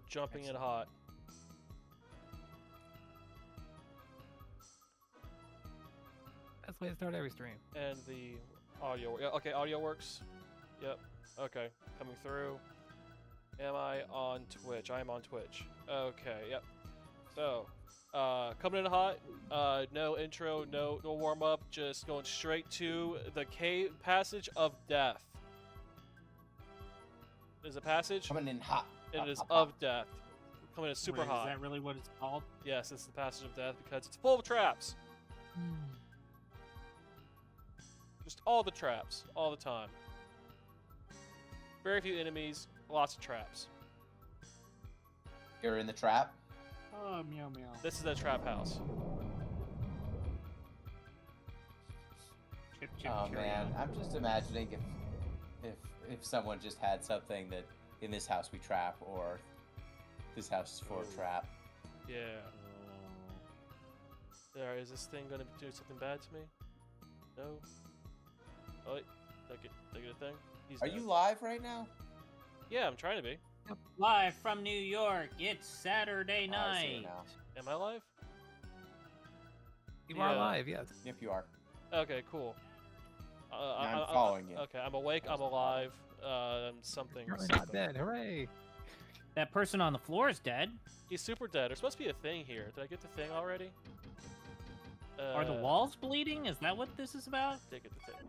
jumping in hot. That's the way to start every stream. And the audio. Yeah, okay, audio works. Yep. Okay, coming through. Am I on Twitch? I am on Twitch. Okay, yep. So, coming in hot. No intro, no warm up. Just going straight to the cave passage of death. Is a passage? Coming in hot. It is hot, of death. Coming in super Wait, hot. Is that really what it's called? Yes, it's the passage of death because it's full of traps. Just all the traps, all the time. Very few enemies, lots of traps. You're in the trap. Oh, meow meow. This is a trap house. Chip, chip, Oh cheerio. man, I'm just imagining if someone just had something that in this house we trap, or this house is for a trap. Yeah. There, is this thing gonna do something bad to me? No. Oh wait, did I get a thing? He's Are dead. you live right now? Yeah, I'm trying to be. Live from New York, it's Saturday Oh, I see it night. now. Am I live? You are Yeah. live, yes. Yep, you are. Okay, cool. I'm following you. Okay, I'm awake. I'm alive. Something. You're not something. dead. Hooray! That person on the floor is dead. He's super dead. There's supposed to be a thing here. Did I get the thing already? Are the walls bleeding? Is that what this is about? Did I get the thing?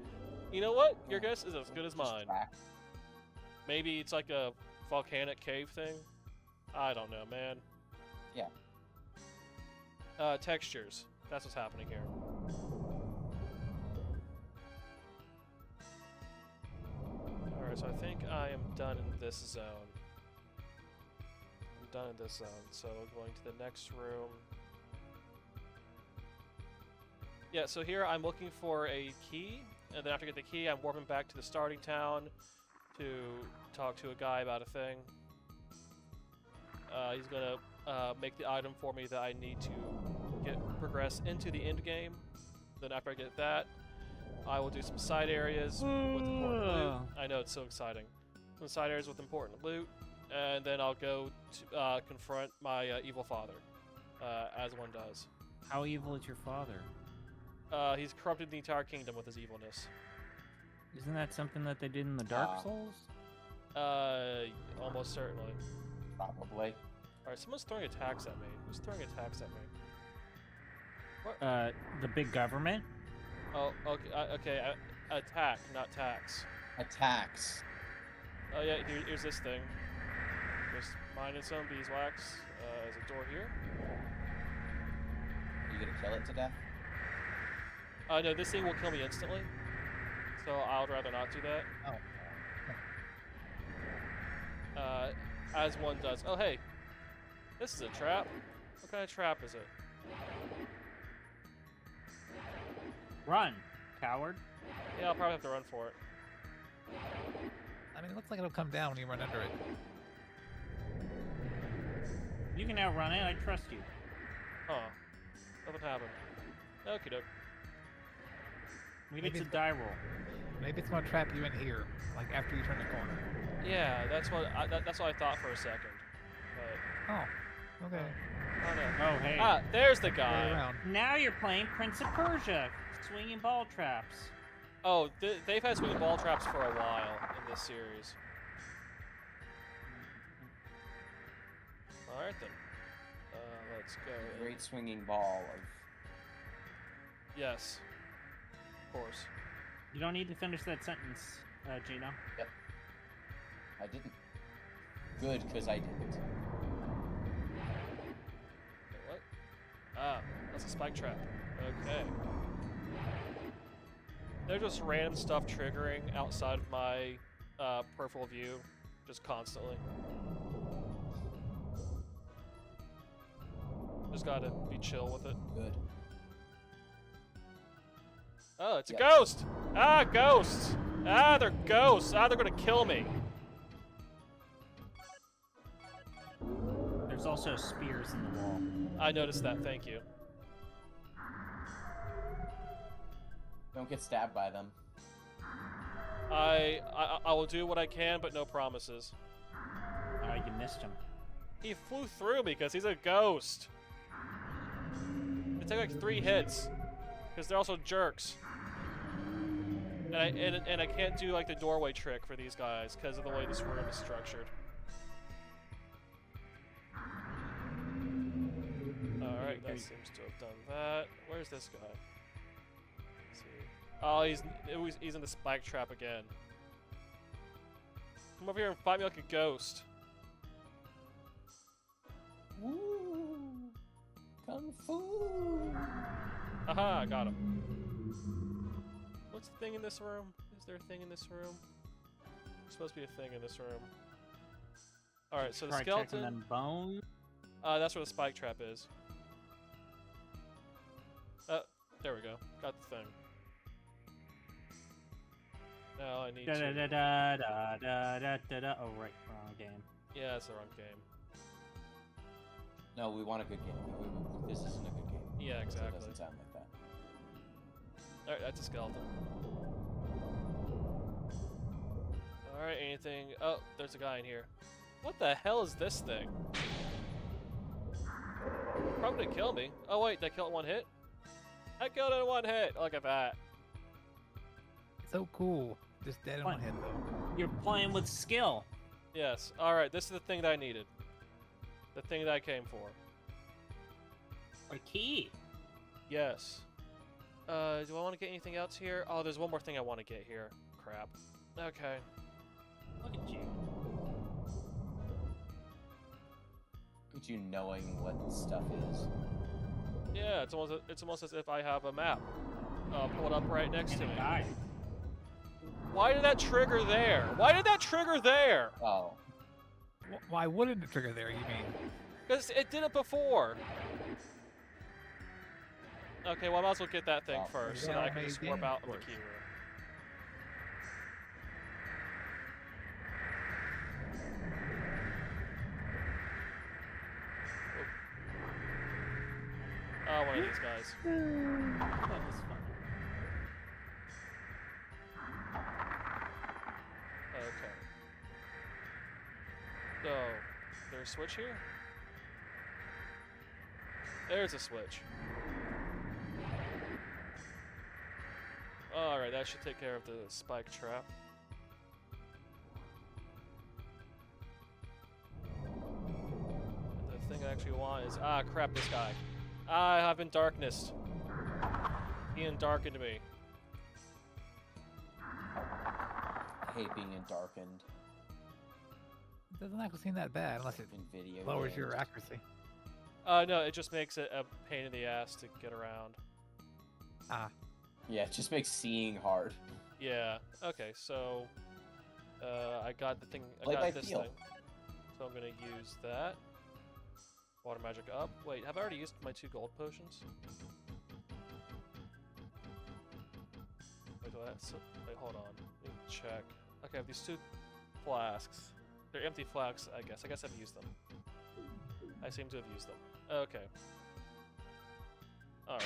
You know what? Your guess is as good as Just mine. track. Maybe it's like a volcanic cave thing. I don't know, man. Yeah. Textures. That's what's happening here. Alright, so I think I am done in this zone. I'm done in this zone, so going to the next room. Yeah, so here I'm looking for a key, and then after I get the key, I'm warping back to the starting town to talk to a guy about a thing. He's gonna make the item for me that I need to progress into the end game. Then after I get that, I will do some side areas with important loot. I know, it's so exciting. Some side areas with important loot, and then I'll go to confront my evil father, as one does. How evil is your father? He's corrupted the entire kingdom with his evilness. Isn't that something that they did in the Dark Souls? Almost certainly. Probably. Alright, someone's throwing attacks at me. Who's throwing attacks at me? The big government? Oh, okay, attack, not tax. Attacks. Oh yeah, here's this thing. Just mine its own beeswax. There's a door here. Are you gonna kill it to death? No, this thing will kill me instantly. So I would rather not do that. Oh. As one does. Oh, hey. This is a trap. What kind of trap is it? Run, coward. Yeah, I'll probably have to run for it. I mean, it looks like it'll come down when you run under it. You can outrun it, I trust you. Huh. Nothing happened. Okie doke. Maybe Maybe it's a it's- die roll. Maybe it's gonna trap you in here, like after you turn the corner. Yeah, that's what I thought for a second. But Oh, okay. I don't know. Oh, hey. Ah, there's the Way guy. around. Now you're playing Prince of Persia, swinging ball traps. Oh, they've had swinging ball traps for a while in this series. All right then. Let's go. Great swinging ball of. Yes. Of course. You don't need to finish that sentence, Gino. I didn't. Good, because I didn't. Wait, what? Ah, that's a spike trap. Okay. There's just random stuff triggering outside of my peripheral view, just constantly. Just gotta be chill with it. Good. Oh, it's a Yep. ghost! Ah, ghosts! Ah, they're ghosts! Ah, they're gonna kill me! There's also spears in the wall. I noticed that, thank you. Don't get stabbed by them. I will do what I can, but no promises. You missed him. He flew through me because he's a ghost. It took like 3 hits because they're also jerks. And I can't do like the doorway trick for these guys because of the way this room is structured. Alright, that seems to have done that. Where's this guy? Let's see. Oh, he's in the spike trap again. Come over here and fight me like a ghost. Woo! Kung Fu! Aha, I got him. What's the thing in this room? Is there a thing in this room? There's supposed to be a thing in this room. Alright, so the Try skeleton... checking them bones. That's where the spike trap is. There we go. Got the thing. Now I need Da, da, to... da, da, da, da, da, da. Oh, right. Wrong game. Yeah, it's the wrong game. No, we want a good game. This isn't a good game. Yeah, So it exactly. doesn't sound like that. Alright, that's a skeleton. Alright, anything... Oh, there's a guy in here. What the hell is this thing? Probably gonna kill me. Oh wait, did I kill it in 1 hit? I killed it in 1 hit! Look at that. So cool. Just dead in Fun. 1 hit though. You're playing with skill. Yes. Alright, this is the thing that I needed. The thing that I came for. A key. Yes. Do I want to get anything else here? Oh, there's one more thing I want to get here. Crap. Okay. Look at you. Look at you knowing what stuff is. Yeah, it's almost as if I have a map pulled up right next to And me. a guy. Why did that trigger there? Why did that trigger there? Oh. Why wouldn't it trigger there, you mean? Because it did it before. Okay, well I might as well get that thing Oh. first, so Yeah, that I can just maybe, warp out of of the course. key room. Oh, one of these guys. That was fun. Okay. So, there's a switch here? There's a switch. Alright, that should take care of the spike trap. And the thing I actually want is... Ah, crap, this guy. I have been darknessed. Ian darkened me. I hate being darkened It doesn't actually seem that bad unless it in video lowers games. your accuracy. No, it just makes it a pain in the ass to get around. Ah, Yeah, it just makes seeing hard. Yeah. Okay, so I got the thing. I Play by got this feel. thing. So I'm gonna use that. Water magic up. Wait, have I already used my 2 gold potions? Wait, do I have wait, hold on. Let me check. Okay, I have these 2 flasks. They're empty flasks, I guess. I guess I've used them. I seem to have used them. Okay. Alright.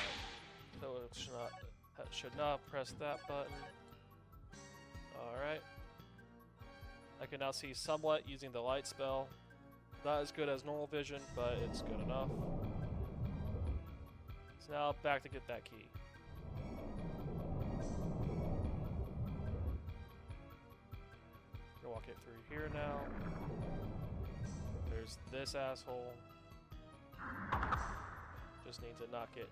So it should not press that button. Alright. I can now see somewhat using the light spell. Not as good as normal vision, but it's good enough. So now back to get that key. Gonna walk it through here now. There's this asshole. Just need to not get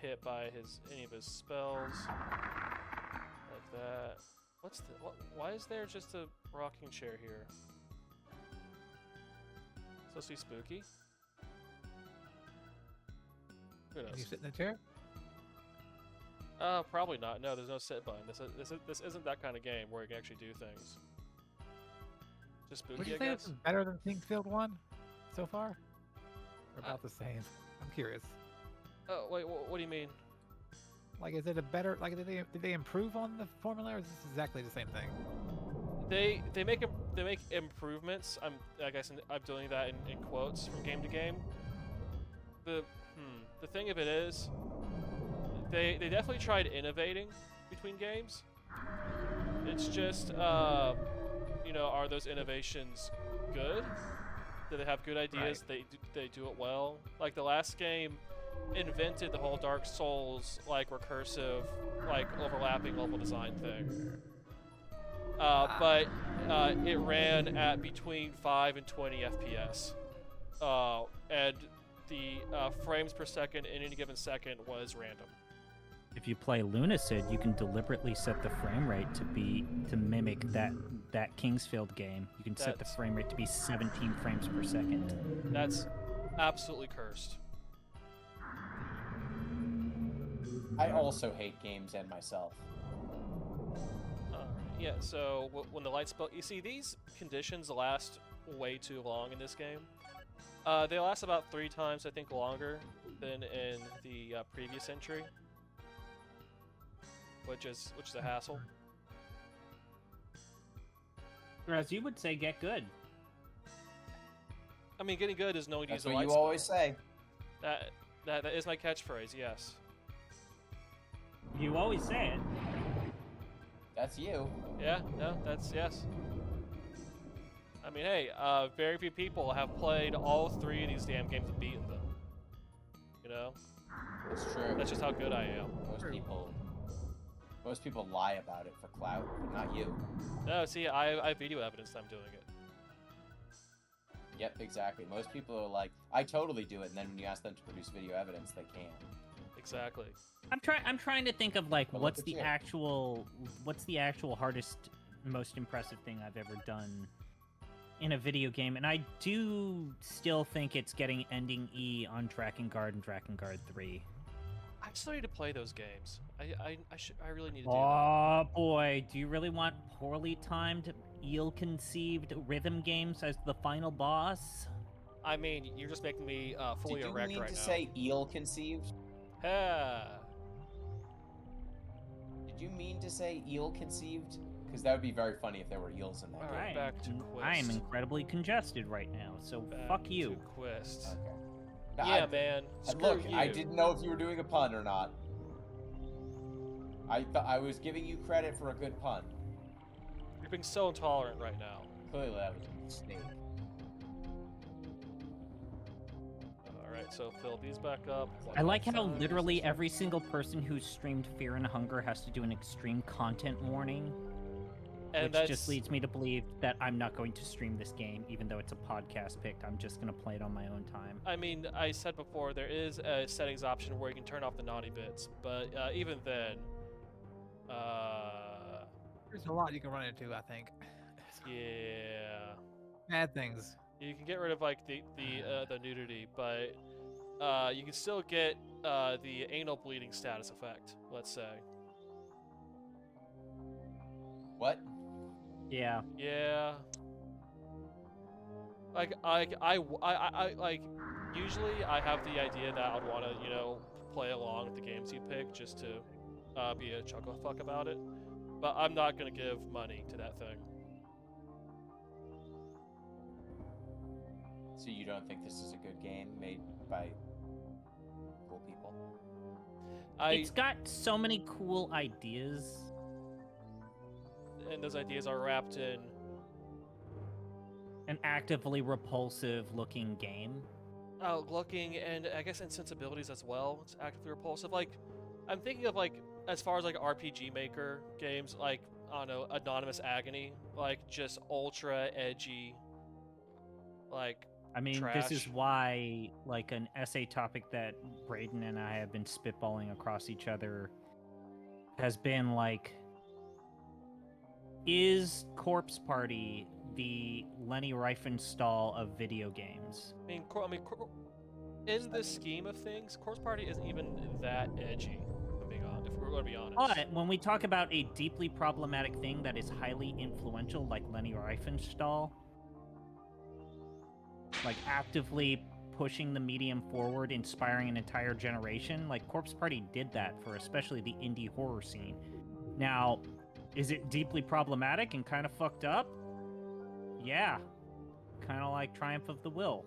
hit by any of his spells. Like that. Why is there just a rocking chair here? Supposed to be spooky? Who can you knows? sit in the chair? Probably not. No, there's no sit button. This isn't that kind of game where you can actually do things. Just Would spooky, you I say this guess. is better than Kingsfield 1 so far? Or about the same? I'm curious. Oh, wait, what do you mean? Like, is it a better? Like, did they improve on the formula, or is this exactly the same thing? They make improvements. I guess I'm doing that in quotes from game to game. The thing of it is, they definitely tried innovating between games. It's just you know, are those innovations good? They have good ideas. They do it well. Like the last game invented the whole Dark Souls like recursive, like overlapping level design thing. But it ran at between 5 and 20 FPS, and the frames per second in any given second was random. If you play Lunacid, you can deliberately set the frame rate to mimic that Kingsfield game. You can set the frame rate to be 17 frames per second. That's absolutely cursed. I also hate games and myself. Yeah, so when the lights you see these conditions last way too long in this game. They last about 3 times, I think, longer than in the previous entry, which is a hassle. Whereas you would say, get good. I mean, getting good is knowing to use That's the what light you always spell. say. That is my catchphrase. Yes. You always say it. That's you. Yeah. No. That's yes. I mean, hey, very few people have played all 3 of these damn games and beaten them. You know. It's true. That's just how good I am. Most people lie about it for clout, but not you. No, see, I have video evidence that I'm doing it. Yep, exactly. Most people are like, I totally do it, and then when you ask them to produce video evidence, they can't. Exactly. I'm trying to think of like Well, what's look the at you. actual hardest, most impressive thing I've ever done in a video game, and I do still think it's getting ending E on Drakengard and Drakengard 3. I still need to play those games. I really need to do that. Oh boy, do you really want poorly timed, ill-conceived rhythm games as the final boss? I mean, you're just making me fully Did you erect mean right to now. say eel conceived? Yeah. Did you mean to say eel conceived? Because that would be very funny if there were eels in that All game. right, back to Quest. I am incredibly congested right now, so Back fuck you. to Quest. Okay. Yeah, man. Screw Look, you. I didn't know if you were doing a pun or not. I was giving you credit for a good pun. You're being so intolerant right now. Clearly, that was a mistake. Alright, so fill these back up. I like how literally every single person who's streamed Fear and Hunger has to do an extreme content warning, And which just leads me to believe that I'm not going to stream this game, even though it's a podcast picked. I'm just going to play it on my own time. I mean, I said before, there is a settings option where you can turn off the naughty bits, but even then, There's a lot you can run into, I think. yeah. Bad things. You can get rid of like the nudity, but you can still get the anal bleeding status effect. Let's say. What? Yeah. Yeah. Like usually I have the idea that I'd want to play along with the games you pick just to be a chuckle fuck about it, but I'm not gonna give money to that thing. So you don't think this is a good game made by cool people? It's got so many cool ideas. And those ideas are wrapped in An actively repulsive looking game. looking and I guess insensibilities as well. It's actively repulsive. Like, I'm thinking of like as far as like RPG Maker games, like I don't know, Anonymous Agony, like just ultra edgy. Like, I mean, trash. this is why, like, an essay topic that Braden and I have been spitballing across each other has been like, is Corpse Party the Lenny Riefenstahl of video games? I mean, in the scheme of things, Corpse Party isn't even that edgy. If we're going to be honest. But when we talk about a deeply problematic thing that is highly influential, like Lenny Riefenstahl, like actively pushing the medium forward, inspiring an entire generation, like Corpse Party did that for especially the indie horror scene. Now, is it deeply problematic and kind of fucked up? Yeah. Kind of like Triumph of the Will.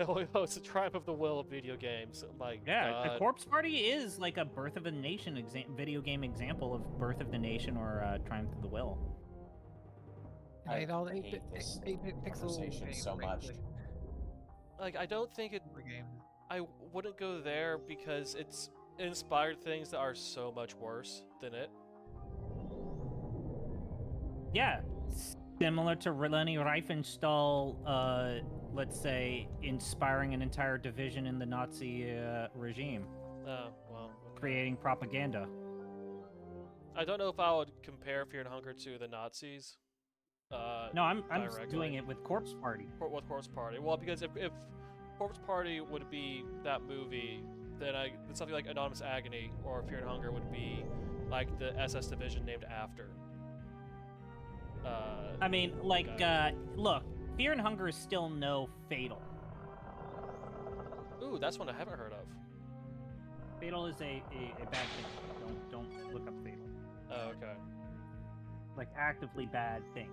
Oh, it's a triumph of the will of video games. My Yeah, God. the Corpse Party is like a Birth of a Nation video game example of Birth of the Nation or Triumph of the Will. I made all the hate 8-bit this 8-bit pixel conversation games so much. basically, Like, I don't think it. for games. I wouldn't go there because it's inspired things that are so much worse than it. Yeah, similar to Leni Riefenstahl, let's say, inspiring an entire division in the Nazi regime, Oh, well. Okay. creating propaganda. I don't know if I would compare Fear and Hunger to the Nazis. No, I'm Directly. doing it with Corpse Party. With Corpse Party. Well, because if Corpse Party would be that movie, then something like Anonymous Agony or Fear and Hunger would be like the SS division named after. I mean, like, okay. look, Fear and Hunger is still no Fatal. Ooh, that's one I haven't heard of. Fatal is a bad thing. Don't look up Fatal. Oh, okay. Like, actively bad thing.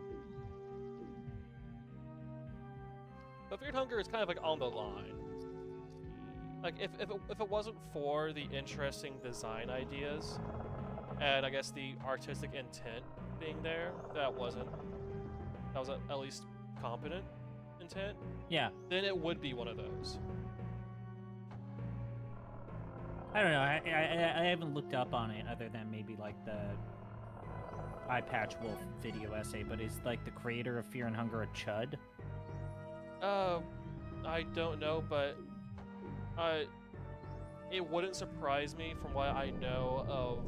But Fear and Hunger is kind of like on the line. Like if it wasn't for the interesting design ideas, and I guess the artistic intent being there, that was at least competent intent, Yeah. then it would be one of those. I don't know. I haven't looked up on it other than maybe like the Eye Patch Wolf video essay, but is like the creator of Fear and Hunger a chud? I don't know, but it wouldn't surprise me from what I know of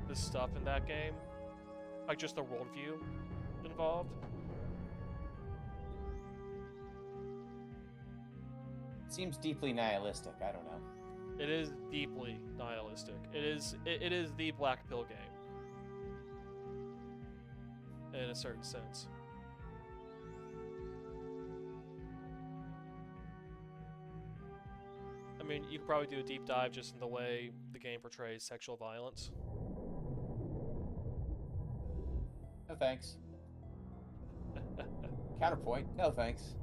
the stuff in that game, like just the worldview involved. Seems deeply nihilistic. I don't know. It is deeply nihilistic. It is the Black Pill game. In a certain sense. I mean, you could probably do a deep dive just in the way the game portrays sexual violence. No thanks. Counterpoint. No thanks.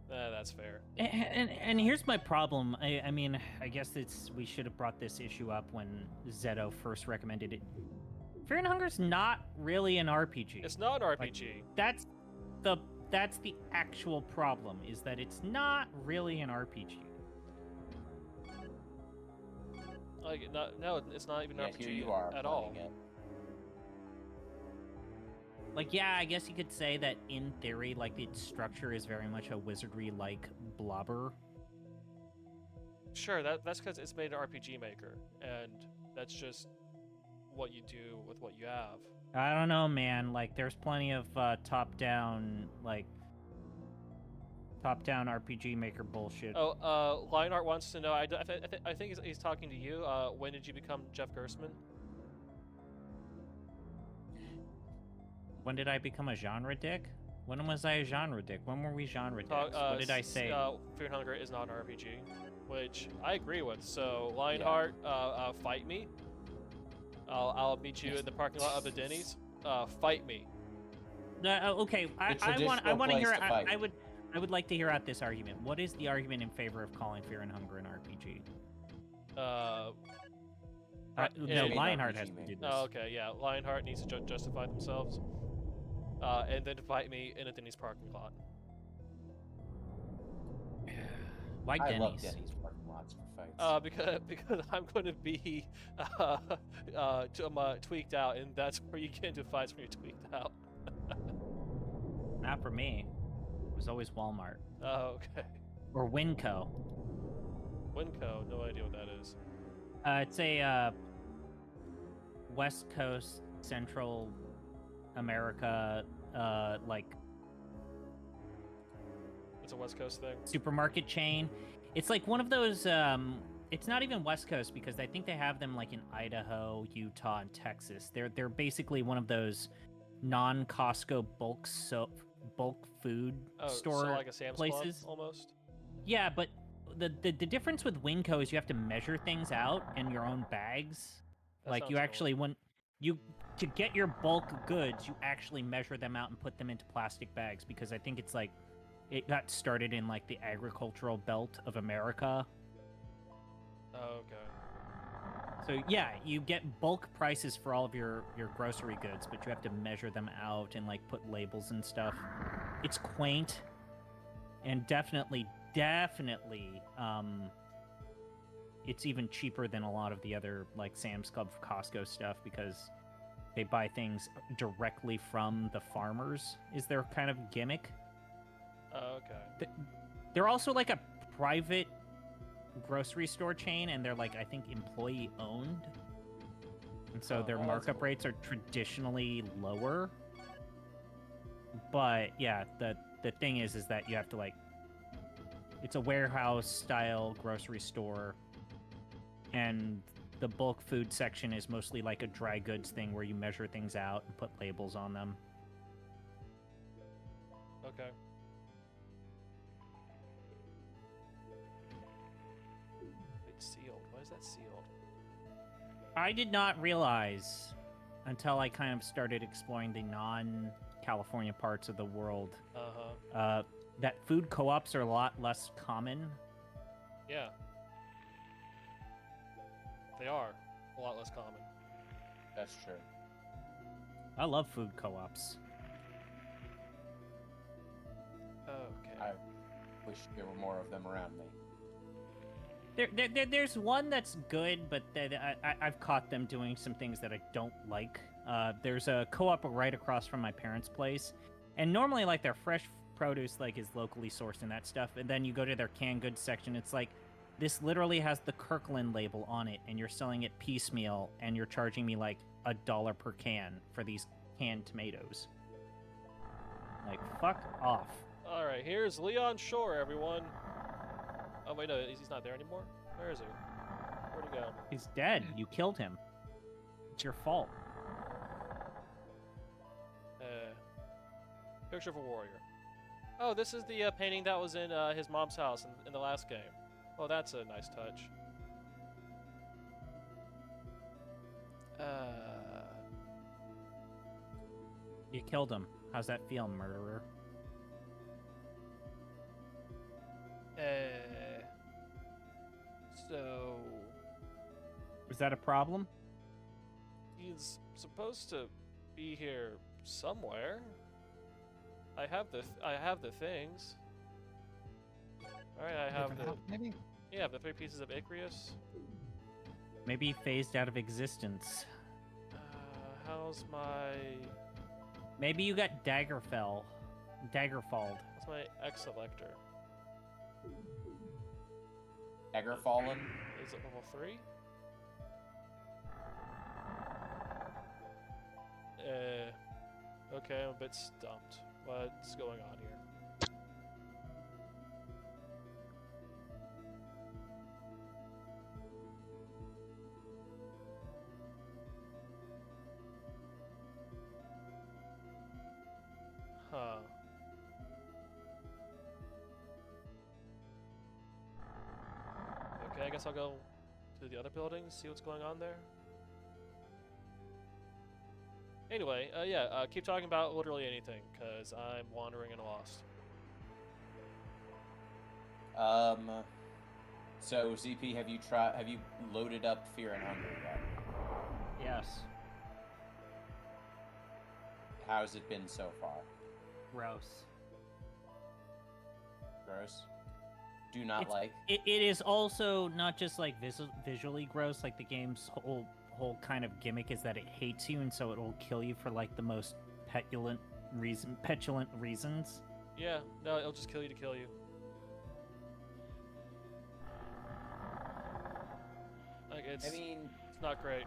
That's fair. And here's my problem. I mean, I guess we should have brought this issue up when Zeto first recommended it. Fear and Hunger's not really an RPG. It's not an RPG. That's the actual problem, is that it's not really an RPG. Like, no, it's not even an Yeah, here RPG you are at all. playing it. Like, yeah, I guess you could say that in theory, like, its structure is very much a wizardry-like blobber. Sure, that's because it's made an RPG Maker, and that's just what you do with what you have. I don't know, man. Like, there's plenty of top-down RPG Maker bullshit. Oh, Lionheart wants to know. I think he's talking to you. When did you become Jeff Gerstmann? When did I become a genre dick? When was I a genre dick? When were we genre dicks? What did I say? Fear and Hunger is not an RPG, which I agree with. So Lionheart, fight me. I'll meet you in the parking lot of the Denny's. Fight me. Okay, I traditional want to place hear. to fight. I would like to hear out this argument. What is the argument in favor of calling Fear and Hunger an RPG? No, yeah, Lionheart RPG has to do Maker. this. Oh, okay, yeah. Lionheart needs to justify themselves. And then fight me in a Denny's parking lot. Why I Denny's? love Denny's parking lots for fights. Because I'm going to be tweaked out, and that's where you get into fights when you're tweaked out. Not for me. It was always Walmart Oh, okay. or Winco. Winco, no idea what that is. It's a West Coast, Central America, like It's a West Coast thing. supermarket chain. It's like one of those. It's not even West Coast because I think they have them like in Idaho, Utah, and Texas. They're basically one of those non-Costco bulk food store so like a Sam's places. Club, almost. Yeah, but the difference with Winco is you have to measure things out in your own bags. That Like sounds you cool. actually to get your bulk goods, you actually measure them out and put them into plastic bags because I think it's like it got started in like the agricultural belt of America. Oh, okay. So yeah, you get bulk prices for all of your grocery goods, but you have to measure them out and like put labels and stuff. It's quaint, and definitely, it's even cheaper than a lot of the other like Sam's Club, Costco stuff because they buy things directly from the farmers. Is their kind of gimmick? Oh, okay. They're also like a private grocery store chain, and they're like, I think, employee owned, and so their that's markup cool. rates are traditionally lower. But yeah, the thing is that you have to like, it's a warehouse style grocery store, and the bulk food section is mostly like a dry goods thing where you measure things out and put labels on them. Okay. It's sealed. Why is that sealed? I did not realize until I kind of started exploring the non-California parts of the world Uh-huh. that food co-ops are a lot less common. Yeah. They are a lot less common. That's true. I love food co-ops. Okay. I wish there were more of them around me. There's one that's good, but I've caught them doing some things that I don't like. There's a co-op right across from my parents' place, and normally like their fresh produce like is locally sourced and that stuff, and then you go to their canned goods section, it's like, this literally has the Kirkland label on it, and you're selling it piecemeal, and you're charging me like $1 per can for these canned tomatoes. Like, fuck off. All right, here's Leon Shore, everyone. Oh wait, no, he's not there anymore. Where is he? Where'd he go? He's dead. You killed him. It's your fault. Picture of a warrior. Oh, this is the painting that was in his mom's house in the last game. Oh, that's a nice touch. You killed him. How's that feel, murderer? So Is that a problem? he's supposed to be here somewhere. I have the things. All right, I have Different the house, maybe. yeah, the 3 pieces of Icrius. Maybe he phased out of existence. How's my Maybe you got Daggerfalled. what's my X selector? Dagger Fallen? Is it level 3? Okay, I'm a bit stumped. What's going on here? Huh. Okay, I guess I'll go to the other buildings, see what's going on there. Anyway, keep talking about literally anything, because I'm wandering and lost. So ZP, have you loaded up Fear and Hunger yet? Yes. How's it been so far? Gross. Gross? Do not It's- like? It is also not just like visually gross. Like the game's whole kind of gimmick is that it hates you, and so it will kill you for like the most petulant reasons. Yeah, no, it'll just kill you to kill you. Like it's not great.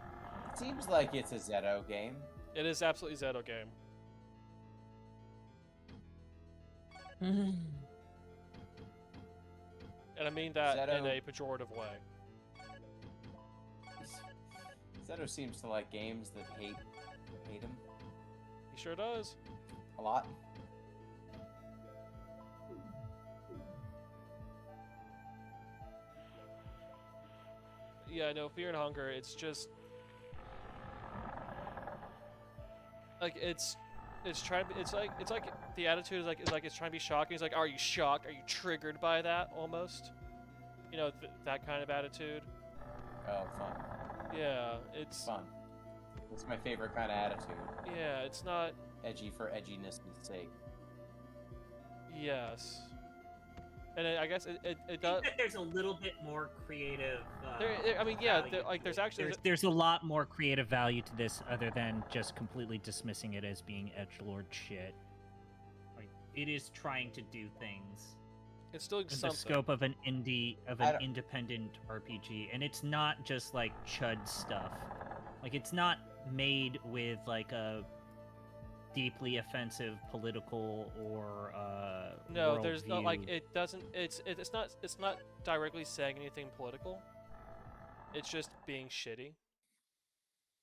It seems like it's a Zeto game. It is absolutely Zeto game. And I mean that in Zeto- a pejorative way. Zeto seems to like games that hate him He sure does. a lot. Yeah, no, Fear and Hunger, it's just like it's trying it's like the attitude is like it's trying to be shocking. It's like, are you shocked? Are you triggered by that almost? You know, that kind of attitude. Oh, fun. Yeah, it's Fun. It's my favorite kind of attitude. yeah, it's not. Edgy for edginess' sake. Yes, and I guess it I think does. that there's a little bit more creative. I mean, yeah, value like to there's it. actually there's a lot more creative value to this other than just completely dismissing it as being edgelord shit. Like it is trying to do things it's still in the something. scope of an I don't- independent RPG, and it's not just like chud stuff. Like it's not made with like a deeply offensive political or No, there's no like worldview. it doesn't. It's not directly saying anything political. It's just being shitty.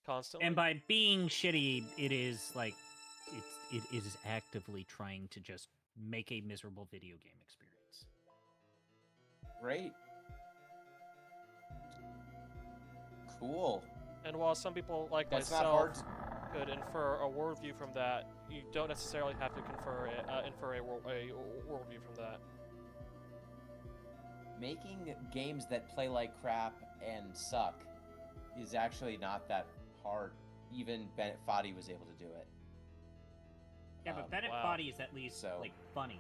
Constantly. And by being shitty, it is like it is actively trying to just make a miserable video game experience. Great. Cool. And while some people like That's myself not hard. could infer a worldview from that, you don't necessarily have to infer a worldview from that. Making games that play like crap and suck is actually not that hard. Even Bennett Foddy was able to do it. Yeah, but Um, Bennett wow. Body is at least So- like funny.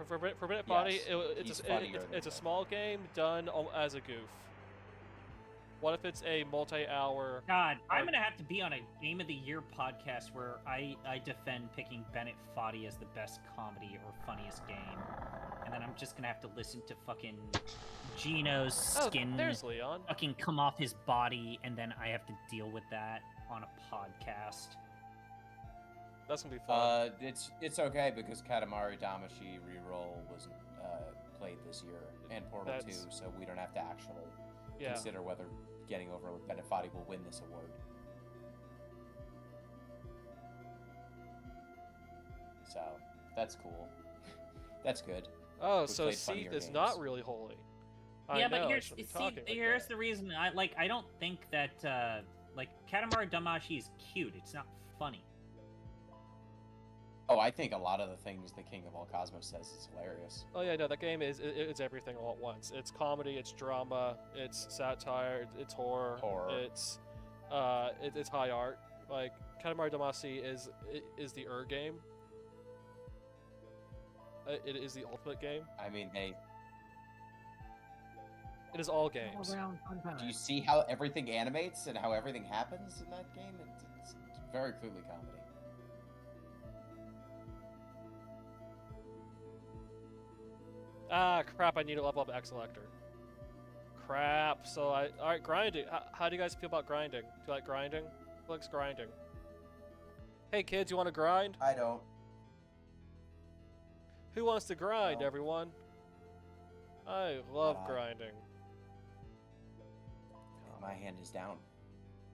For Bennett Body, Yes, he's it's funnier than a that. small game done as a goof. What if it's a multi-hour? God, I'm Or- gonna have to be on a Game of the Year podcast where I defend picking Bennett Foddy as the best comedy or funniest game, and then I'm just gonna have to listen to fucking Gino's Oh, skin there's Leon. fucking come off his body, and then I have to deal with that on a podcast. That's gonna be fun. It's okay because Katamari Damacy reroll wasn't played this year, and Portal 2, That's- so we don't have to actually Yeah. consider whether getting over with Bennett Foddy will win this award. So that's cool. That's good. Oh, we so played Seath funnier is not games. really holy. I Yeah, know, but I here's shouldn't be see, talking like here's that. the reason I don't think that like Katamari Damacy is cute. It's not funny. Oh, I think a lot of the things the King of All Cosmos says is hilarious. Oh yeah, no, that game it's everything all at once. It's comedy, it's drama, it's satire, it's horror, Horror. it's it's high art. Like Katamari Damacy is the game. It is the ultimate game. I mean, It is all games. All-around fun time. do you see how everything animates and how everything happens in that game? It's very clearly comedy. Ah, crap! I need to level up X Selector. Crap. So all right, grinding. How do you guys feel about grinding? Do you like grinding? Who likes grinding? Hey kids, you want to grind? I don't. Who wants to grind, No. everyone? I love Uh, grinding. My hand is down.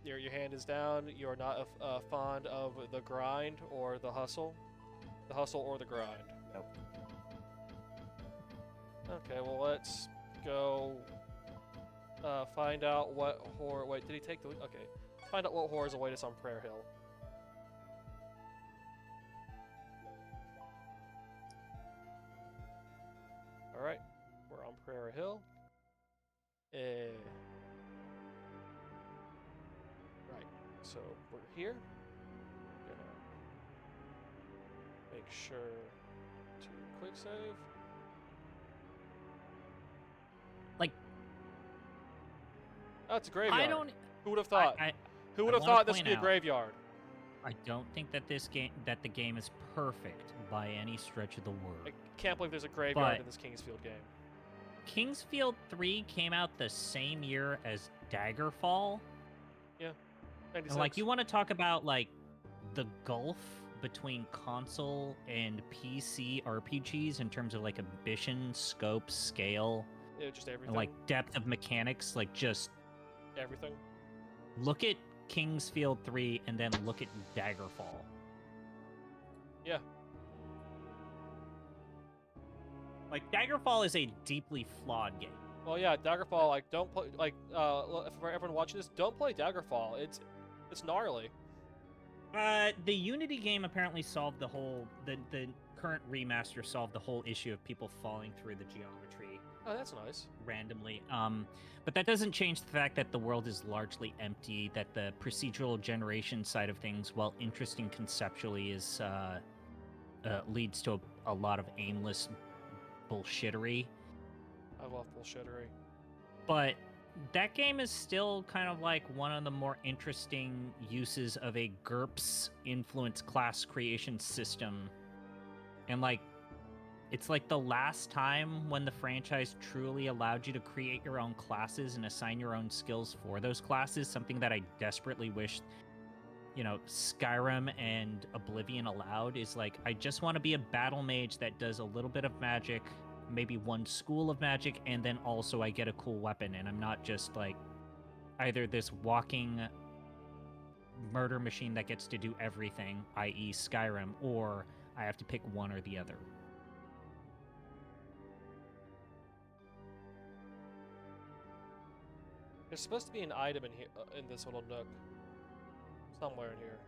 Your hand is down. You are not fond of the grind or the hustle. The hustle or the grind. Nope. Okay, well let's go find out what horror. Wait, did he take the? Okay, find out what horrors await us on Prayer Hill. All right, we're on Prayer Hill. Right, so we're here. Gonna make sure to quick save. Like Oh, it's a graveyard. I don't. Who would have thought? Who would have wanna thought this would point be a out- graveyard? I don't think that the game is perfect by any stretch of the I word. can't believe there's a graveyard But- in this Kingsfield game. Kingsfield 3 came out the same year as Daggerfall. 96. And like you want to talk about like the gulf between console and PC RPGs in terms of like ambition, scope, scale, Yeah, just everything. and like depth of mechanics, like just everything. look at Kingsfield 3 and then look at Daggerfall. Yeah. Like Daggerfall is a deeply flawed game. Well, yeah, Daggerfall. Like, don't play. Like, for everyone watching this, don't play Daggerfall. It's gnarly. The Unity game apparently solved the whole the current remaster solved the whole issue of people falling through the geometry Oh, that's nice. randomly. But that doesn't change the fact that the world is largely empty. That the procedural generation side of things, while interesting conceptually, is leads to a lot of aimless bullshittery. I love bullshittery. But that game is still kind of like one of the more interesting uses of a GURPS influence class creation system. And like, it's like the last time when the franchise truly allowed you to create your own classes and assign your own skills for those classes, something that I desperately wish, Skyrim and Oblivion allowed. Is like, I just want to be a battle mage that does a little bit of magic, maybe one school of magic, and then also I get a cool weapon, and I'm not just like either this walking murder machine that gets to do everything, i.e. Skyrim, or I have to pick one or the other. There's supposed to be an item in here, in this little nook, somewhere in here.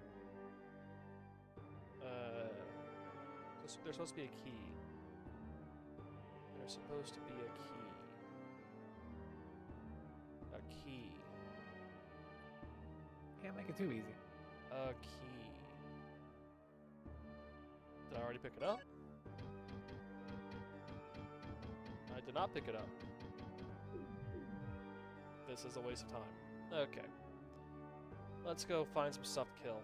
There's supposed to be a key. There's supposed to be a key. A key. Can't make it too easy. A key. Did I already pick it up? I did not pick it up. This is a waste of time. Okay. Let's go find some stuff to kill.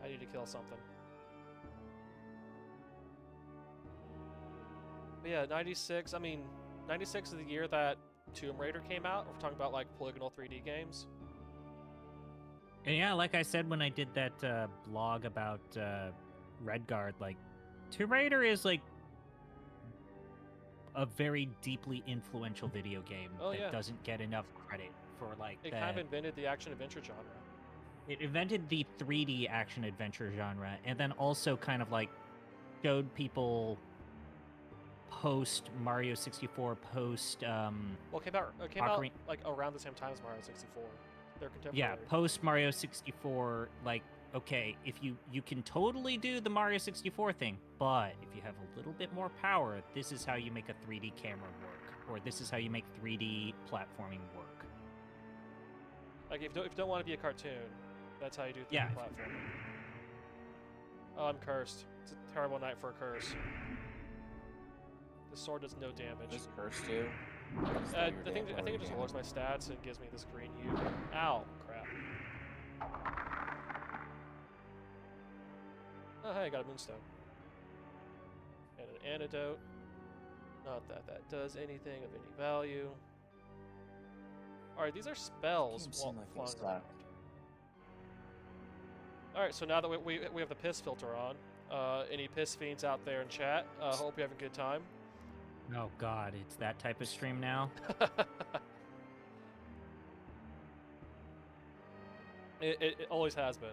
I need to kill something. But yeah, 96, I mean, 96 is the year that Tomb Raider came out. We're talking about like polygonal 3D games. And yeah, like I said when I did that blog about Redguard, like, Tomb Raider is like a very deeply influential video game that doesn't get enough credit for like It kind of invented the action-adventure genre. It invented the 3D action-adventure genre, and then also kind of like showed people post Mario 64, post Well, it came out like around the same time as Mario 64. They're contemporary. yeah, post Mario 64, like, okay, if you can totally do the Mario 64 thing, but if you have a little bit more power, this is how you make a 3D camera work, or this is how you make 3D platforming work. Like if you don't want to be a cartoon, that's how you do 3D Yeah. platforming. Oh, I'm cursed. It's a terrible night for a curse. The sword does no damage. Just curse do. I think it just lowers my stats and gives me this green hue. Ow, crap. Oh, hey, I got a moonstone. And an antidote. Not that that does anything of any value. Alright, these are spells flying around. Alright, so now that we have the piss filter on, any piss fiends out there in chat, hope you're having a good time. Oh god, it's that type of stream now? It always has been.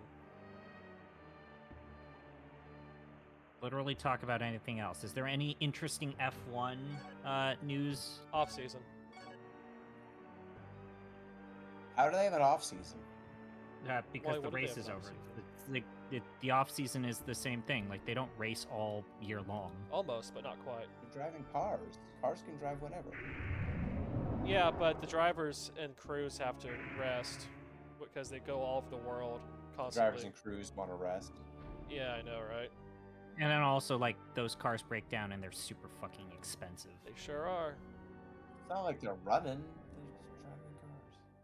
Literally talk about anything else. Is there any interesting F1 news? Off season. How do they have an off season? Because Why the wouldn't they race have is an over. off-season? The off season is the same thing. Like, they don't race all year long. Almost, but not quite. You're driving cars. Cars can drive whenever. Yeah, but the drivers and crews have to rest because they go all over the world constantly. Drivers and crews want to rest. Yeah, I know, right? And then also, like, those cars break down and they're super fucking expensive. They sure are. It's not like they're running. They're just driving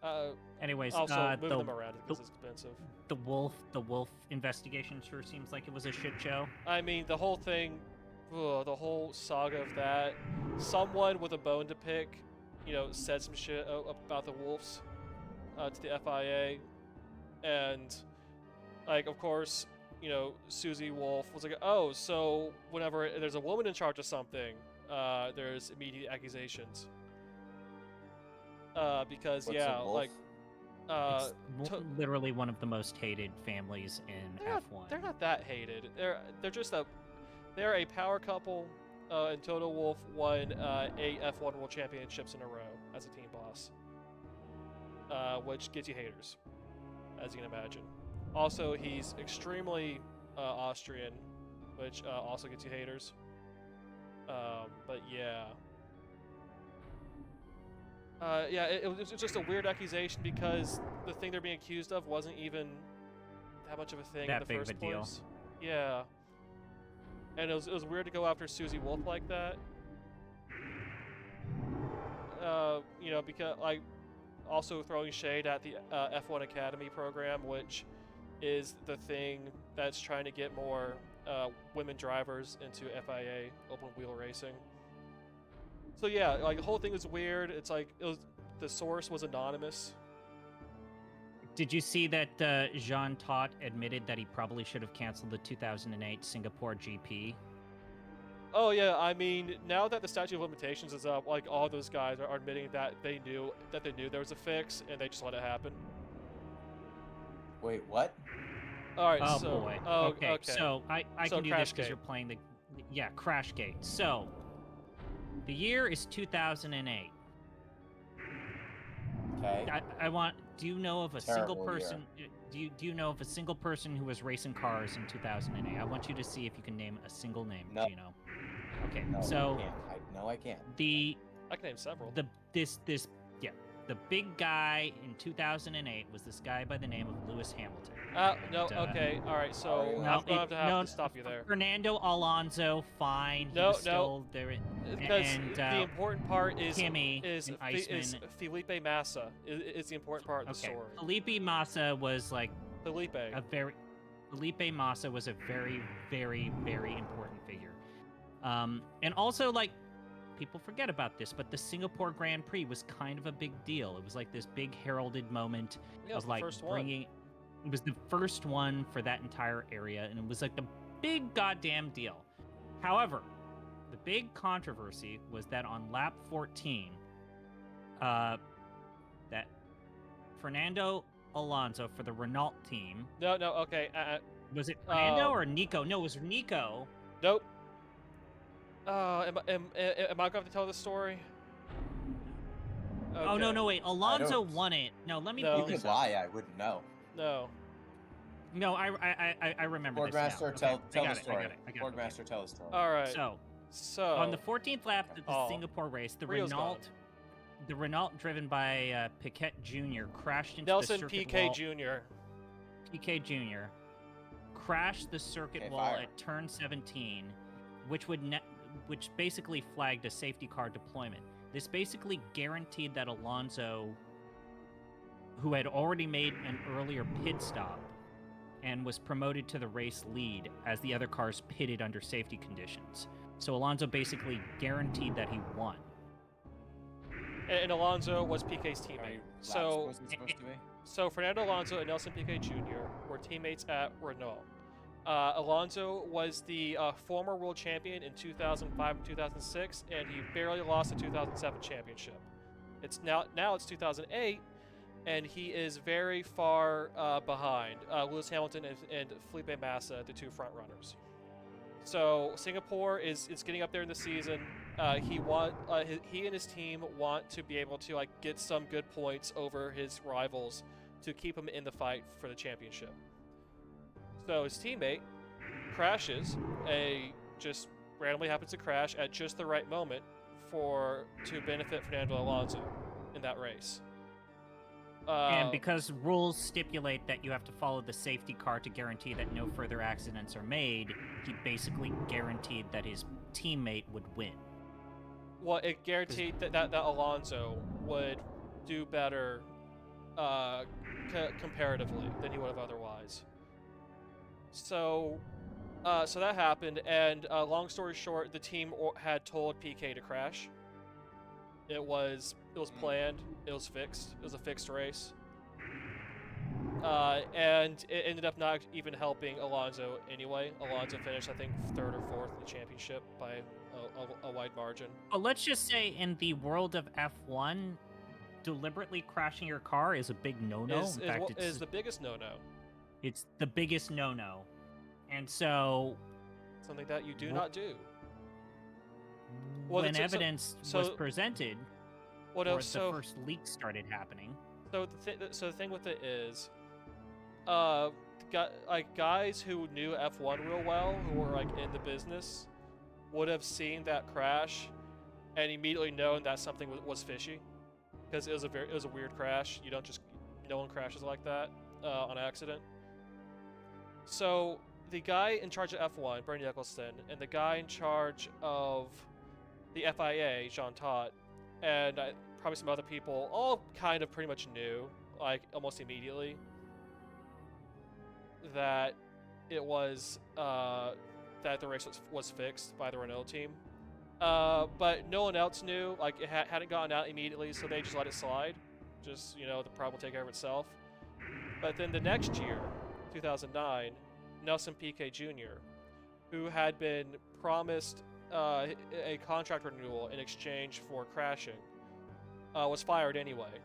cars. Anyways, Also, moving the, them around because it's expensive. the wolf investigation sure seems like it was a shit show. I mean, the whole thing, the whole saga of that. Someone with a bone to pick, said some shit about the wolves to the FIA, and like, of course, Susie Wolf was like, "Oh, so whenever there's a woman in charge of something, there's immediate accusations." Because What's yeah, a wolf? like. It's literally one of the most hated families in F1. They're not that hated. They're just they're a power couple. And Toto Wolff won 8 F1 World Championships in a row as a team boss, which gets you haters, as you can imagine. Also, he's extremely Austrian, which also gets you haters. But yeah. Yeah, it was just a weird accusation because the thing they're being accused of wasn't even that much of a thing That in the big of first a deal. place. Yeah. And it was weird to go after Susie Wolf like that. You know, because like also throwing shade at the F1 Academy program, which is the thing that's trying to get more women drivers into FIA open wheel racing. So yeah, like the whole thing was weird. It's like the source was anonymous. Did you see that Jean Todt admitted that he probably should have canceled the 2008 Singapore GP? Oh yeah, I mean, now that the statute of limitations is up, like all those guys are admitting that they knew there was a fix and they just let it happen. Wait, what? All right, Oh so boy. oh, okay. So I So can do this because Crashgate. you're playing the Crashgate. So the year is 2008. Okay. I want. Do you know of a single Terrible year. person? Do you know of a single person who was racing cars in 2008? I want you to see if you can name a single name, No. Gino. Okay. No, So I can't. I can't. I can name several. the big guy in 2008 was this guy by the name of Lewis Hamilton. No, And, okay, all right. So Sorry. I'm going to have to stop you there Fernando Alonso, fine. He No, was no. still there. because and, the important part is Kimi is and is Iceman. Felipe Massa is the important part of the Okay, story. Felipe Massa was like Felipe. Felipe Massa was a very, very, very important figure. And also, like, people forget about this, but the Singapore Grand Prix was kind of a big deal. It was like this big heralded moment Yeah, it was of the like first one. bringing. It was the first one for that entire area, and it was like the big goddamn deal. However, the big controversy was that on lap 14, that Fernando Alonso for the Renault team. No, okay. Was it Fernando Oh. or Nico? No, it was Nico. Nope. Am I going to have to tell this story? Oh no, Okay. no, wait. Alonso don't- won it. No, let me No. pull You this could up. lie. I wouldn't know. No. No, I remember this now. Boardmaster, Okay, tell I the got it, story. I got it. Okay. Boardmaster, tell the story. All right. So, on the 14th lap of the Oh. Singapore race, the Rio's gone. Renault driven by Piquet Jr. crashed into Nelson the circuit PK wall. Jr. PK Jr. crashed the circuit Okay, wall fire. at turn 17, which which basically flagged a safety car deployment. This basically guaranteed that Alonso, who had already made an earlier pit stop and was promoted to the race lead as the other cars pitted under safety conditions. So Alonso basically guaranteed that he won. And Alonso was PK's How many teammate. laps So was it supposed to be? So Fernando Alonso and Nelson Piquet Jr. were teammates at Renault. Alonso was the former world champion in 2005 and 2006, and he barely lost the 2007 championship. It's now it's 2008, and he is very far behind Lewis Hamilton and Felipe Massa, the two front runners. So Singapore is getting up there in the season. He and his team want to be able to like get some good points over his rivals to keep him in the fight for the championship. So his teammate crashes, just randomly happens to crash at just the right moment to benefit Fernando Alonso in that race. And because rules stipulate that you have to follow the safety car to guarantee that no further accidents are made, he basically guaranteed that his teammate would win. Well, it guaranteed that Alonso would do better comparatively than he would have otherwise. So that happened, and long story short, the team had told PK to crash. It was planned. It was fixed. It was a fixed race. And it ended up not even helping Alonso anyway. Alonso finished, I think, 3rd or 4th in the championship by a wide margin. But let's just say in the world of F1, deliberately crashing your car is a big no-no. Is In fact, the biggest no-no. it's the biggest no-no. And so Something that you do Wh- not do. Well, when so- evidence so- was presented, What or else? the first leak started happening, So the thing with it is, guys who knew F1 real well, who were like in the business, would have seen that crash and immediately known that something was fishy, because it was a weird crash. You don't just, no one crashes like that on accident. So the guy in charge of F1, Bernie Eccleston, and the guy in charge of the FIA, Jean Todt, and probably some other people, all kind of pretty much knew, like almost immediately, that it was that the race was fixed by the Renault team. But no one else knew, like it hadn't gotten out immediately, so they just let it slide. Just, the problem will take care of itself. But then the next year, 2009, Nelson Piquet Jr., who had been promised a contract renewal in exchange for crashing, was fired anyway.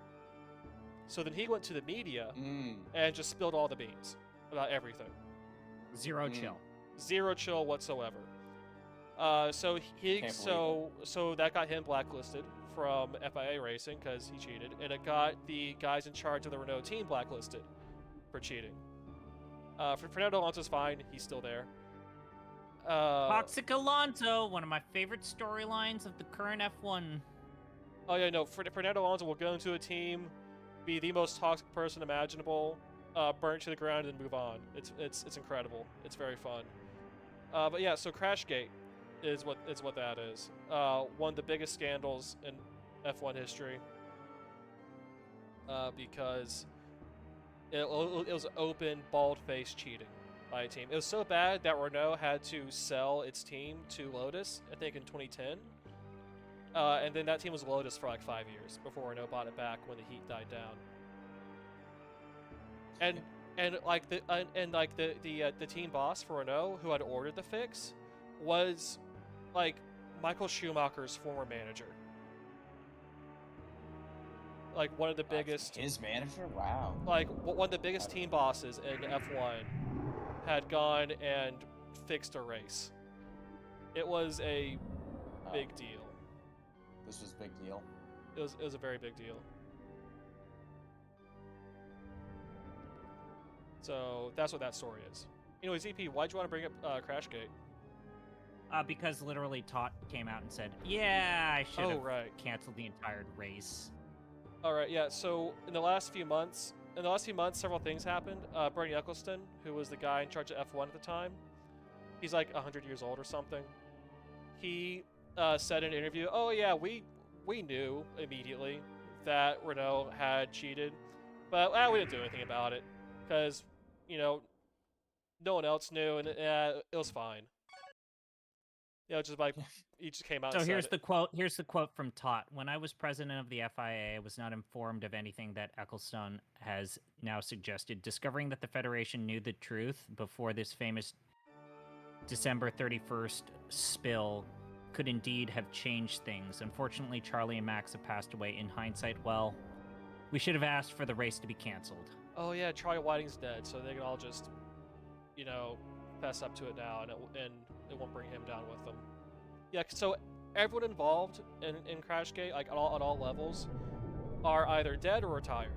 So then he went to the media and just spilled all the beans about everything. Zero chill. Zero chill whatsoever. So that got him blacklisted from FIA Racing because he cheated, and it got the guys in charge of the Renault team blacklisted for cheating. Fernando Alonso's fine; he's still there. Toxic Alonso, one of my favorite storylines of the current F1. Oh yeah, no, Fernando Alonso will go into a team, be the most toxic person imaginable, burn to the ground, and move on. It's incredible. It's very fun. But yeah, so Crashgate is what that is. One of the biggest scandals in F1 history. Because it was open, bald-faced cheating by a team. It was so bad that Renault had to sell its team to Lotus, I think in 2010. And then that team was Lotus for like 5 years before Renault bought it back when the heat died down. And the team boss for Renault, who had ordered the fix, was like Michael Schumacher's former manager. Like one of the biggest. His manager? Wow. Like one of the biggest team bosses in F1 had gone and fixed a race. It was a big deal. This was a big deal. It was a very big deal. So that's what that story is. Anyways, EP, why'd you want to bring up Crashgate? Because literally Todt came out and said, "Yeah, I should have canceled the entire race." All right, yeah. So in the last few months, several things happened. Bernie Eccleston, who was the guy in charge of F1 at the time, he's like 100 years old or something. He said in an interview, "Oh yeah, we knew immediately that Renault had cheated, but we didn't do anything about it because no one else knew, and it was fine." Just like he just came out. So and here's said the quote. Here's the quote from Todt. "When I was president of the FIA, I was not informed of anything that Eccleston has now suggested. Discovering that the Federation knew the truth before this famous December 31st spill could indeed have changed things. Unfortunately, Charlie and Max have passed away. In hindsight, well, we should have asked for the race to be canceled." Oh yeah, Charlie Whiting's dead, so they can all just, fess up to it now, and it won't bring him down with them. Yeah, so everyone involved in Crashgate, like at all levels, are either dead or retired.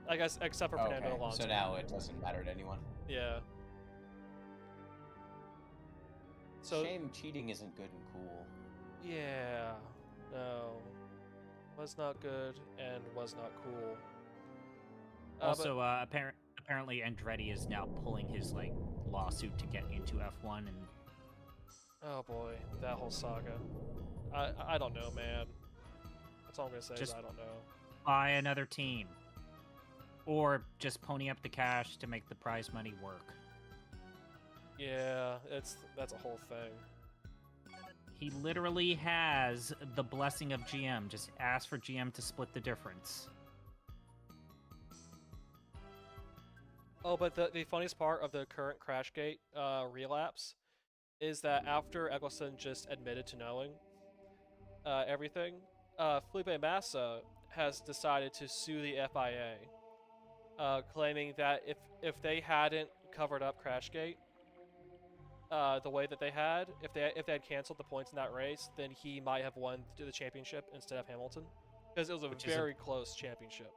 I guess except for Fernando Alonso. So now it doesn't matter to anyone. Yeah. So shame cheating isn't good and cool. Yeah. No. Was not good and was not cool. Also, apparently Andretti is now pulling his lawsuit to get into F1, and oh boy, that whole saga. I don't know, man. That's all I'm gonna say. Is I don't know. Buy another team, or just pony up the cash to make the prize money work. Yeah, that's a whole thing. He literally has the blessing of GM. Just ask for GM to split the difference. Oh, but the funniest part of the current Crashgate relapse is that after Eccleston just admitted to knowing everything, Felipe Massa has decided to sue the FIA, claiming that if they hadn't covered up Crashgate the way that they had, if they had canceled the points in that race, then he might have won the championship instead of Hamilton, because it was a very close championship.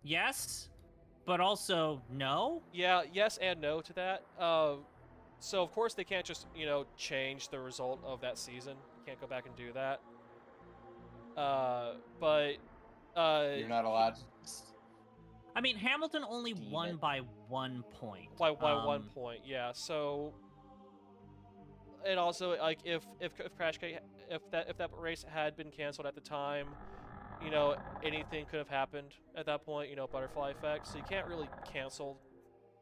Yes, but also no. Yeah, yes and no to that. So of course they can't just change the result of that season. You can't go back and do that. But You're not allowed to. I mean, Hamilton only Deem won it. by 1 point. by 1 point, yeah. So, and also like if Crashgate if that race had been canceled at the time, anything could have happened at that point. Butterfly effect. So you can't really cancel.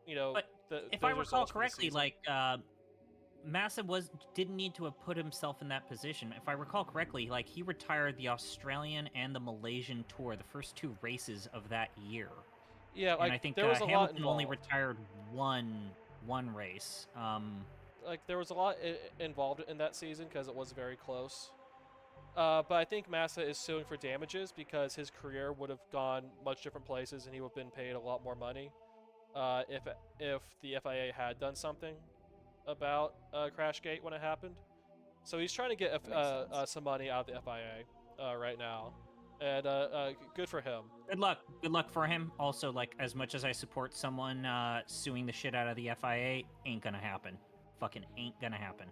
But if I recall correctly, like Massa didn't need to have put himself in that position. If I recall correctly, like he retired the Australian and the Malaysian tour, the first 2 races of that year. yeah, like And I think there was a lot Hamilton only involved. retired one race. Like there was a lot involved in that season because it was very close. But I think Massa is suing for damages because his career would have gone much different places and he would have been paid a lot more money if the FIA had done something about Crashgate when it happened. So he's trying to get Makes sense. some money out of the FIA right now, and good for him. Good luck for him. Also, like as much as I support someone suing the shit out of the FIA, ain't gonna happen. Fucking ain't gonna happen.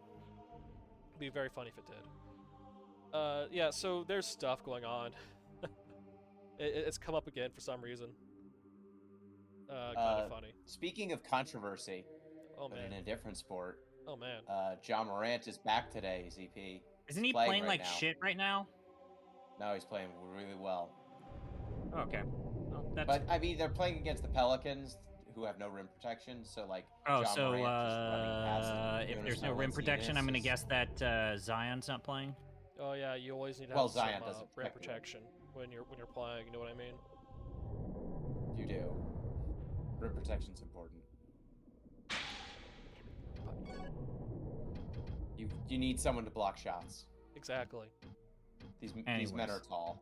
It'd be very funny if it did. Yeah, so there's stuff going on. It's come up again for some reason. Kind of funny. Speaking of controversy, Oh but in man. a different sport, Oh man. John Morant is back today. ZP. Isn't he Playing playing right like now. shit right now? No, he's playing really well. Okay. Well, that's But I mean, they're playing against the Pelicans, who have no rim protection. So like, oh, John so Morant just running past them. You if there's understand no what rim scene protection, I'm gonna is? guess that Zion's not playing. Oh yeah, you always need to Well, have some Zion doesn't rim protect the rim. protection when you're playing. You know what I mean? You do. Rim protection's important. You need someone to block shots. Exactly. These men Anyways. are tall.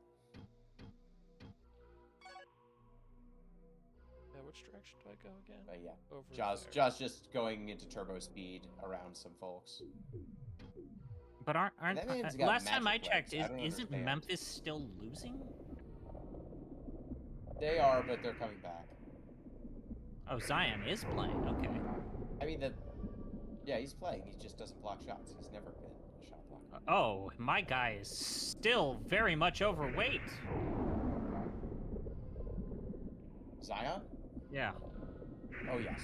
Yeah, which direction do I go again? But yeah, Over Jaws there. just going into turbo speed around some folks. But aren't That man's got last time I magic checked, legs. I don't isn't understand. Memphis still losing? They are, but they're coming back. Oh, Zion is playing. Okay. I mean, yeah, he's playing. He just doesn't block shots. He's never been a shot blocker. Oh, my guy is still very much overweight. Zion? Yeah. Oh yes.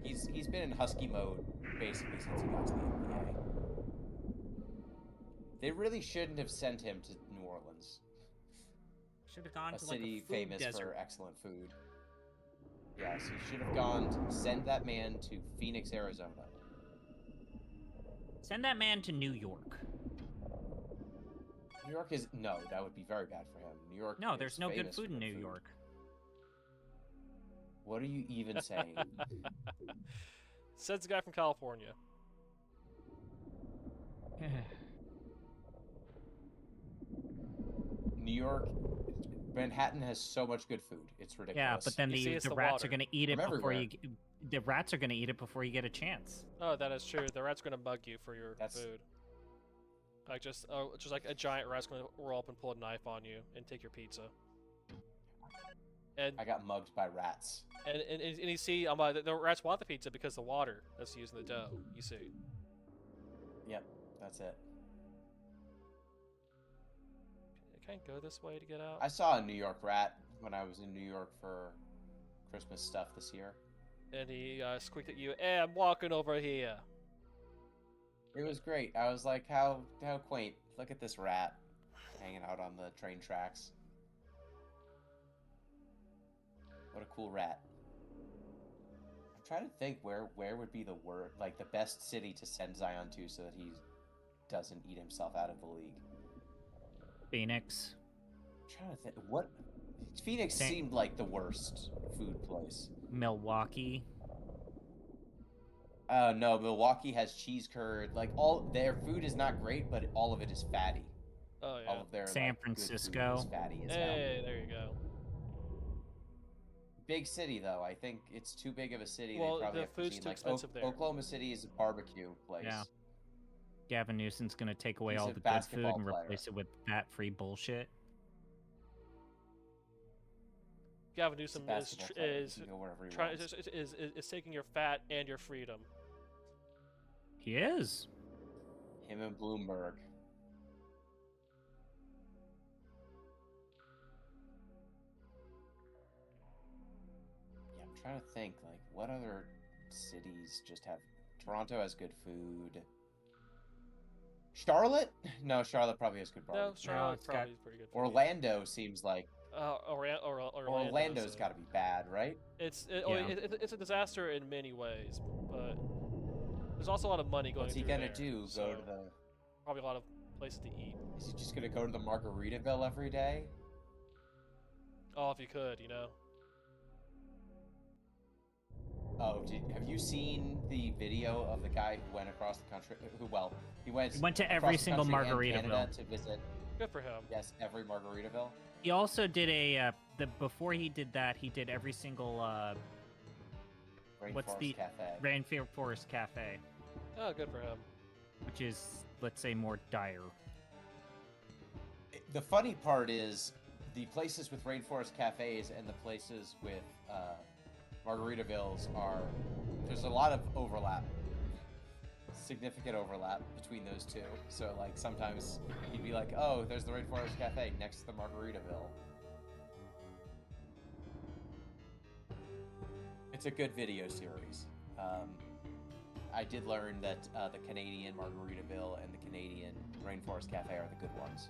He's been in husky mode basically since he got to the NBA. They really shouldn't have sent him to New Orleans, Should have gone a to like city a food famous desert. for excellent food. Yes, he should have gone to send that man to Phoenix, Arizona. Send that man to New York. New York is no, that would be very bad for him. New York. No, is there's no good famous food for in New food. York. What are you even saying? Says the guy from California. New York, Manhattan has so much good food. It's ridiculous. Yeah, but then You see, the it's the the rats are water. gonna eat it From before everywhere. you. The rats are gonna eat it before you get a chance. Oh, that is true. The rat's gonna mug you for your That's- food. Like just like a giant rat's gonna roll up and pull a knife on you and take your pizza. And I got mugged by rats. and you see, the rats want the pizza because the water that's used in the dough. You see. Yep, that's it. Can I go this way to get out? I saw a New York rat when I was in New York for Christmas stuff this year. And he squeaked at you. Hey, I'm walking over here. It was great. I was like, how quaint. Look at this rat hanging out on the train tracks. What a cool rat. I'm trying to think where would be the best city to send Zion to so that he doesn't eat himself out of the league. Phoenix. I'm trying to think what Phoenix San- seemed like the worst food place. Milwaukee. No, Milwaukee has cheese curd. Like all their food is not great, but all of it is fatty. Oh All yeah. of their San like, good food Francisco. is fatty as hell. Hey, there you go. Big city though. I think it's too big of a city. Well, they probably the have food's cuisine. too Like expensive there. Oklahoma City is a barbecue place. Yeah. Gavin Newsom's gonna take away He's all a the good food basketball and player. replace it with fat-free bullshit. Gavin He's a Newsom basketball player. He is can go wherever he trying wants. is taking your fat and your freedom. He is. Him and Bloomberg. Yeah, I'm trying to think, like, what other cities just have... Toronto has good food. Charlotte? No, Charlotte probably has good No, barbecue. Charlotte it's got- probably is pretty good. For Orlando seems like... Orlando's got to be bad, right? It's Yeah. it's a disaster in many ways, but there's also a lot of money going. What's he through gonna there, do? so Go to the... probably a lot of places to eat. Is he just gonna go to the Margaritaville every day? Oh, if you could, you know. Oh, have you seen the video of the guy who went across the country? He went to across every the single country and Canada Margaritaville. to visit. Good for him. Yes, every Margaritaville. He also did a before he did that, he did every single Rainforest What's the- Cafe. Rainforest Cafe, Oh, good for him. which is, let's say, more dire. The funny part is the places with Rainforest Cafes and the places with Margaritavilles are... There's a lot of overlap. Significant overlap between those two. So, like, sometimes you'd be like, oh, there's the Rainforest Cafe next to the Margaritaville. It's a good video series. I did learn that the Canadian Margaritaville and the Canadian Rainforest Cafe are the good ones.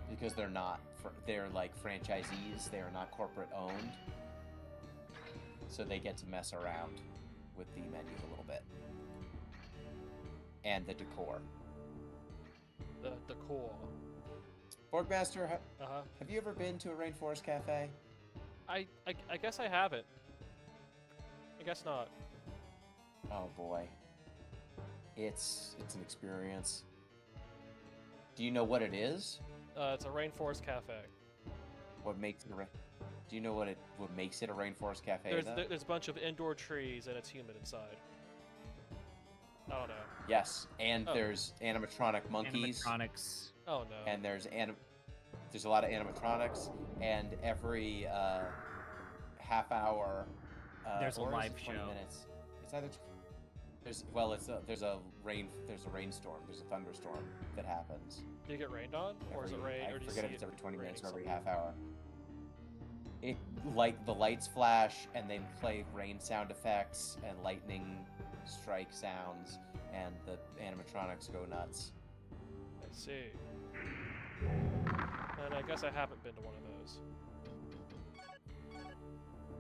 Because they're not, they're like franchisees, they are not corporate owned. So they get to mess around with the menu a little bit. And the decor. The core. Borgmaster, Uh-huh. have you ever been to a Rainforest Cafe? I guess I haven't. I guess not. Oh boy. It's an experience. Do you know what it is? It's a rainforest cafe. What makes it Do you know what makes it a Rainforest Cafe though? There's a bunch of indoor trees and it's humid inside. I don't know. Yes, and Oh. there's animatronic monkeys. Animatronics. Oh no. And there's a lot of animatronics, and every half hour There's a or is live it 20 show. minutes. It's either there's a rainstorm, there's a thunderstorm that happens. Do you get rained on, or is it rain? I or do you forget if see it's it every 20 minutes or every raining half hour. The lights flash and they play rain sound effects and lightning strike sounds, and the animatronics go nuts. something? I see. And I guess I haven't been to one of those.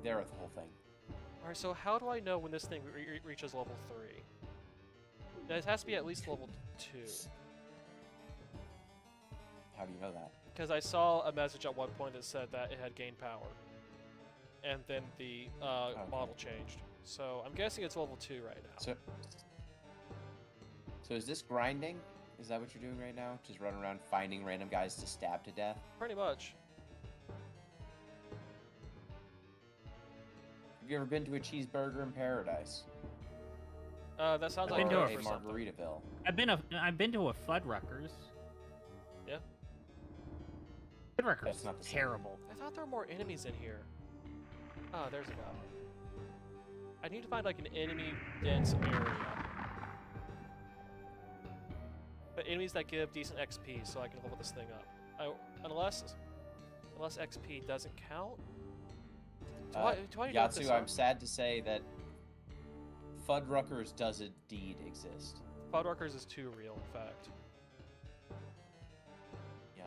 They're the whole thing. Alright, so how do I know when this thing reaches level 3? It has to be at least level 2. How do you know that? Because I saw a message at one point that said that it had gained power. And then the model changed. So I'm guessing it's level 2 right now. So is this grinding? Is that what you're doing right now? Just running around finding random guys to stab to death? Pretty much. Have you ever been to a cheeseburger in paradise? That sounds I've like been to a Or for a something. Margaritaville? I've been to a Fuddruckers. Yeah? Fuddruckers That's is not the same. terrible. I thought there were more enemies in here. Ah, there's a guy. I need to find like an enemy dense area. But enemies that give decent XP so I can level this thing up. Unless XP doesn't count? Do I need to look this Yatsu, up? I'm sad to say that Fuddruckers does indeed exist. Fuddruckers is too real, in fact. Yeah.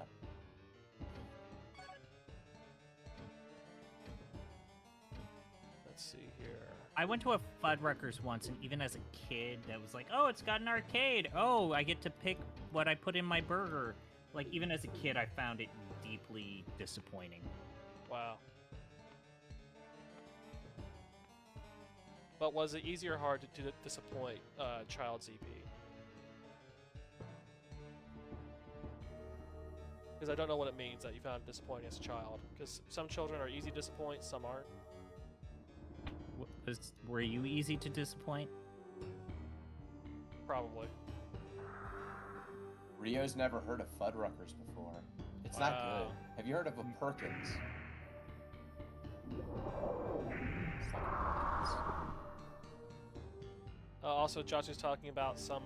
Let's see here. I went to a Fuddruckers once, and even as a kid, that was like, oh, it's got an arcade. Oh, I get to pick what I put in my burger. Like, even as a kid, I found it deeply disappointing. Wow. But was it easy or hard to disappoint child ZP? Because I don't know what it means that you found it disappointing as a child. Because some children are easy to disappoint, some aren't. Were you easy to disappoint? Probably. Rio's never heard of Fuddruckers before. It's not good. Wow. Have you heard of a Perkins? It's like a Perkins. Oh, Also, Josh was talking about some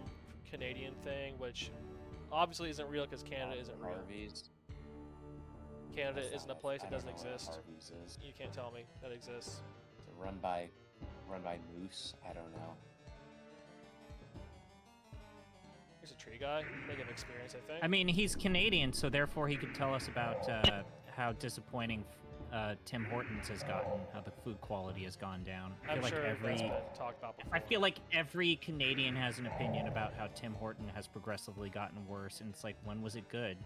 Canadian thing, which obviously isn't real because Canada isn't real. Harvey's. Canada That's isn't a not place I that don't doesn't know what a exist. Harvey's is. You can't tell me that exists. Is it run by Moose? I don't know. Here's a tree guy. They have experience, I think. I mean, he's Canadian, so therefore he could tell us about how disappointing Tim Hortons has gotten, how the food quality has gone down. I I'm feel sure like that's every been talked about before. I feel like every Canadian has an opinion about how Tim Horton has progressively gotten worse, and it's like, when was it good?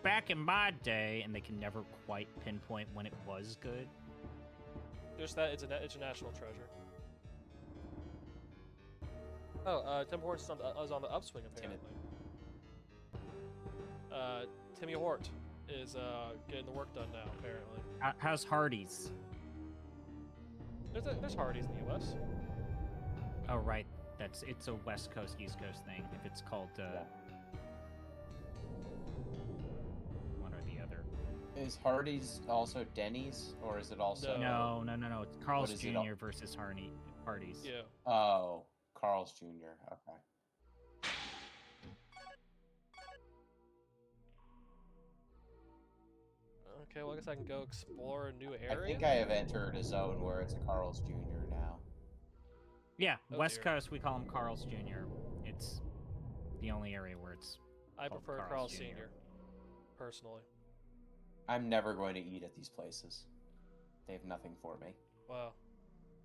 Back in my day, and they can never quite pinpoint when it was good. Just that it's a national treasure. Oh, Tim Hortons is on the upswing apparently. Timmy Hort is getting the work done now apparently. How's Hardee's? There's Hardee's in the U.S. Oh right, it's a West Coast East Coast thing. If it's called one or the other. Is Hardee's also Denny's, or is it also? No. It's Carl's is it Jr. versus Hardee's. Yeah. Oh, Carl's Jr. Okay. Okay, well I guess I can go explore a new area. I think I have entered a zone where it's a Carl's Jr. now. Yeah, Oh, West dear. Coast we call him Carl's Jr. It's the only area where it's I called prefer Carl's Carl's Jr. Senior, personally. I'm never going to eat at these places. They have nothing for me. Wow.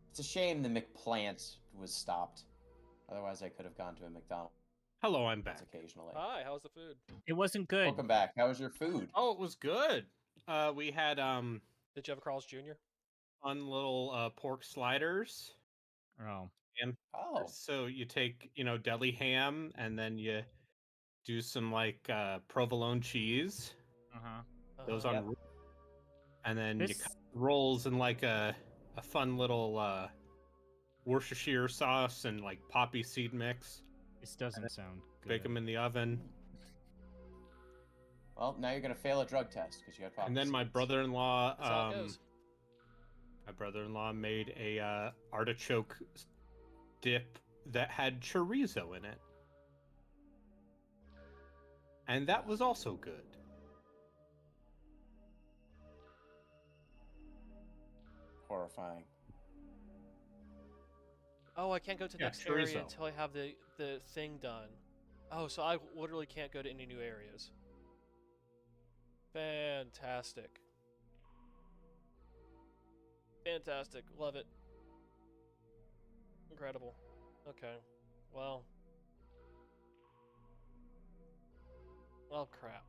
It's a shame the McPlant was stopped. Otherwise, I could have gone to a McDonald's Hello, I'm back. occasionally. Hi, how's the food? It wasn't good. Welcome back. How was your food? Oh, it was good. We had Did you have a Carl's Jr.? fun little pork sliders. Oh. Oh, So you take, deli ham, and then you do some like provolone cheese. Uh-huh. Those Uh-huh. on, Yep. and then you This cut rolls in like a fun little Worcestershire sauce and like poppy seed mix. this doesn't sound good. Bake them in the oven. well, now you're gonna fail a drug test because you had. And then my seeds. brother-in-law, That's how it goes. made a artichoke dip that had chorizo in it, and that was also good. Horrifying. Oh, I can't go to the Yeah, next area chorizo. until I have the thing done. Oh, so I literally can't go to any new areas. Fantastic. Fantastic. Love it. Incredible. Okay. Well. Well, crap.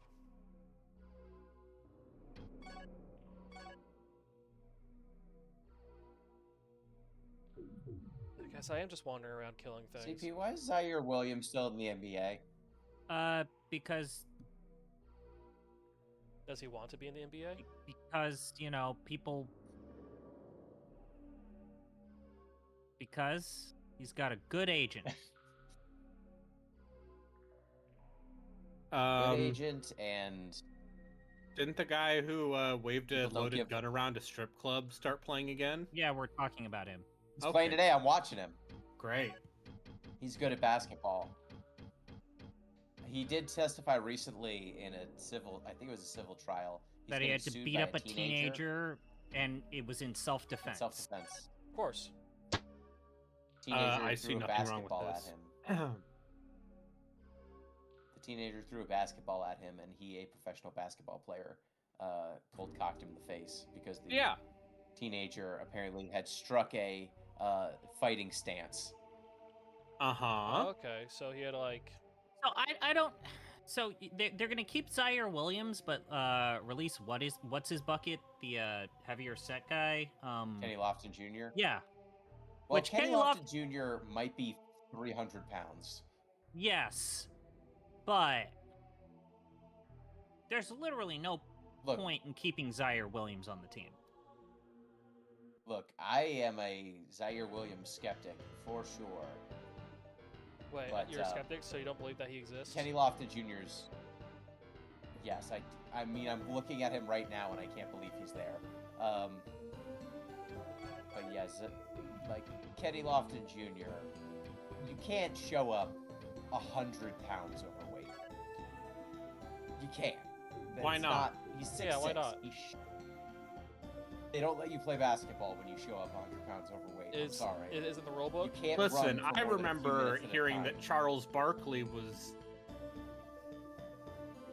I guess I am just wandering around killing things. CP, why is Zaire Williams still in the NBA? Because Does he want to be in the NBA? people because he's got a good agent. Good agent and Didn't the guy who waved a People don't loaded give- gun around a strip club start playing again? Yeah, we're talking about him. he's playing Okay. today. I'm watching him. Great. He's good at basketball. He did testify recently in a civil, I think it was a civil trial. He's That he getting had to sued beat by up a teenager, and it was in self-defense. Self-defense. Of course. Teenager I see threw a nothing wrong with basketball at this. him. The teenager threw a basketball at him, and he, a professional basketball player, cold cocked him in the face because the Yeah. teenager apparently had struck a fighting stance. Uh-huh. Okay, so he had like. So I don't. So they're gonna keep Zaire Williams, but release what's his bucket? The heavier set guy. Kenny Lofton Jr. Yeah. Well, Which Kenny Kenny Lofton Jr. might be 300 pounds. Yes. But there's literally no Look, point in keeping Zaire Williams on the team. look, I am a Zaire Williams skeptic for sure. Wait, But, you're a skeptic, so you don't believe that he exists? Kenny Lofton Jr.'s. Yes, I mean, I'm looking at him right now and I can't believe he's there. But yes, like Kenny Lofton Jr. you can't show up 100 pounds overweight. You can't. Why not? He's 6'6". Yeah, why not? They don't let you play basketball when you show up 100 pounds overweight. I'm sorry. It is in the rule You book. can't Listen, run for I more than a few remember minutes at a hearing time. that Charles Barkley was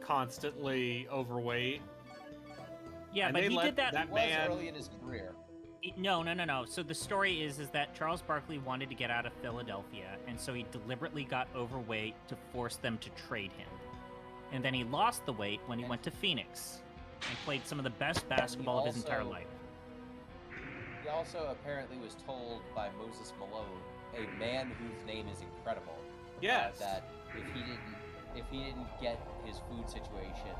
constantly overweight. Yeah, And but they he let did that. that He was man- early in his career. No. So the story is that Charles Barkley wanted to get out of Philadelphia, and so he deliberately got overweight to force them to trade him. And then he lost the weight when he went to Phoenix and played some of the best basketball of his entire also- life. He also apparently was told by Moses Malone, a man whose name is incredible, Yes. that if he didn't get his food situation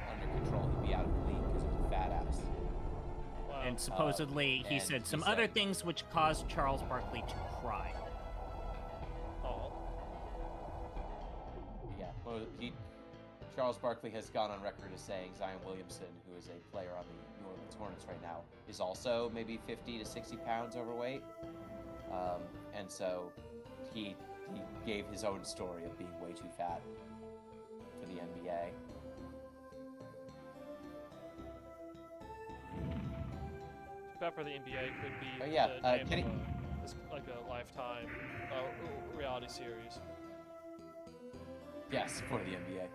under control, he'd be out of the league because he was a fat ass. Wow. And supposedly he and said he some other said- things which caused Charles Barkley to cry. Oh. Yeah, well, Charles Barkley has gone on record as saying Zion Williamson, who is a player on the New Orleans Hornets right now, is also maybe 50 to 60 pounds overweight. And so he gave his own story of being way too fat for the NBA. Bad for the NBA could be Oh, yeah, the name Kenny- of like a Lifetime reality series. Yes, for the NBA.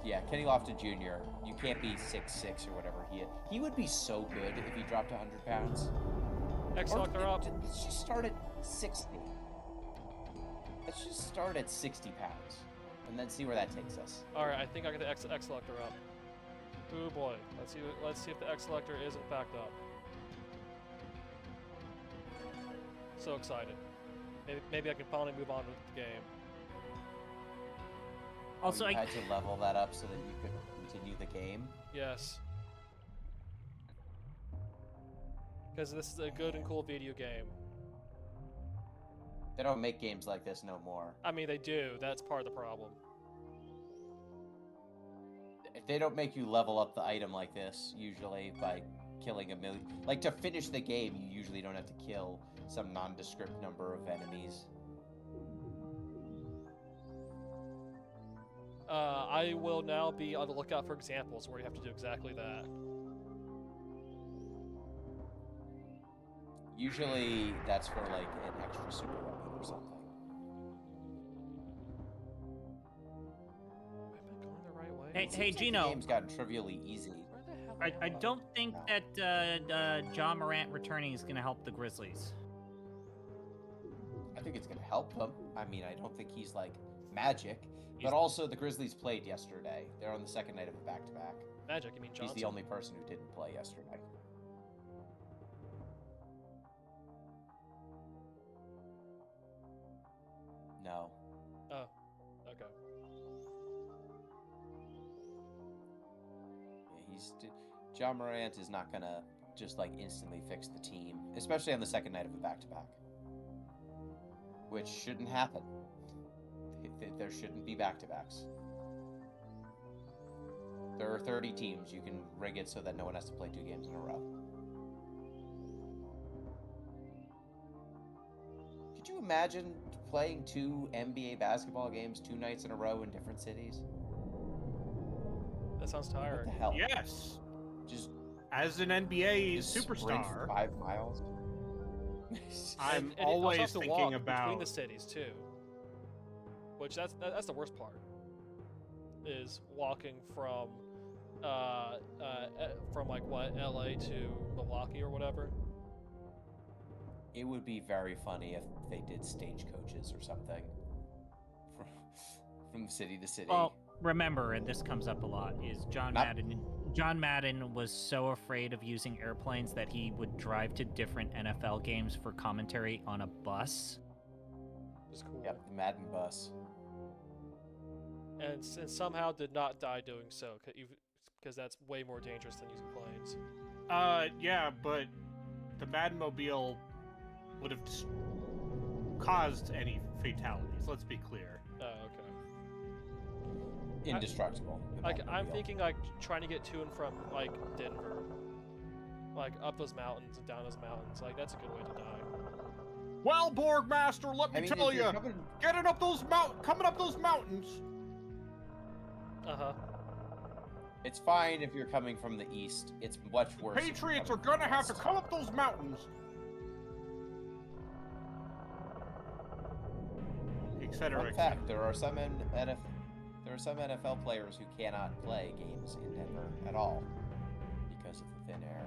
Yeah, Kenny Lofton Jr., you can't be 6'6" or whatever he is. He would be so good if he dropped 100 pounds. Excellent, they're up. Let's just start at 60. Let's just start at 60 pounds and then see where that takes us. All right, I think I got the X Selector up. Oh boy, let's see if the X Selector is in fact up. So excited. Maybe I can finally move on with the game. Also, you I, had to level that up so that you could continue the game. Yes. Because this is a good and cool video game. They don't make games like this no more. I mean, they do. That's part of the problem. If they don't make you level up the item like this, usually by killing a million. Like to finish the game, you usually don't have to kill some nondescript number of enemies. I will now be on the lookout for examples where you have to do exactly that. Usually that's for like an extra super weapon or something. Am I going the right way? Hey, It seems like Gino. The game's gotten trivially easy. Where the hell I am don't think that John Morant returning is going to help the Grizzlies. I think it's going to help them. I mean, I don't think he's like magic. He's- But also, the Grizzlies played yesterday. They're on the second night of a back-to-back. Magic, you mean He's Johnson? the only person who didn't play yesterday. No. Oh, okay. Yeah, John Morant is not gonna just like instantly fix the team, especially on the second night of a back-to-back, which shouldn't happen. There shouldn't be back-to-backs. There are 30 teams. You can rig it so that no one has to play 2 games in a row. Could you imagine playing 2 NBA basketball games 2 nights in a row in different cities? That sounds What tiring. the hell? Yes. Just As an NBA sprint superstar, 5 miles. I'm And it also always has to thinking walk about between the cities too, which that's the worst part. Is walking from like what LA to Milwaukee or whatever. It would be very funny if they did stagecoaches or something from city to city. Well, remember, and this comes up a lot, is John Not- Madden. John Madden was so afraid of using airplanes that he would drive to different NFL games for commentary on a bus. It's cool. Yep, the Madden bus. And somehow did not die doing so, because that's way more dangerous than using planes. yeah, but the Batmobile would have caused any fatalities. Let's be clear. Oh, okay. Indestructible. the Like I'm Batmobile. thinking like trying to get to and from like Denver, like up those mountains and down those mountains. Like that's a good way to die. Well, Borgmaster, let me I mean, tell if you're you, coming, coming up those mountains. Uh-huh. it's fine if you're coming from the east. It's much worse. if you're Patriots are coming from gonna the have to west. come up those mountains. Etc. Fun fact: there are some NFL players who cannot play games in Denver at all because of the thin air.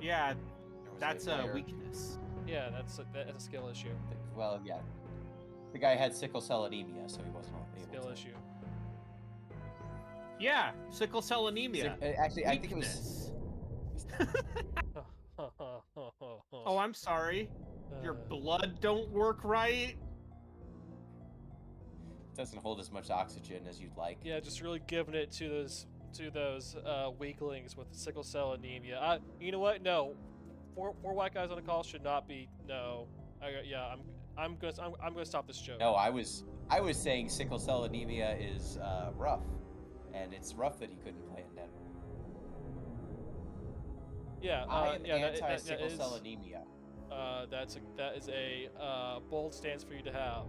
Yeah, There was that's a player- weakness. Yeah, that's a skill issue. Well, yeah, the guy had sickle cell anemia, so he wasn't able Skill to. issue. Yeah, sickle cell anemia. Actually, I think it was. Weakness. Oh, I'm sorry. Your Uh, blood don't work right. Doesn't hold as much oxygen as you'd like. Yeah, just really giving it to those weaklings with sickle cell anemia. You know what? No, four white guys on the call should not be. No, I'm gonna stop this joke. No, I was saying sickle cell anemia is rough, and it's rough that he couldn't play in Denver. Yeah, I am yeah, that anti-sickle cell is, anemia. that is a bold stance for you to have.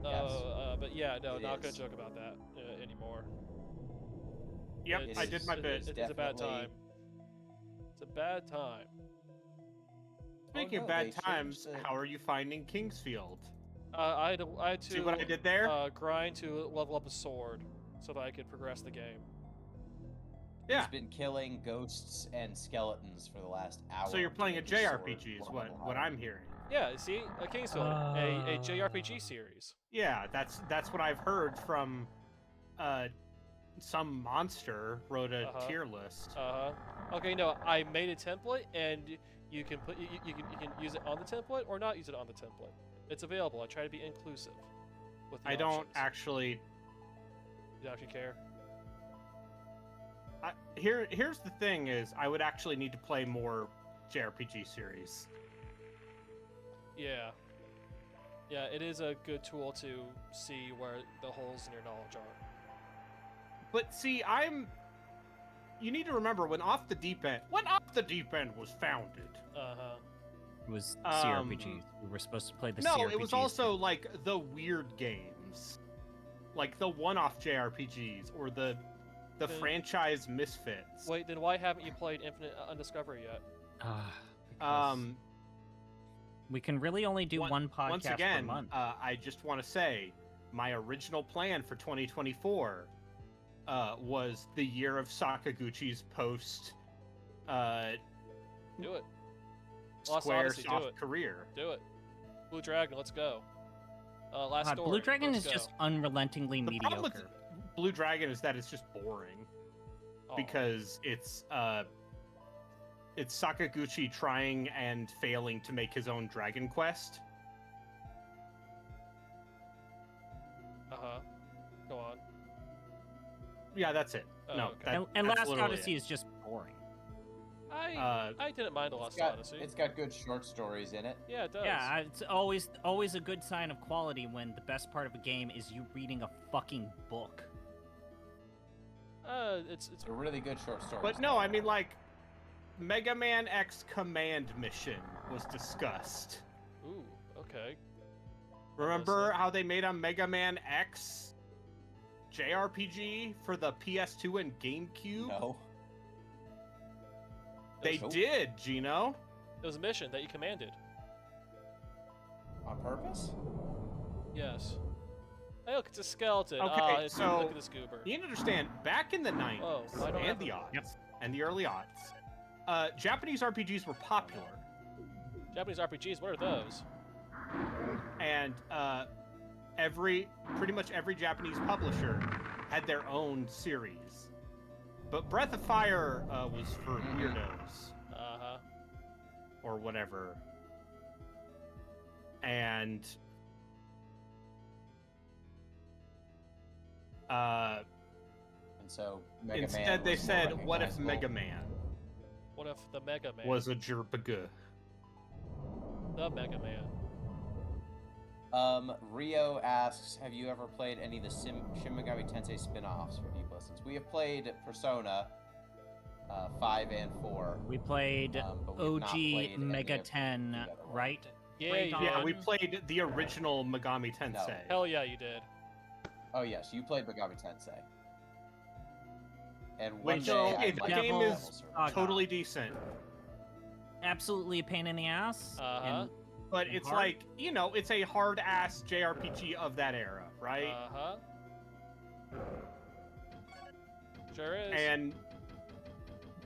Yes. But yeah, no, It not gonna is. joke about that anymore. Yep, It's- I did my bit. It's a bad Definitely. time. It's a bad time. Speaking no, of bad they changed times, the- how are you finding Kingsfield? I had to See what I did there? grind to level up a sword so that I could progress the game. Yeah. He's been killing ghosts and skeletons for the last hour. So you're to playing a make his sword JRPG is more what level what higher. I'm hearing. Yeah, see, Kingsfield, a JRPG series. Yeah, that's what I've heard from some monster wrote a Uh-huh. tier list. Okay, no, I made a template, and you can put you can use it on the template or not use it on the template. It's available. I try to be inclusive with the I don't options. actually You don't actually care. here's the thing is I would actually need to play more JRPG series. Yeah. Yeah, it is a good tool to see where the holes in your knowledge are. But see, you need to remember when Off the Deep End was founded. Uh-huh. It was Um, CRPGs. We were supposed to play the No, CRPGs. it was also like the weird games. Like the one-off JRPGs or the Uh, franchise misfits. Wait, then why haven't you played Infinite Undiscovery yet? Because we can really only do one podcast Once per again, month. I just want to say my original plan for 2024 was the year of Sakaguchi's post Do it. Lost Square Odyssey, do Soft it. career. Do it. Blue Dragon, let's go. Last God, Story, Blue Dragon let's is go. just unrelentingly The problem with mediocre. Blue Dragon is that it's just boring Aw. because it's Sakaguchi trying and failing to make his own Dragon Quest. Uh-huh. Go on. Yeah, that's it. Oh, No, okay. And that's Last literally Odyssey it. is just boring. I didn't mind the Lost Odyssey. It's got good short stories in it. Yeah, it does. Yeah, it's always a good sign of quality when the best part of a game is you reading a fucking book. It's It's a really good short story. But no, I mean like Mega Man X Command Mission was discussed. ooh, okay. Remember how they made a Mega Man X JRPG for the PS2 and GameCube? No. They Nope. did, Gino. It was a mission that you commanded. On purpose? Yes. Hey, look, it's a skeleton. Okay, so- look at this goober. You need to understand, back in the 90s Whoa, I don't and have the a- aughts and the early aughts, Japanese RPGs were popular. Japanese RPGs, what are those? And pretty much every Japanese publisher had their own series. But Breath of Fire was for Mhm. weirdos Uh-huh. or whatever. And And so Mega Man instead they was more said, what if recognizable. Mega Man What if the Mega Man was a JRPG? the Mega Man? Rio asks, have you ever played any of the Shin Megami Tensei spin-offs for Deep Listens? We have played Persona. 5 and 4. We played but we've not OG played any Mega of 10, the other ones. right? Yeah, Played you Yeah, did. we played the original Megami Tensei. Hell yeah, you did. Oh yes, you played Megami Tensei. And one Which, day okay, I'd the like to game play is Devil Survivor. Totally decent. Absolutely a pain in the ass. Uh-huh. and But And it's hard? like, you know, it's a hard-ass JRPG of that era, right? Uh-huh. Sure is.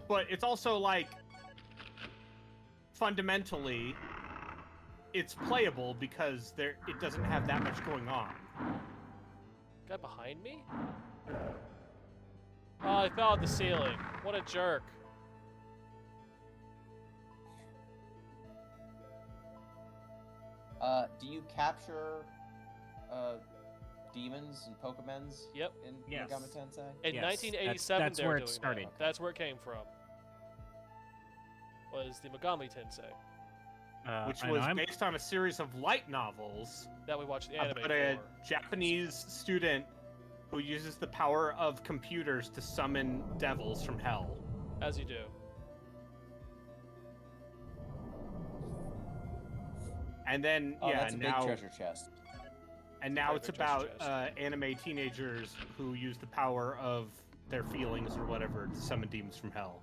But it's also like, fundamentally, it's playable because it doesn't have that much going on. Guy behind me? Oh, I fell out the ceiling. What a jerk. Do you capture demons and Pokemons Yep. in Yes. Megami Tensei? In Yes, 1987, that's they were where it doing started. That. That's where it came from. Was the Megami Tensei Which I know, was I'm- based on a series of light novels that we watched the anime about a for. Japanese student who uses the power of computers to summon devils from hell. As you do. And then, Oh, yeah, that's a big now treasure chest. and now Very it's big treasure about chest. anime teenagers who use the power of their feelings or whatever to summon demons from hell.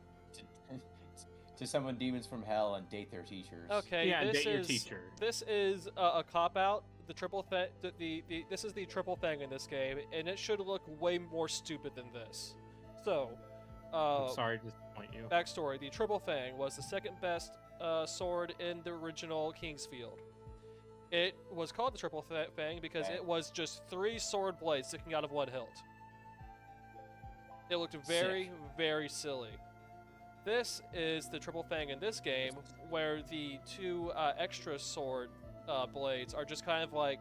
To summon demons from hell and date their teachers. Okay, Yeah, and this date your is teacher. this is a cop out. The triple thing, this is the triple thing in this game, and it should look way more stupid than this. So, I'm sorry to disappoint you. backstory: the triple fang was the second best sword in the original Kingsfield. It was called the triple fang because Okay. it was just 3 sword blades sticking out of one hilt. It looked very, very silly. This is the triple fang in this game, where the 2 extra sword blades are just kind of like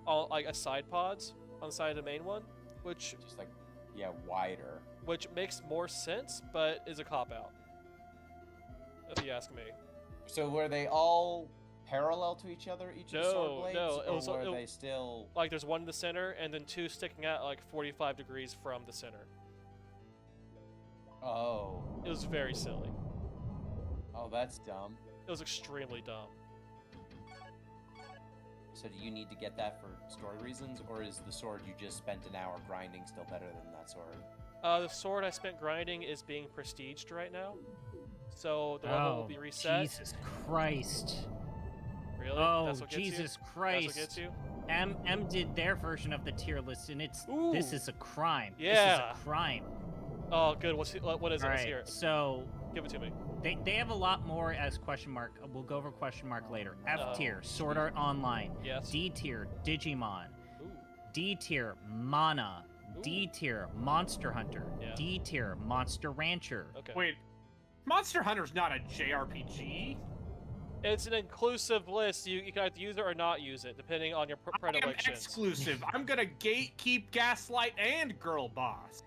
a side pods on the side of the main one, which Just like, yeah, wider. makes more sense, but is a cop out, if you ask me. So were they all parallel to each other, each of the No, sword blades? no, it or was- were it- they still... Like there's one in the center, and then 2 sticking out like 45 degrees from the center. Oh. It was very silly. Oh, that's dumb. It was extremely dumb. So do you need to get that for story reasons, or is the sword you just spent an hour grinding still better than that sword? The sword I spent grinding is being prestiged right now, so the level will be reset. Jesus Christ. Really? Oh, That's what gets you? Jesus That's Christ. what gets you? M did their version of the tier list, and this Ooh. is a crime. Yeah. This is a crime. Oh, good. What is it? All Let's right, hear it. so Give it to me. they have a lot more as question mark. We'll go over question mark later. F tier, Sword Art Online. Yes. D tier, Digimon. Ooh. D tier, Mana. D Ooh. tier, Monster Hunter. Yeah. D tier, Monster Rancher. Okay. Wait, Monster Hunter's not a JRPG? It's an inclusive list. You can either use it or not use it, depending on your I am predilections. exclusive. I'm gonna gatekeep Gaslight and Girl Boss.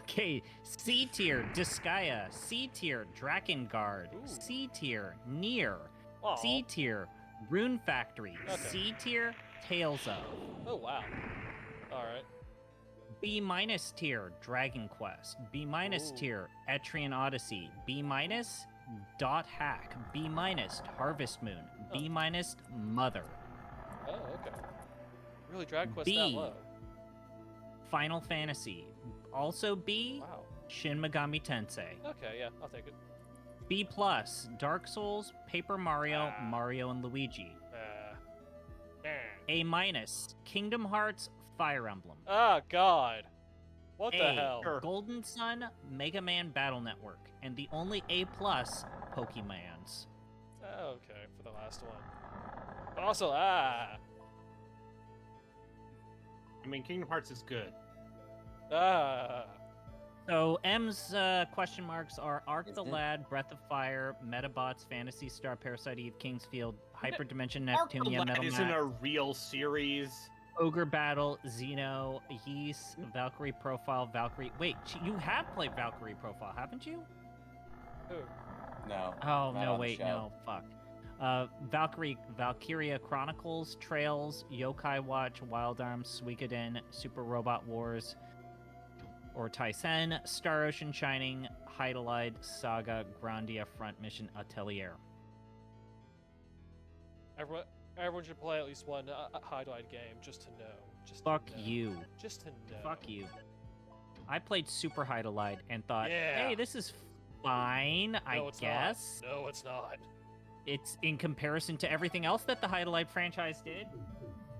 Okay, C tier, Disgaea. C tier, Drakengard. Ooh. C tier, Nier. Aw. C tier, Rune Factory. Okay. C tier, Tales of. Oh wow. All right. B minus tier, Dragon Quest. B minus Ooh. tier, Etrian Odyssey. B minus, Dot Hack. B minus, Harvest Moon. B minus, Mother. Oh, okay. Really, Dragon Quest B. that low? Final Fantasy. Also B, Wow. Shin Megami Tensei. Okay, yeah, I'll take it. B plus, Dark Souls, Paper Mario, Ah. Mario and Luigi. Eh. A minus, Kingdom Hearts, Fire Emblem. Ah, God. What the A, hell? Sure. Golden Sun, Mega Man Battle Network, and the only A plus, Pokemans. Okay, for the last one. But also, ah. I mean, Kingdom Hearts is good. Ah. So M's question marks are Arc the Is it? Lad, Breath of Fire, Metabots, Fantasy Star, Parasite Eve, Kingsfield, Hyperdimension Arc the Neptunia, Lad Metal isn't Knight, a real series. Ogre Battle, Xeno, Ys, Valkyrie Profile, Valkyrie. Wait, you have played Valkyrie Profile, haven't you? Who? No. Oh not no, on the wait, show. no, fuck. Valkyria Chronicles, Trails, Yokai Watch, Wild Arms, Suikoden, Super Robot Wars, or Tyson, Star Ocean Shining, Hydelide Saga Grandia Front Mission Atelier. Everyone should play at least one Hydelide game just to know. Just Fuck to know. you. Just to know. Fuck you. I played Super Hydelide and thought, Yeah. hey, this is fine, I No, it's guess. Not. No, it's not. It's in comparison to everything else that the Hydelide franchise did.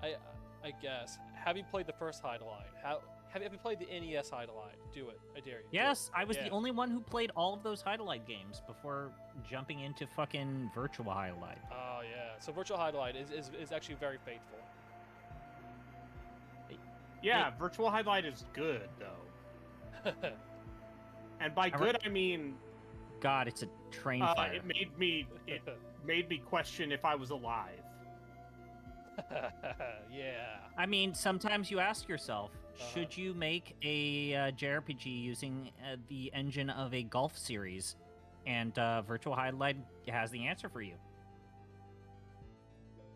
I guess. Have you played the first Hydelide? Have you played the NES Hydelide? Do it. I dare you. Do Yes, I was Yeah. the only one who played all of those Hydelide games before jumping into fucking Virtual Hydelide. Oh yeah. So Virtual Hydelide is actually very faithful. Yeah, Virtual Highlight is good though. And by I good I mean God, it's a train fire. it made me question if I was alive. Yeah. I mean, sometimes you ask yourself, Uh-huh. should you make a JRPG using the engine of a golf series? And Virtual Hydelide has the answer for you.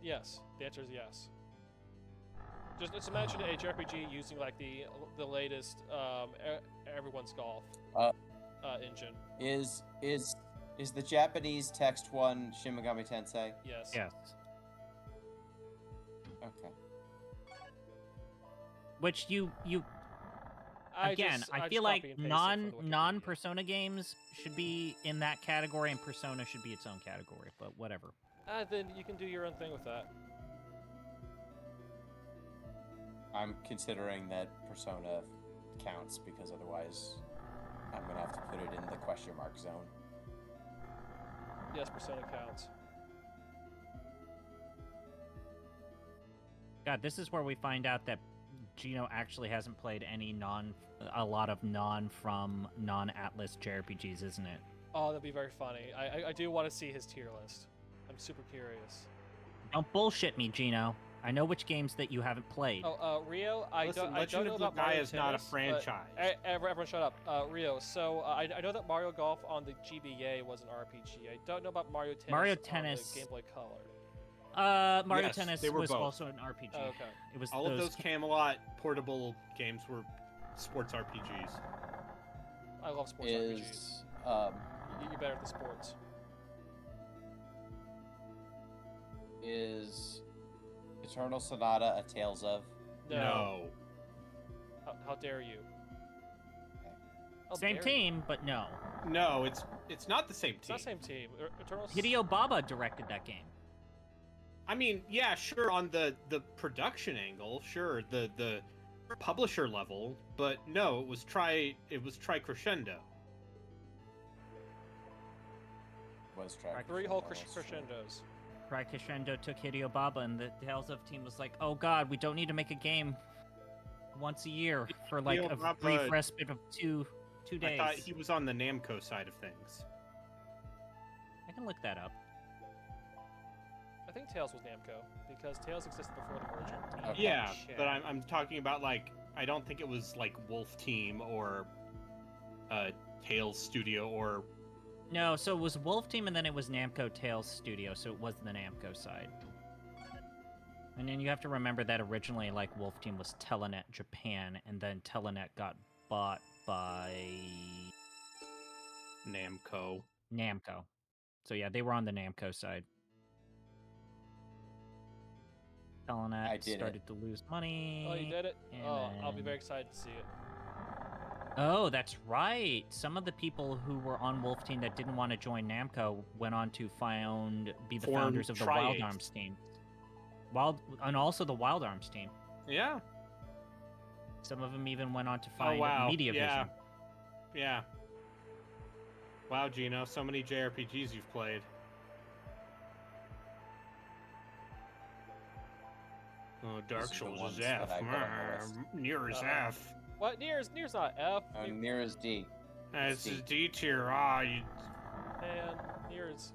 Yes. The answer is yes. Just imagine a JRPG using like the latest everyone's golf engine. Is the Japanese text one Shin Megami Tensei? Yes. Yes. Okay. Which you I again, just I copy feel like and paste it from the Wikipedia. non-Persona games should be in that category, and Persona should be its own category. But whatever. Then you can do your own thing with that. I'm considering that Persona counts because otherwise I'm gonna have to put it in the question mark zone. Yes, Persona counts. God, this is where we find out that Gino actually hasn't played a lot of non-Atlas JRPGs, isn't it? Oh, that'd be very funny. I do want to see his tier list. I'm super curious. Don't bullshit me, Gino. I know which games that you haven't played. Oh, Rio, I Listen, don't know Legend of about Mario Lugai is not a Tennis, but- franchise. Everyone shut up. Rio, so I know that Mario Golf on the GBA was an RPG. I don't know about Mario Tennis Mario on Tennis- the Game Boy Color. Mario Yes, Tennis they were was both. also an RPG. Oh, okay. It was All of those Camelot portable games were sports RPGs. I love sports RPGs. Is You're better at the sports. is Eternal Sonata a Tales of? No. How dare you? How Same dare you? team, but no. No, it's not the same It's team. not same team. Eternal. Hideo Baba directed that game. I mean, yeah, sure, on the production angle, sure, the publisher level, but no, it was Tri Crescendo. Was track. Three whole crescendos. Cry Crescendo took Hideo Baba, and the Tales of team was like, "Oh God, we don't need to make a game once a year for like Hideo a Baba- brief respite of two I days." thought he was on the Namco side of things. I can look that up. I think Tails was Namco because Tails existed before the merger. Okay. Yeah, Shit. but I'm talking about like I don't think it was like Wolf Team or Tails Studio or No, so it was Wolf Team, and then it was Namco Tales Studio, so it was the Namco side. And then you have to remember that originally, like, Wolf Team was Telenet Japan, and then Telenet got bought by Namco. Namco. So yeah, they were on the Namco side. I Telenet did it. started to lose money. Oh, you did it? And Oh, I'll be then- very excited to see it. Oh, that's right. Some of the people who were on Wolf Team that didn't want to join Namco went on to be the Form founders of the Tri-Ace. Wild Arms team. And also the Wild Arms team. Yeah. Some of them even went on to Oh find wow. Media yeah. Vision. Yeah. Wow, Gino, so many JRPGs you've played. Oh, Dark Those are the Souls ones is that F. I got on the list. Nier is F. What? Nier's not F. Near is D. It's D. D tier. Ah, you. Man, Nier's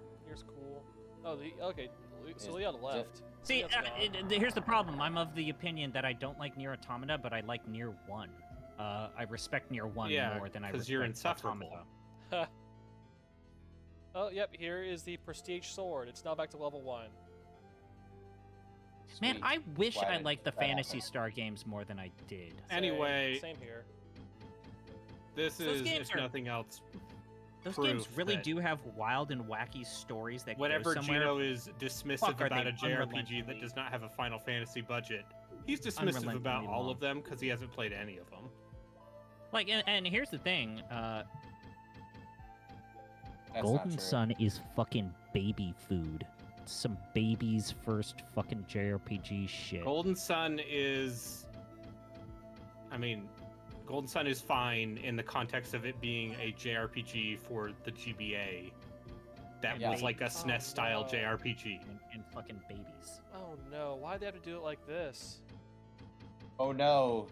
cool. Oh, okay. So Is Leon it- left. See, Leon's gone. here's the problem. I'm of the opinion that I don't like Nier Automata, but I like Nier 1. I respect Nier 1 Yeah, more than I 'cause respect you're insufferable. Automata. Oh, yep. Here is the Prestige Sword. It's now back to level 1. Man, Sweet. I wish Why I did liked the that happen? Fantasy Star games more than I did. Anyway- Same here. This Those is, games if are- nothing else, Those proof games really that do have wild and wacky stories that whenever go somewhere. Gino is dismissive Fuck, are about they a JRPG unrelentingly- that does not have a Final Fantasy budget, he's dismissive about Unrelentingly all long. of them because he hasn't played any of them. Like, and here's the thing: That's Golden not true. Sun is fucking baby food. It's some baby's first fucking JRPG shit. Golden Sun is, I mean, Golden Sun is fine in the context of it being a JRPG for the GBA. That Yeah. was like a SNES style no. JRPG. and fucking babies. Oh no, why'd they have to do it like this? Oh no,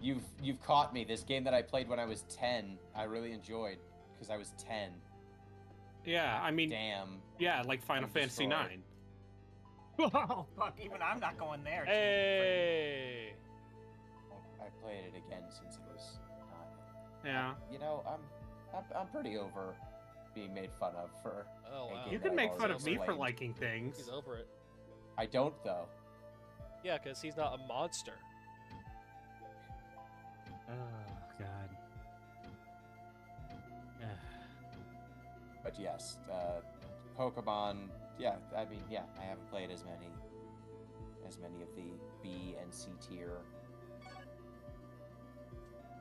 you've caught me. This game that I played when I was 10, I really enjoyed because I was 10. Yeah, I mean, Damn. yeah, like Final I'm Fantasy destroyed. 9. Oh fuck! Even I'm not going there. Hey! I played it again since it was 9. Yeah. You know, I'm pretty over being made fun of for. Oh wow. game You that can I've make fun already of me for explained. liking things. He's over it. I don't though. Yeah, because he's not a monster. Oh god. But yes, Pokemon. Yeah, I mean, yeah, I haven't played as many of the B and C tier.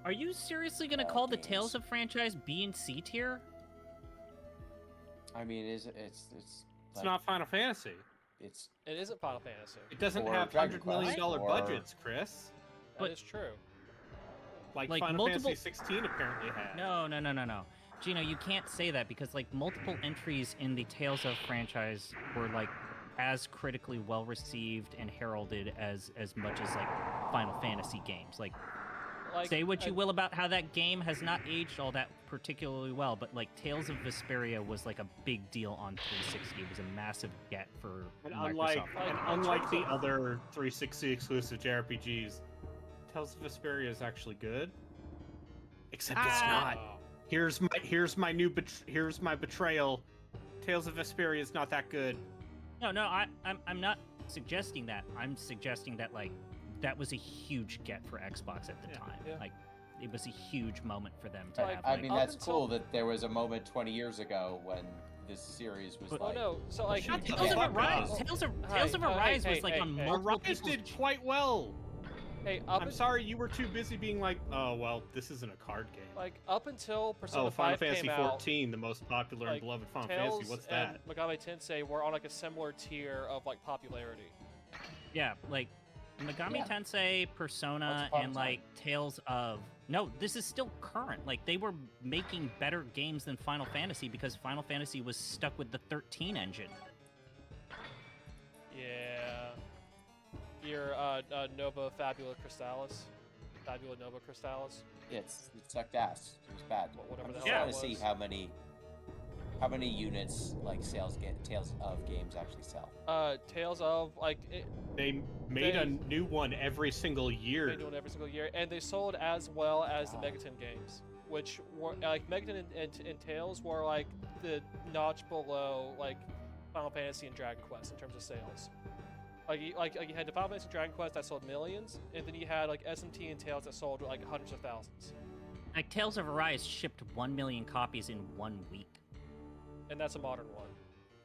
Are you seriously gonna call the games. Tales of franchise B and C tier? I mean, it's It's like, not Final Fantasy. it's It isn't Final Fantasy. It doesn't Or have Dragon $100 million Quest, or- budgets, Chris. That is true. Like Like Final multiple- Fantasy 16 apparently had. No. Gino, you can't say that because like multiple entries in the Tales of franchise were like as critically well received and heralded as much as like Final Fantasy games. Like say what you will about how that game has not aged all that particularly well, but like Tales of Vesperia was like a big deal on 360. It was a massive get for And Microsoft. unlike the other 360 exclusive JRPGs, Tales of Vesperia is actually good. Except it's not. Oh. Here's my betrayal. Tales of Vesperia is not that good. No, I'm not suggesting that. I'm suggesting that like that was a huge get for Xbox at the Yeah. time. Yeah. Like it was a huge moment for them to Like, have. I Like, mean, up that's until- cool that there was a moment 20 years ago when this series was But- Oh like. no, so like Not Shut Tales the of fuck Arise. up. Tales of Hey, Arise hey, was like hey, on hey. multiple Arise people's did quite well. hey, up I'm un- sorry you were too busy being like, oh well, this isn't a card game. like up until Persona Oh, Final 5 Fantasy came out, 14, the most popular like, and beloved Final Tales Fantasy. What's and that? Megami Tensei were on like a similar tier of like popularity. Yeah, like Megami Yeah. Tensei, Persona, Once upon a and time. like Tales of. No, this is still current. Like they were making better games than Final Fantasy because Final Fantasy was stuck with the 13 engine. Yeah. Your Nova Fabula Crystallis. Fabula Nova Crystallis. It sucked ass. It was bad. Whatever I'm the just hell trying that to see was. how many units like Tales of games actually sell. Tales of like They made They- a new one every single year. they do it every single year, and they sold as well as the God. Megaton games, which were like Megaton and Tales were like the notch below like Final Fantasy and Dragon Quest in terms of sales. Like you had the Final Fantasy and Dragon Quest that sold millions, and then you had like SMT and Tales that sold like hundreds of thousands, Like Tales of Arise shipped 1 million copies in 1 week. and that's a modern one.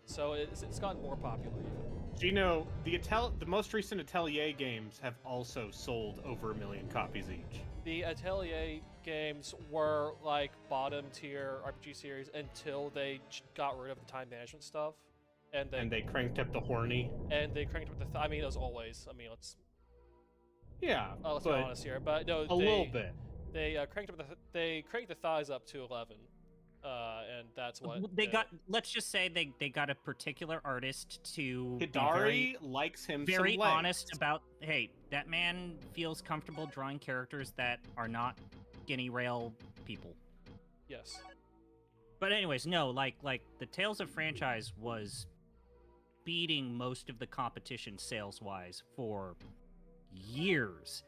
So it's gotten more popular even. Gino, the most recent Atelier games have also sold over 1 million copies each. The Atelier games were like bottom tier RPG series until they got rid of the time management stuff, and And they cranked up the horny. cranked up the. I mean, as always. I mean, let's be but honest here, but no, a little bit. They cranked up they cranked the thighs up to 11, and that's what They got. Let's just say they got a particular artist to be Hidari likes him very some legs. honest about. Hey, that man feels comfortable drawing characters that are not skinny rail people. Yes. But anyways, no, like the Tales of franchise was beating most of the competition sales wise for years,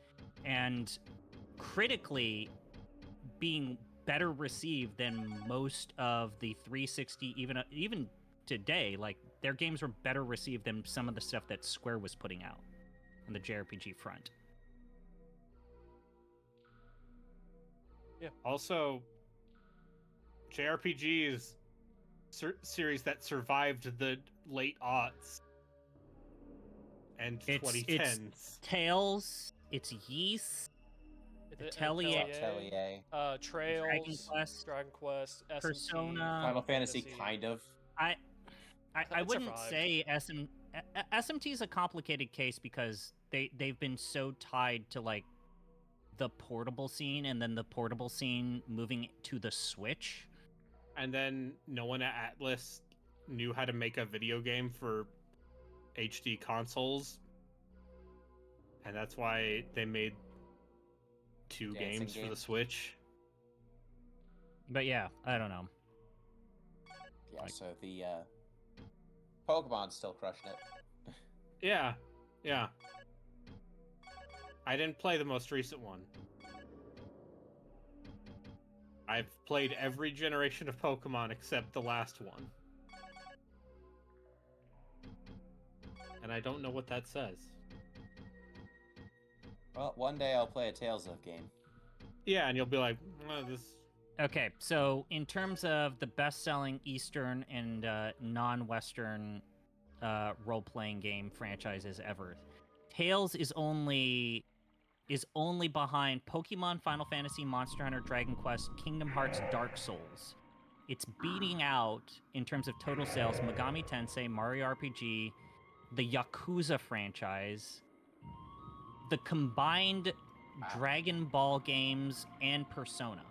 and critically being better received than most of the 360. Even today, like their games were better received than some of the stuff that Square was putting out on the JRPG front. Also, JRPGs series that survived the late aughts and It's 2010s. Tales. It's Yeast. Atelier. Atelier. Trails, Dragon Quest, SMT, Persona. Final Fantasy, kind of. I It wouldn't survived. say SMT is a complicated case because they've been so tied to like the portable scene and then the portable scene moving to the Switch. And then no one at Atlus knew how to make a video game for HD consoles. And that's why they made two Dancing games for the game. Switch. But yeah, I don't know. Yeah, Like- so the Pokemon's still crushing it. Yeah, yeah. I didn't play the most recent one. I've played every generation of Pokemon except the last one. And I don't know what that says. Well, one day I'll play a Tales of game. Yeah, and you'll be like, this... Okay, so in terms of the best-selling Eastern and non-Western role-playing game franchises ever, Tales is only behind Pokemon, Final Fantasy, Monster Hunter, Dragon Quest, Kingdom Hearts, Dark Souls. It's beating out, in terms of total sales, Megami Tensei, Mario RPG, the Yakuza franchise, the combined Dragon Ball games, and Persona.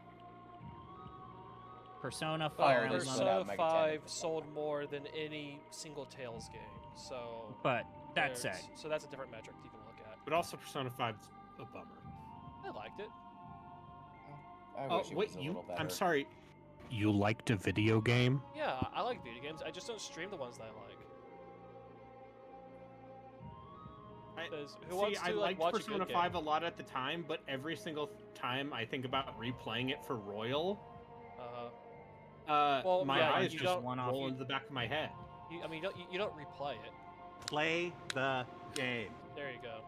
Persona, Fire there's Emblem. no doubt Persona Mega 5 Ten. sold more than any single Tales game. So But that said, so that's a different metric you can look at. But also Persona 5's a bummer. I liked it. I Oh, wish it wait, was a little better. I'm sorry. You liked a video game? Yeah, I like video games. I just don't stream the ones that I like. Because who wants to I like liked watch Persona a good 5 game? a lot at the time, but every single time I think about replaying it for Royal, Well, my yeah, eyes you just don't- roll you- into the back of my head. I mean, you don't replay it. Play the game. There you go.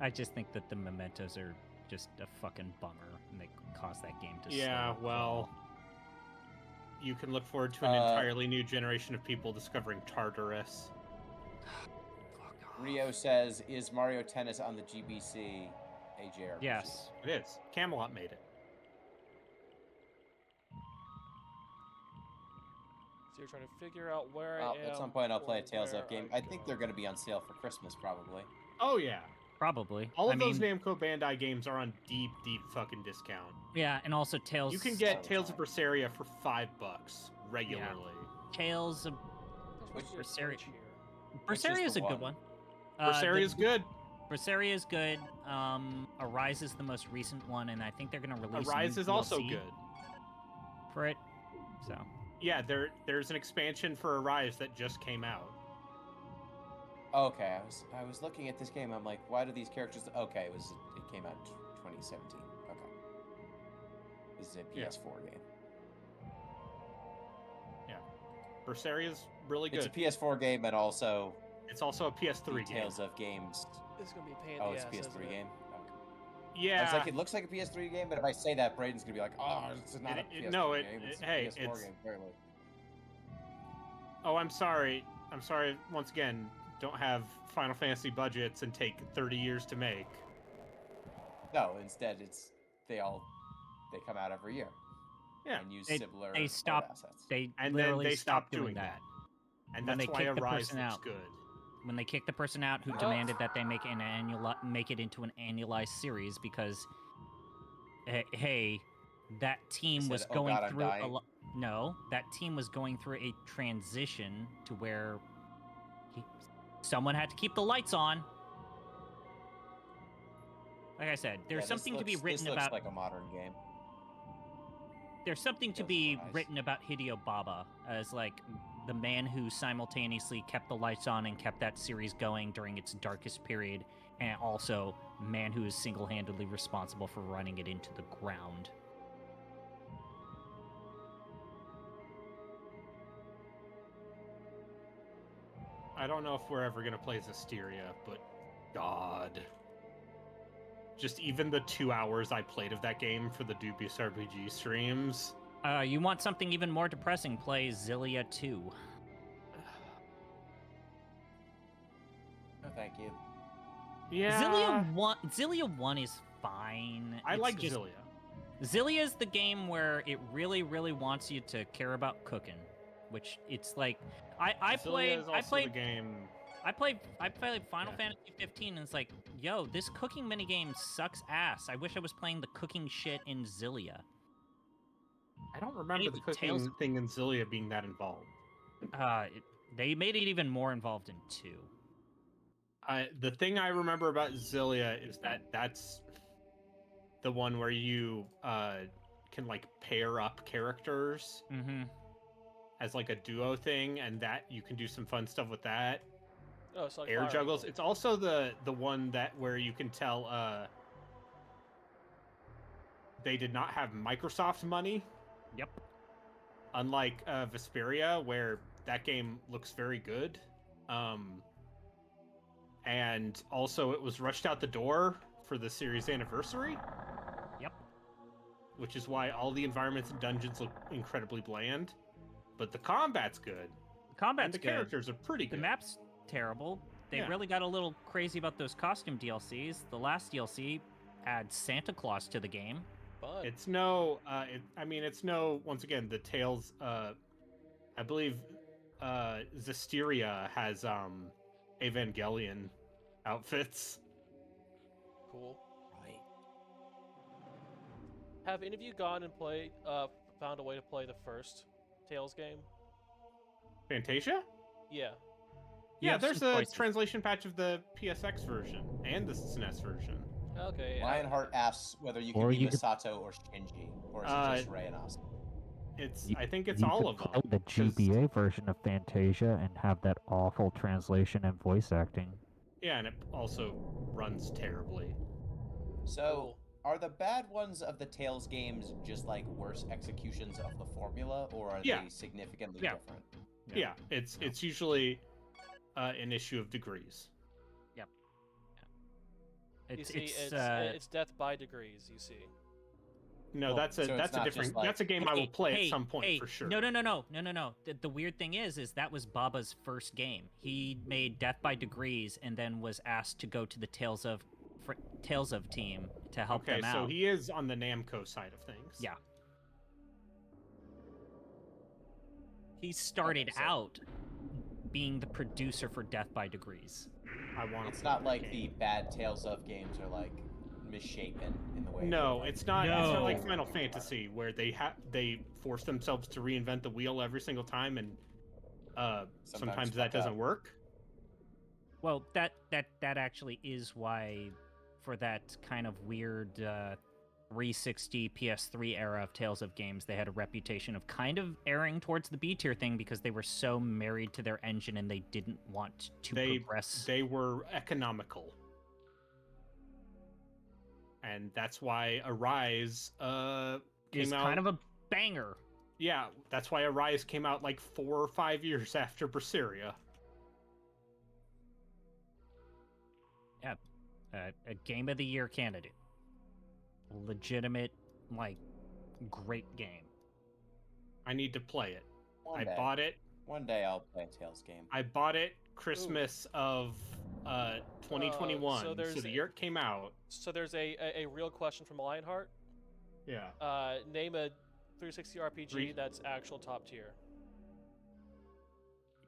I just think that the mementos are just a fucking bummer, and they cause that game to Yeah, slow well, you can look forward to an entirely new generation of people discovering Tartarus. Rio says, "Is Mario Tennis on the GBC a JRPG?" Yes. It is. Camelot made it. So you're trying to figure out where Well, I am. at some point I'll play a or Tales where of game. I think they're going to be on sale for Christmas, probably. Oh yeah, Probably. all I of those mean, Namco Bandai games are on deep fucking discount. Yeah, and also Tales. You can get So Tales of fine. Berseria for $5 regularly. Tales of Which Berseria- here? Which is Berseria is the a good one? one. Berseria is good. Berseria is good. Arise is the most recent one, and I think they're gonna release. Arise new is also DLC good. for it. So Yeah, there's an expansion for Arise that just came out. Okay, I was looking at this game. I'm like, why do these characters? Okay, it came out in 2017. Okay, this is a Yeah. PS4 game. Berseria's really It's good. a PS4 game, and also It's also a PS3 game. Tales of Games. It's gonna be a pain in Oh, the it's a ass, PS3 isn't it? game. Okay. I Yeah. was like, it looks like a PS3 game, but if I say that, Braden's gonna be like, "Oh, it's not a It- PS3 no, game. It's a hey, PS4 it's- game." Clearly. Oh, I'm sorry. I'm sorry. Once again, don't have Final Fantasy budgets and take 30 years to make. No, instead, they come out every year. Yeah. And use They- similar they art stop- assets. they And then literally they stopped doing doing that. And When that's they why kick the Arise person looks out. good. When they kicked the person out who Oh. demanded that they make make it into an annualized series because, hey, that team They was said, "Oh going God, I'm through a dying." lot. No, that team was going through a transition to where someone had to keep the lights on. Like I said, there's Yeah, something to be this written looks about. like a modern game. There's something to Tales of be Arise. written about Hideo Baba as like the man who simultaneously kept the lights on and kept that series going during its darkest period, and also man who is single-handedly responsible for running it into the ground. I don't know if we're ever gonna play Zestiria, but God. just even the 2 hours I played of that game for the Dubious RPG streams. You want something even more depressing? Play Zillia 2. No, thank you. Yeah. Zillia 1 is fine. I It's like just, Zillia. Zillia is the game where it really, really wants you to care about cooking, which it's like I Zillia is also played the game. I played Final Yeah. Fantasy 15 and it's like, yo, this cooking minigame sucks ass. I wish I was playing the cooking shit in Zillia. I don't remember the Maybe cooking Tales- thing in Zillia being that involved. They made it even more involved in 2. The thing I remember about Zillia is that that's the one where you can like pair up characters Mm-hmm. as like a duo thing, and that you can do some fun stuff with that. Oh, it's like Air Fire juggles. Emblem. It's also the one that where you can tell they did not have Microsoft money, Yep. unlike Vesperia, where that game looks very good. And also it was rushed out the door for the series anniversary. Yep. Which is why all the environments and dungeons look incredibly bland. But the combat's good. Combat's and the good. characters are pretty The good. map's terrible. They Yeah. really got a little crazy about those costume DLCs. The last DLC adds Santa Claus to the game. Fun. It's no it's no, once again, the Tales I believe Zestiria has Evangelion outfits. Cool. Right. Have any of you gone and played, found a way to play the first Tales game? Fantasia? Yeah. Yeah, have there's some a choices. translation patch of the PSX version and the SNES version. Okay. Lionheart asks whether you can Or be you could- Misato or Shinji, or is it just Rei and Asuka? I think it's you all could of them. play the 'cause- GBA version of Fantasia and have that awful translation and voice acting. Yeah, and it also runs terribly. So, Cool. are the bad ones of the Tales games just like worse executions of the formula, or are Yeah. they significantly Yeah. different? Yeah, it's usually an issue of degrees. You see, It's it's death by degrees. You see. No, Well, that's so it's a not just different like- that's a game I will play at some point for sure. No. The weird thing is that was Baba's first game. He made Death by Degrees and then was asked to go to the Tales of team to help Okay, them out. so he is on the Namco side of things. Yeah. He started Okay, so- out being the producer for Death by Degrees. I want. It's not like the bad Tales of games are like misshapen in the way. No, that, like, it's not. It's not No. like Final Fantasy where they force themselves to reinvent the wheel every single time, and sometimes that fuck doesn't up. work. Well, that actually is why, for that kind of weird 360 PS3 era of Tales of games, they had a reputation of kind of erring towards the B tier thing because they were so married to their engine and they didn't want to progress. They were economical, and that's why Arise Is came out. kind of a banger. Yeah, that's why Arise came out like 4 or 5 years after Berseria. A Game of the Year candidate. Legitimate, like, great game. I need to play it. One I day. bought it. One day I'll play a Tales game. I bought it Christmas of 2021. so So, there's the year it came out. So there's a real question from Lionheart. Yeah. Name a 360 RPG Three- that's actual top tier.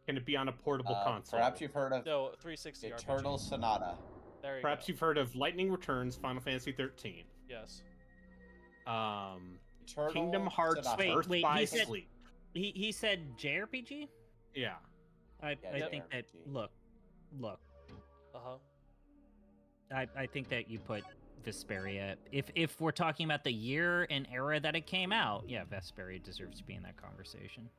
Can it be on a portable console? Perhaps you've heard of No, 360 Eternal RPG. Sonata. There you Perhaps go. you've heard of Lightning Returns, Final Fantasy 13. Yes. Eternal Kingdom Hearts Sonata. Birth wait, by he said- Sleep. He said JRPG? Yeah. I Yeah, think that JRPG. look. Uh huh. I think that you put Vesperia. If we're talking about the year and era that it came out, yeah, Vesperia deserves to be in that conversation.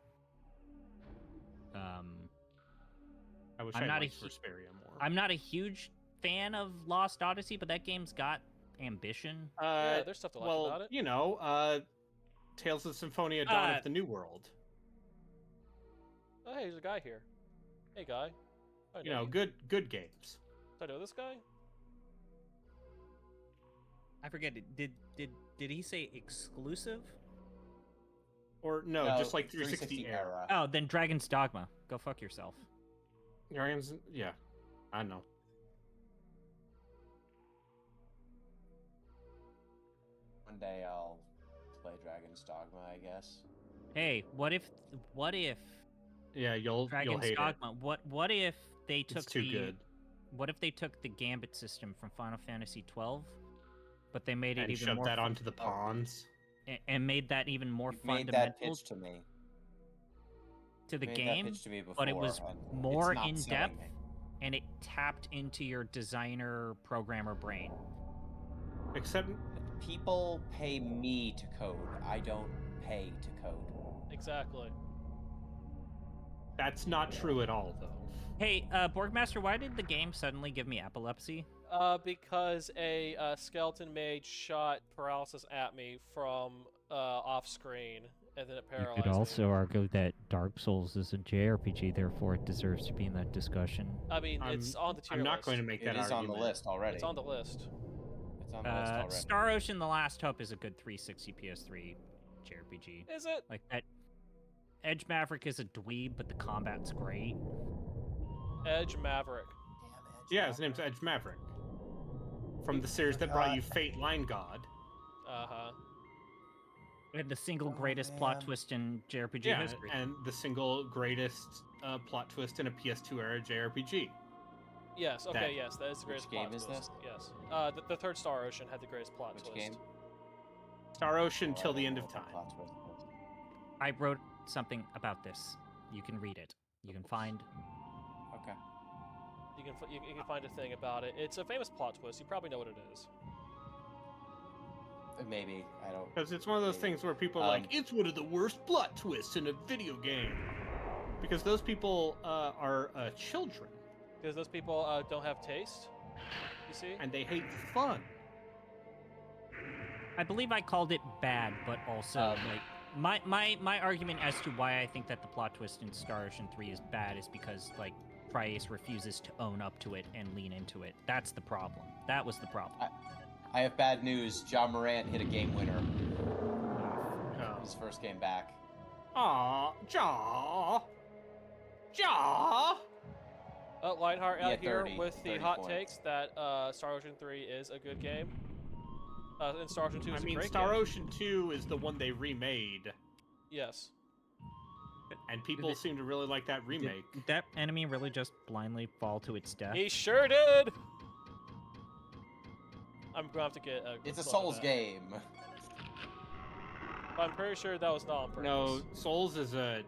I wish I'm I not a liked hu- Vesperia more. I'm not a huge fan of Lost Odyssey, but that game's got ambition. Yeah, there's stuff to like well, about it. you know, Tales of Symphonia Dawn of the New World. Oh, hey, there's a guy here. Hey, guy. I You know, good games. Do I know this guy? I forget. Did he say exclusive? Or no, No, just like 360 era. Oh, then Dragon's Dogma. Go fuck yourself. Yeah, I know. One day I'll play Dragon's Dogma, I guess. Hey, what if Yeah, you'll Dragon's hate Dogma? What if they it. took It's too good. What if they took the Gambit system from Final Fantasy 12, but they made it And even shove more that onto the pawns. and made that even more You've made fundamental that pitch to me. to the Made game, that pitch to me before, but it was and more it's not in selling depth me. and it tapped into your designer programmer brain. Except People pay me to code. I don't pay to code. Exactly. that's not true at all, though. Hey, Borgmaster, why did the game suddenly give me epilepsy? Because a skeleton mage shot paralysis at me from off screen, and then it You paralyzed could also me. argue that Dark Souls is a JRPG, therefore it deserves to be in that discussion. I mean, it's on the tier I'm not list. going to make It that is on argument. the list already. It's on the list. It's on the list already. Star Ocean: The Last Hope is a good 360 PS3 JRPG. Is it? Like that. Edge Maverick is a dweeb, but the combat's great. Edge Maverick. Yeah, his name's Edge Maverick. From the series that brought you Fate Line God. Uh-huh. And the single Oh, greatest plot man. twist in JRPG Yeah, history. and the single greatest plot twist in a PS2 era JRPG. Yes, okay, That- yes, that is the greatest Which game plot is twist. this? Yes. The third Star Ocean had the greatest plot Which twist. game? Star Ocean Oh, I till the don't end know of what the time. plot twist was. I wrote something about this. You can read it. You can find. Okay. You can find a thing about it. It's a famous plot twist. You probably know what it is. Maybe. I don't. Because it's one of those things where people are like, it's one of the worst plot twists in a video game. Because those people are children, Because those people don't have taste. You see? and they hate fun. I believe I called it bad, but also like my argument as to why I think that the plot twist in Star Ocean 3 is bad is because like Tri-Ace refuses to own up to it and lean into it. That's the problem. That was the problem. I have bad news. John Morant hit a game winner. Oh. His first game back. Aw, Jaw. Lionheart Yeah, out here 30 with the 30 hot points. takes that Star Ocean 3 is a good game. And Star Ocean 2 is I a mean, great Star game. Ocean 2 is the one they remade, Yes. and people it- seem to really like that Did remake. that enemy really just blindly fall to its death? He sure did! I'm going to have to get a It's a clip of Souls that. game. But I'm pretty sure that was not on purpose. No, Souls is a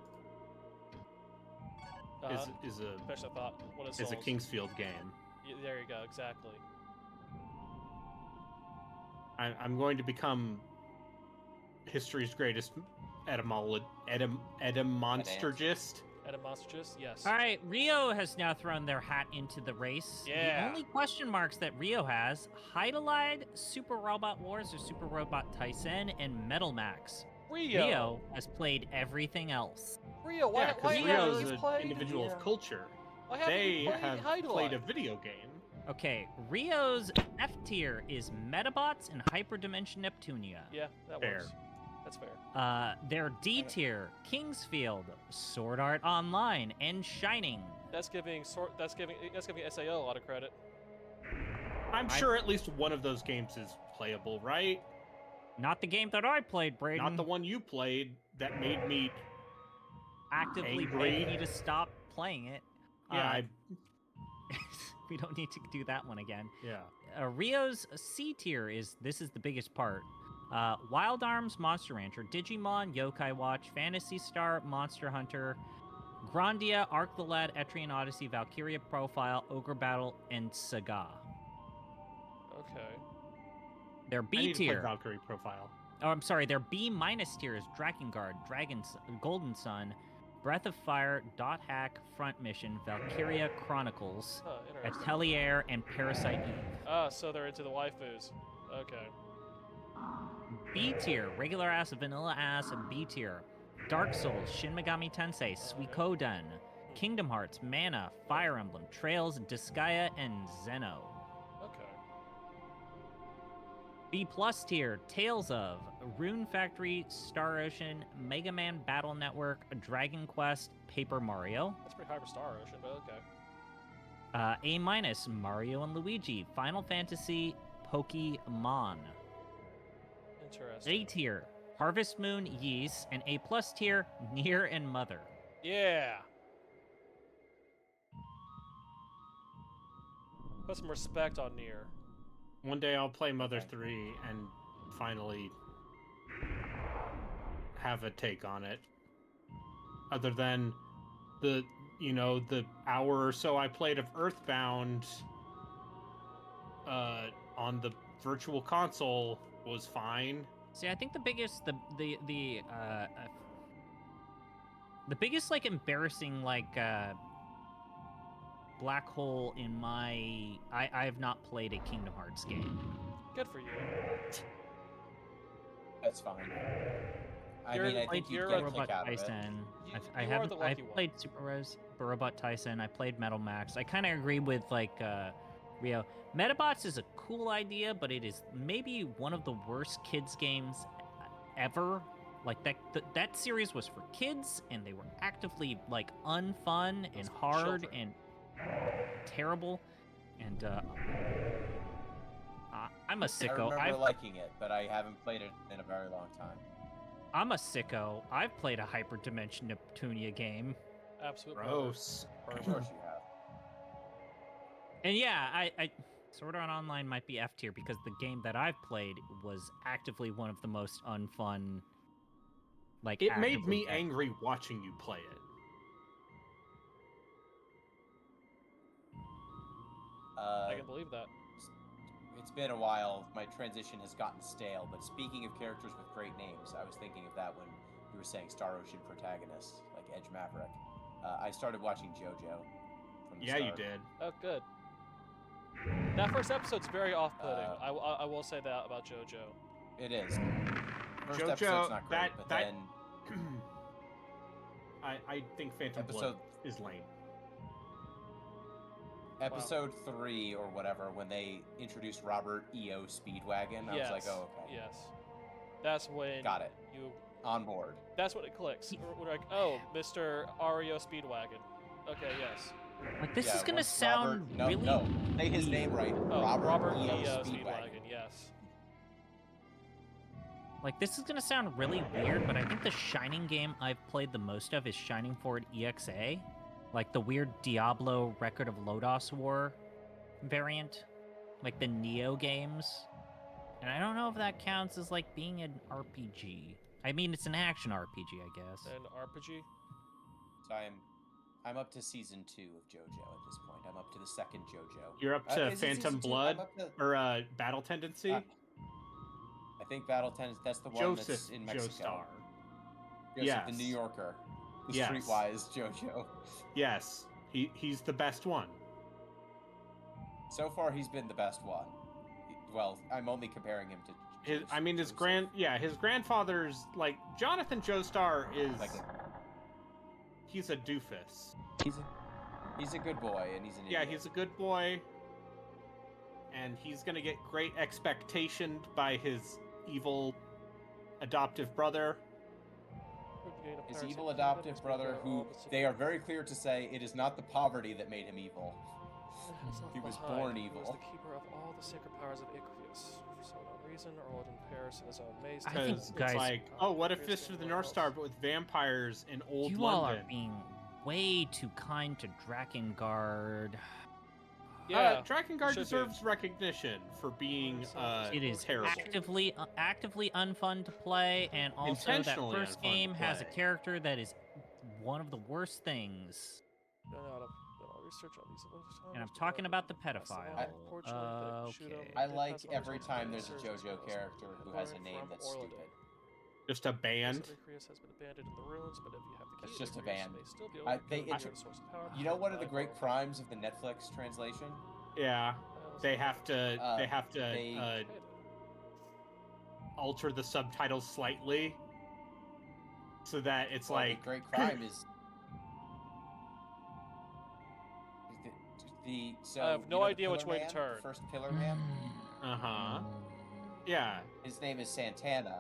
Uh, is a Fish, I thought. What is is a Souls? Kingsfield game. There you go, exactly. I'm going to become history's greatest etymologist. At a monstrous? Yes. All right, Rio has now thrown their hat into the race. Yeah. The only question marks that Rio has: Hydelide, Super Robot Wars, or Super Robot Tyson, and Metal Max. Rio has played everything else. Rio, Yeah, because why Rio's haven't you an played? individual of culture. Why haven't They you played have Hydelide? played a video game. Okay, Rio's F tier is Metabots and Hyperdimension Neptunia. Yeah, that Fair. works. That's fair. Their D tier, Kingsfield, Sword Art Online, and Shining. That's giving SAO a lot of credit. I'm sure at least one of those games is playable, right? Not the game that I played, Braden. Not the one you played that made me. Actively angry. begging you to stop playing it. Yeah, We don't need to do that one again. yeah. Rio's C tier is this is the biggest part. Wild Arms, Monster Rancher, Digimon, Yokai Watch, Phantasy Star, Monster Hunter, Grandia, Arc the Lad, Etrian Odyssey, Valkyria Profile, Ogre Battle, and Saga. Okay. Their I B need to play tier. Valkyrie Profile. Oh, I'm sorry. Their B minus tier is Drakengard, Golden Sun, Breath of Fire, Dot Hack, Front Mission, Valkyria Chronicles, Huh, interesting. Atelier, and Parasite Eve. Ah, so they're into the waifus. Okay. B tier, regular ass, vanilla ass, B tier. Dark Souls, Shin Megami Tensei, Suikoden, Kingdom Hearts, Mana, Fire Emblem, Trails, Disgaea, and Zeno. Okay. B+ tier, Tales of, Rune Factory, Star Ocean, Mega Man Battle Network, Dragon Quest, Paper Mario. That's pretty high for Star Ocean, but okay. A-, Mario and Luigi, Final Fantasy, Pokemon. Interesting. A tier, Harvest Moon, Ys, and A+ tier, Nier and Mother. Yeah. Put some respect on Nier. One day I'll play Mother 3 and finally have a take on it. Other than the hour or so I played of Earthbound on the virtual console was fine. See, I think the biggest, the biggest like embarrassing black hole in my, I have not played a Kingdom Hearts game. Good for you. That's fine. I You're- mean, I like, think you'd you're get a a Robot kick out of it. Tyson. You I are haven't. the I've lucky one. played Robot Tyson. I played Metal Max. I kind of agree with Rio. Metabots is a cool idea, but it is maybe one of the worst kids games ever. Like that series was for kids, and they were actively like unfun and Those hard children. and terrible. And I'm a I sicko. remember liking it, but I haven't played it in a very long time. I'm a sicko. I've played a Hyperdimension Neptunia game. Absolute Gross. Of course you have. And yeah, I Sword Art Online might be F tier because the game that I've played was actively one of the most unfun. Like It made actively me angry watching you play it. I can believe that. It's been a while. My transition has gotten stale. But speaking of characters with great names, I was thinking of that when you were saying Star Ocean protagonists like Edge Maverick. I started watching JoJo. From the Yeah, you start. did. Oh, good. That first episode's very off-putting. Uh, I will say that about JoJo. It is. First JoJo, episode's not great, but that- then I think Phantom Episode- Blood is lame. episode 3 or whatever, when they introduced Robert E.O. Speedwagon, I yes. was like, oh, okay, Yes. That's when got it, you. on board. That's when it clicks. We're like, oh, Mr. Ario Speedwagon. Okay, yes. Like this Yeah, is gonna once sound Robert, no, really. no, say his name right. Oh, Robert E.O. E.O. Speedwagon. Speedwagon. Yes. Like this is gonna sound really weird, but I think the Shining game I've played the most of is Shining Forward EXA, like the weird Diablo Record of Lodoss War variant, like the Neo games. And I don't know if that counts as like being an RPG. I mean, it's an action RPG, I guess. An RPG. So I'm up to season 2 of JoJo at this point. I'm up to the second JoJo. You're up to Is it Phantom season 2? Blood I'm up to- or Battle Tendency. I think Battle Tennis. That's the one that's Joseph in Mexico. Joestar. Joseph, Yes. the New Yorker, the Yes. streetwise JoJo. Yes, he's the best one. So far, he's been the best one. Well, I'm only comparing him to. His Joseph. his grandfather's like Jonathan Joestar is Like he's a doofus. he's a good boy, and he's an Yeah, idiot. he's a good boy, and he's gonna get great expectation by his evil adoptive brother. His evil adoptive brother, who they are very clear to say it is not the poverty that made him evil. He was born He evil. was the keeper of all the sacred powers of Ichthys. For some unknown reason, Orlin Paris in his own maze. I think, Because guys- it's like, oh, what if Fist of the North Star, but with vampires in old You all London? are being way too kind to Drakengard. Yeah, Drakengard should be. deserves recognition for being It is terrible. actively unfun to play, and also that Intentionally first unfun to game has a play. character that is one of the worst things. Done all research on these And I'm talking about the pedophile. Okay. I like every time there's a JoJo character who has a name that's stupid. Just a band. Ichthys has been abandoned in the ruins, but if you have the key, It's just a Ichthys band. may still be I- able to they go intro- to the source of power. You know, one of the great crimes of the Netflix translation? Yeah, they have to they- alter the subtitles slightly so that it's Well, like the great crime is so I have you no know the idea which Pillar way to Man, turn. the first Pillar Man. uh-huh. Yeah, His name is Santana,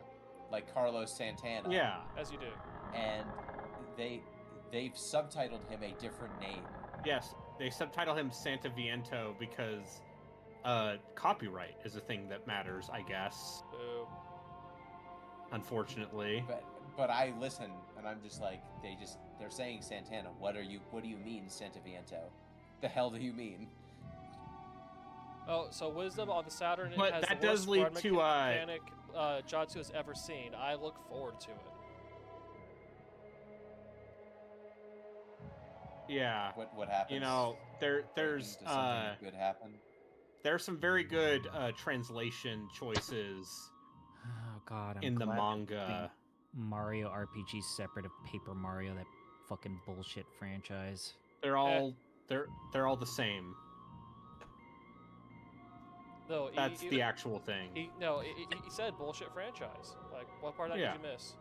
like Carlos Santana. yeah. As you do. And they've subtitled him a different name. Yes, they subtitle him Santa Viento because copyright is a thing that matters, I guess. Boo. Unfortunately. But I listen, and I'm just like, they're saying Santana. What do you mean, Santa Viento? The hell do you mean? Oh, so Wisdom on the Saturn But has that the worst does lead run to, mechanic Jatsu has ever seen. I look forward to it. Yeah. What happens? You know, there's Does something good happen? there's some very good translation choices Oh God, I'm in the glad they're manga. keeping Mario RPG separate of Paper Mario, that fucking bullshit franchise. They're all they're all the same. No, That's the actual thing. He said bullshit franchise. Like, what part of that Yeah. did you miss?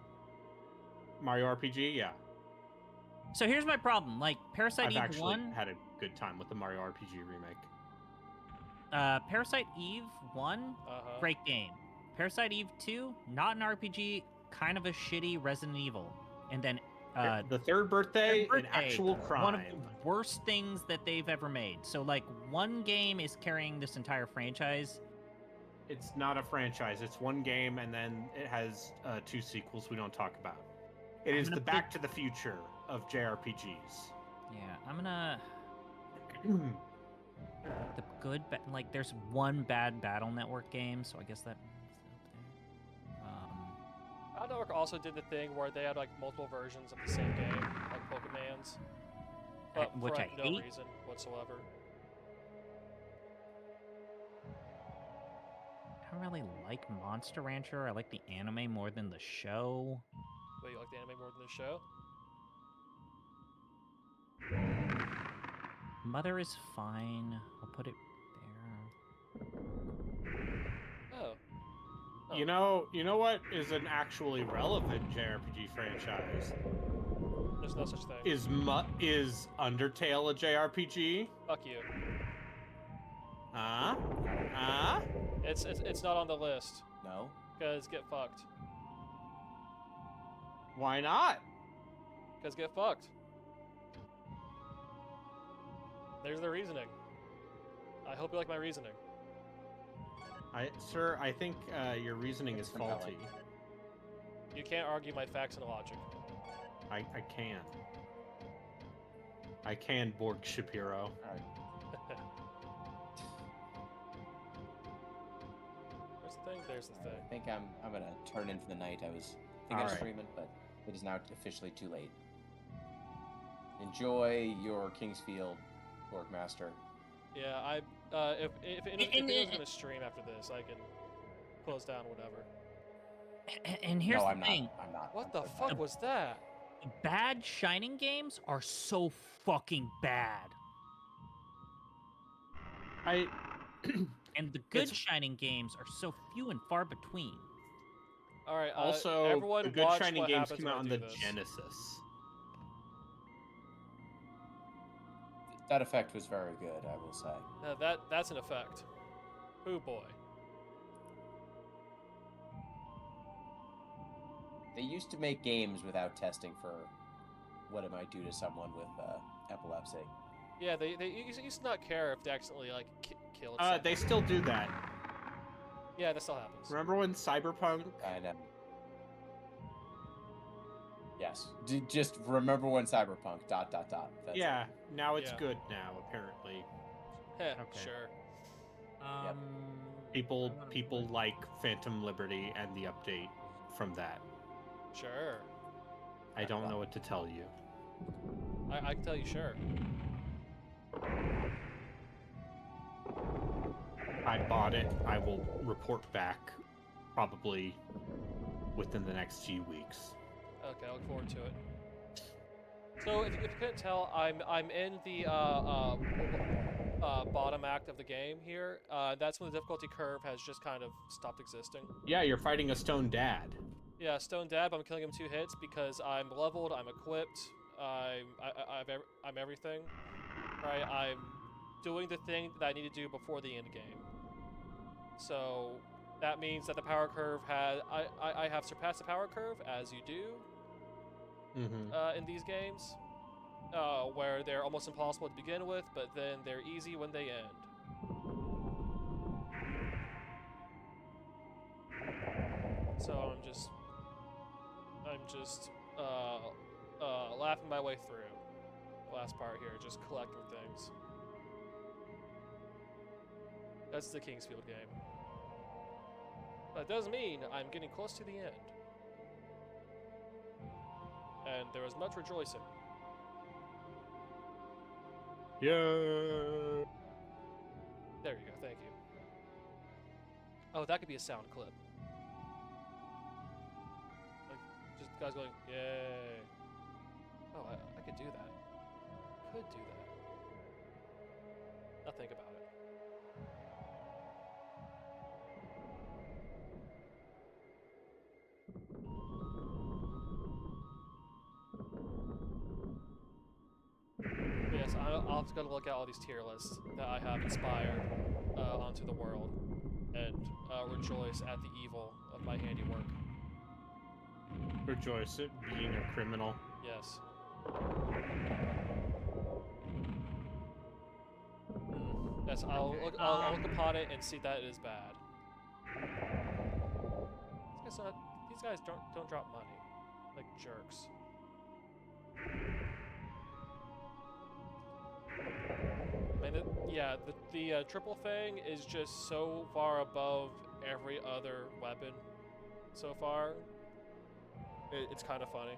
Mario RPG, yeah. So here's my problem. Like Parasite I've Eve actually 1, had a good time with the Mario RPG remake. Parasite Eve 1, Uh-huh. great game. Parasite Eve 2, not an RPG, kind of a shitty Resident Evil. And then The third birthday, Third an Birthday, actual crime. one of the worst things that they've ever made. So like one game is carrying this entire franchise. It's not a franchise. It's one game, and then it has 2 sequels we don't talk about. It I'm is gonna the put- Back to the Future of JRPGs. Yeah, I'm gonna the good like there's one bad Battle Network game, so I guess that moves it up there. Battle Network also did the thing where they had like multiple versions of the same game, like Pokemon's, but Which for I no hate. reason whatsoever. I don't really like Monster Rancher. I like the anime more than the show. But you like the anime more than the show? Mother is fine. I'll put it there. Oh. You know what is an actually relevant JRPG franchise? There's no such thing. Is Undertale a JRPG? Fuck you. Huh? It's not on the list No. because get fucked. Why not? Because get fucked. There's the reasoning. I hope you like my reasoning. Sir, I think your reasoning is Compelling. faulty. You can't argue my facts and logic. I can. I can, Borg Shapiro. All right. Where's the thing? There's the I thing. think I'm gonna turn in for the night. I was thinking of Alright. streaming, but it is now officially too late. Enjoy your Kingsfield, Borgmaster. Yeah, if anyone's gonna stream after this, I can close down whatever. And here's No, the I'm thing. not. I'm not. What I'm the so fuck sorry. was that? Bad Shining games are so fucking bad. I And the good It's- Shining games are so few and far between. All right. also everyone the Good watch Shining what games happens came when out I on do the this. Genesis. That effect was very good, I will say. That's an effect. Oh boy. They used to make games without testing for what it might do to someone with epilepsy. Yeah, they used to not care if they accidentally like killed. They still do that. Yeah, that still happens. Remember when Cyberpunk? I know. Yes. Just remember when Cyberpunk. ... That's Yeah, now it's Yeah. good now, apparently. Heh, Okay. sure. People like Phantom Liberty and the update from that. Sure. I don't know what to tell you. I can tell you sure. I bought it. I will report back probably within the next few weeks. Okay, I look forward to it. So if you couldn't tell, I'm in the bottom act of the game here. That's when the difficulty curve has just kind of stopped existing. Yeah, you're fighting a stone dad. Yeah, Stone Dad, I'm killing him 2 hits because I'm leveled, I'm equipped, I'm everything. Right, I'm doing the thing that I need to do before the end game. So That means that the power curve has I have surpassed the power curve, as you do Mm-hmm. in these games, where they're almost impossible to begin with, but then they're easy when they end. So I'm just laughing my way through the last part here, just collecting things. That's the Kingsfield game. But it does mean I'm getting close to the end. And there was much rejoicing. Yeah. There you go, thank you. Oh, that could be a sound clip. Like, just guys going, yay. Oh, I could do that. Could do that. Now think about it. But yes, I'll have to go look at all these tier lists that I have inspired onto the world and rejoice at the evil of my handiwork. Rejoice at being a criminal. Yes. Yes, I'll look upon it and see that it is bad. These guys don't drop money, like jerks. I mean, the triple thing is just so far above every other weapon so far. It's kind of funny.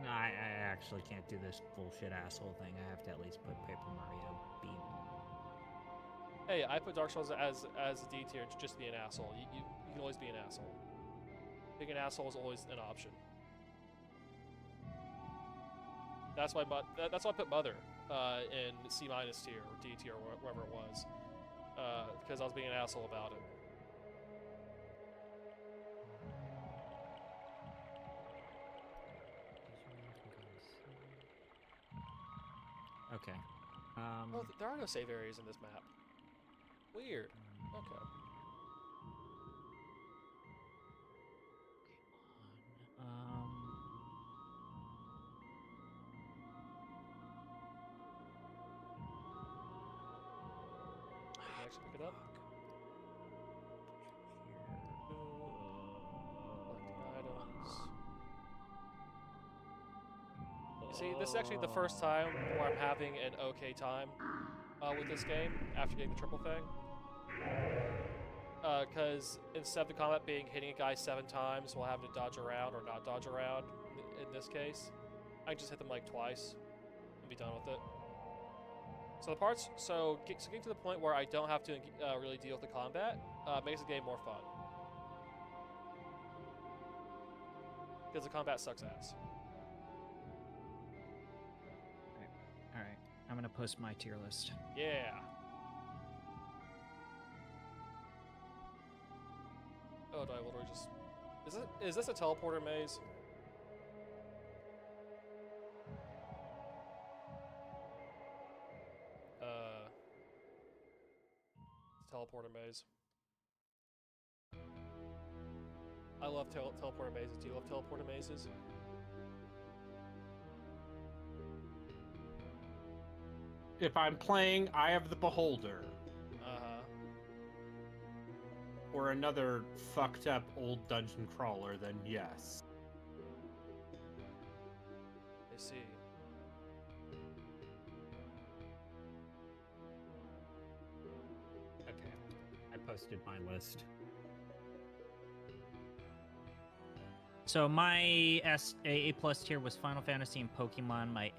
No, I actually can't do this bullshit asshole thing. I have to at least put Paper Mario B. Hey, I put Dark Souls as a D tier just to be an asshole. You can always be an asshole. Being an asshole is always an option. That's why I put Mother in C- tier or D tier or wherever it was, because I was being an asshole about it. Okay. Oh, there are no save areas in this map. Weird. Okay. Can I actually pick it up? Collecting items. See, this is actually the first time where I'm having an okay time with this game after getting the triple thing. Because instead of the combat being hitting a guy 7 times while having to dodge around or not dodge around, in this case, I can just hit them like twice and be done with it. So getting to the point where I don't have to really deal with the combat makes the game more fun. Because the combat sucks ass. All right. I'm gonna post my tier list. Yeah. Oh, do I literally just... Is this a teleporter maze? Teleporter maze. I love teleporter mazes. Do you love teleporter mazes? If I'm playing Eye of the Beholder, or another fucked up old dungeon crawler, then yes. I see. Okay. I posted my list. So my A plus tier was Final Fantasy and Pokemon. My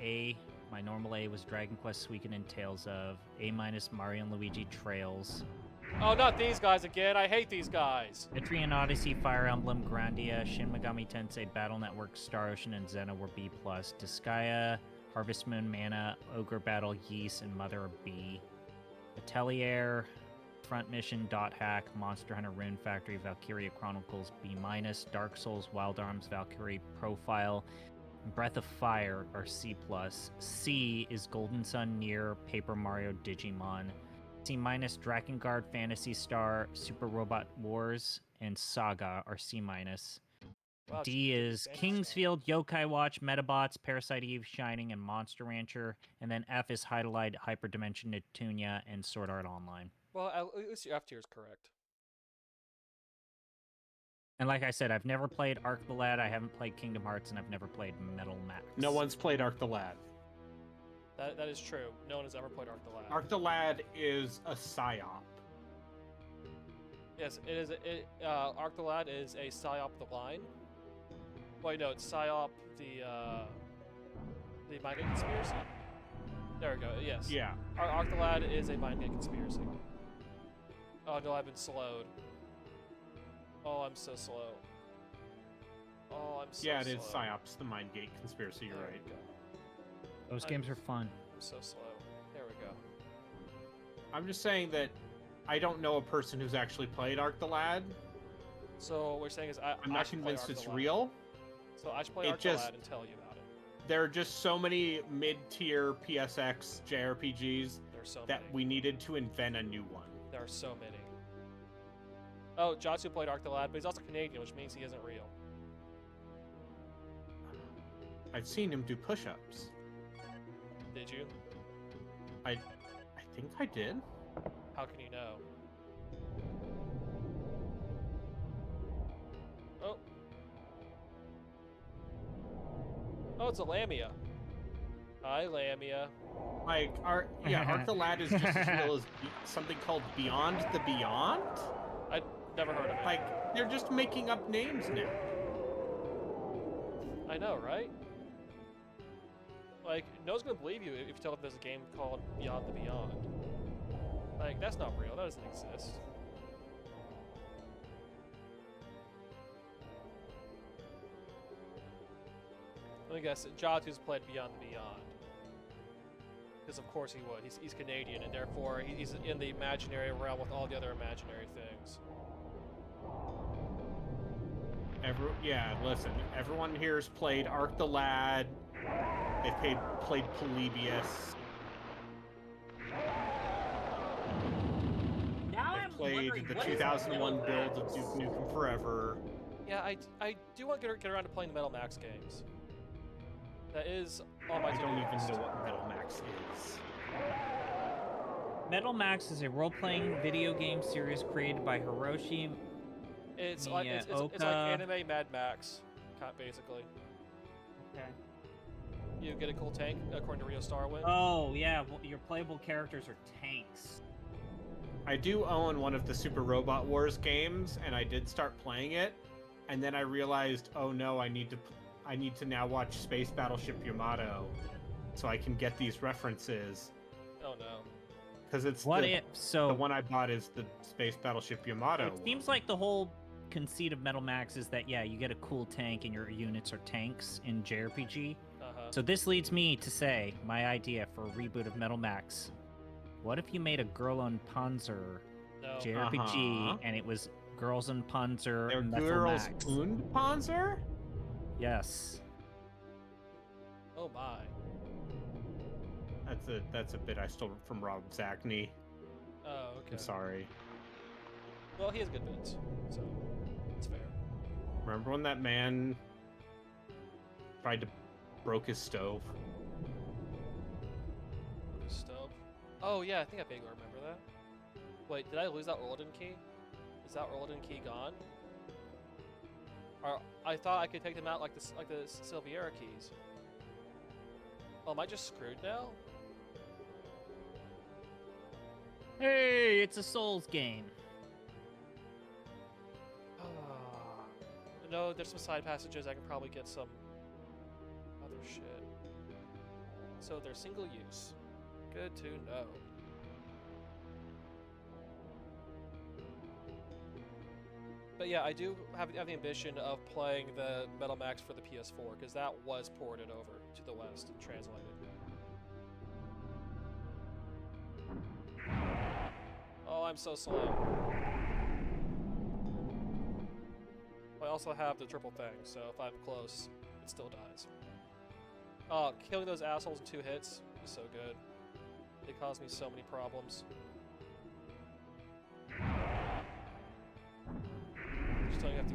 normal A was Dragon Quest Suikoden and Tales of. A minus Mario and Luigi Trails. Oh, not these guys again. I hate these guys. Etrian Odyssey, Fire Emblem, Grandia, Shin Megami Tensei, Battle Network, Star Ocean, and Xena were B+. Disgaea, Harvest Moon, Mana, Ogre Battle, Ys, and Mother are B. Atelier, Front Mission, Dot Hack, Monster Hunter Rune Factory, Valkyria Chronicles, B-. Dark Souls, Wild Arms, Valkyrie Profile, Breath of Fire are C+. C is Golden Sun, Nier, Paper Mario, Digimon. C minus. Drakengard, Fantasy Star, Super Robot Wars, and Saga are C minus. Wow, D is Fantasy Kingsfield, Yokai Watch, Metabots, Parasite Eve, Shining, and Monster Rancher. And then F is Hyperlight, Hyperdimension, Neptunia, and Sword Art Online. Well, at least your F tier is correct. And like I said, I've never played Arc the Lad, I haven't played Kingdom Hearts, and I've never played Metal Max. No one's played Arc the Lad. That is true. No one has ever played Arc the Lad. Arc the Lad is a psyop. Yes, it is. Arc the Lad is a psyop the line. Wait, no, it's psyop the mind game conspiracy. There we go. Yes. Yeah. Arc the Lad is a mind game conspiracy. Oh no, I've been slowed. Oh, I'm so slow. Oh, I'm so slow. Yeah, it is psyops, the Mindgate conspiracy. You're There right. we go. Those games are fun. I'm so slow. There we go. I'm just saying that I don't know a person who's actually played Arc the Lad. So what we're saying is I'm I not should play convinced Arc it's the Lad. real. So I should play It Arc the just- Lad and tell you about it. There are just so many mid-tier PSX JRPGs There's so that many. we needed to invent a new one. There are so many. Oh, Jatsu played Arc the Lad, but he's also Canadian, which means he isn't real. I've seen him do push-ups. Did you? I think I did. How can you know? Oh. Oh, it's a Lamia. Hi, Lamia. Like, Arc the Lad is just as real as something called Beyond the Beyond. I never heard of it. Like, they're just making up names now. I know, right? Like, no one's gonna believe you if you tell them there's a game called Beyond the Beyond. Like, that's not real. That doesn't exist. Let me guess. Jatu's played Beyond the Beyond. Because of course he would. He's Canadian, and therefore he's in the imaginary realm with all the other imaginary things. Listen, everyone here has played Arc the Lad. They've played Polybius. Now They've played the 2001 build of Duke Nukem Forever. Yeah, I do want to get around to playing the Metal Max games. That is on my I don't to-do even list. know what Metal Max is. Metal Max is a role-playing video game series created by Hiroshi. It's like it's like anime Mad Max, basically. Okay. You get a cool tank according to Rio Starwind. Oh yeah, well, your playable characters are tanks. I do own one of the Super Robot Wars games, and I did start playing it, and then I realized, oh no, I need to now watch Space Battleship Yamato, so I can get these references. Oh no. Because it's What the if so? one I bought is the Space Battleship Yamato. It seems like the whole conceit of Metal Max is that yeah, you get a cool tank and your units are tanks in JRPG. So this leads me to say my idea for a reboot of Metal Max. What if you made a Girl on Panzer No. JRPG Uh-huh. and it was Girls on Panzer They're Metal Girls Max? und Panzer? Yes. Oh my. That's a bit I stole from Rob Zachney. Oh, okay. I'm sorry. Well, he has good bits, so it's fair. Remember when that man tried to broke his stove? Stove. Oh yeah, I think I vaguely remember that. Wait, did I lose that Orladin key? Is that Orladin key gone? Or I thought I could take them out like the Silviera keys. Oh, am I just screwed now? Hey, it's a Souls game. No, there's some side passages. I can probably get some other shit. So they're single use. Good to know. But yeah, I do have the ambition of playing the Metal Max for the PS4 because that was ported over to the West and translated. Oh, I'm so slow. I also have the triple thing, so if I'm close, it still dies. Oh, killing those assholes in 2 hits is so good. They cause me so many problems.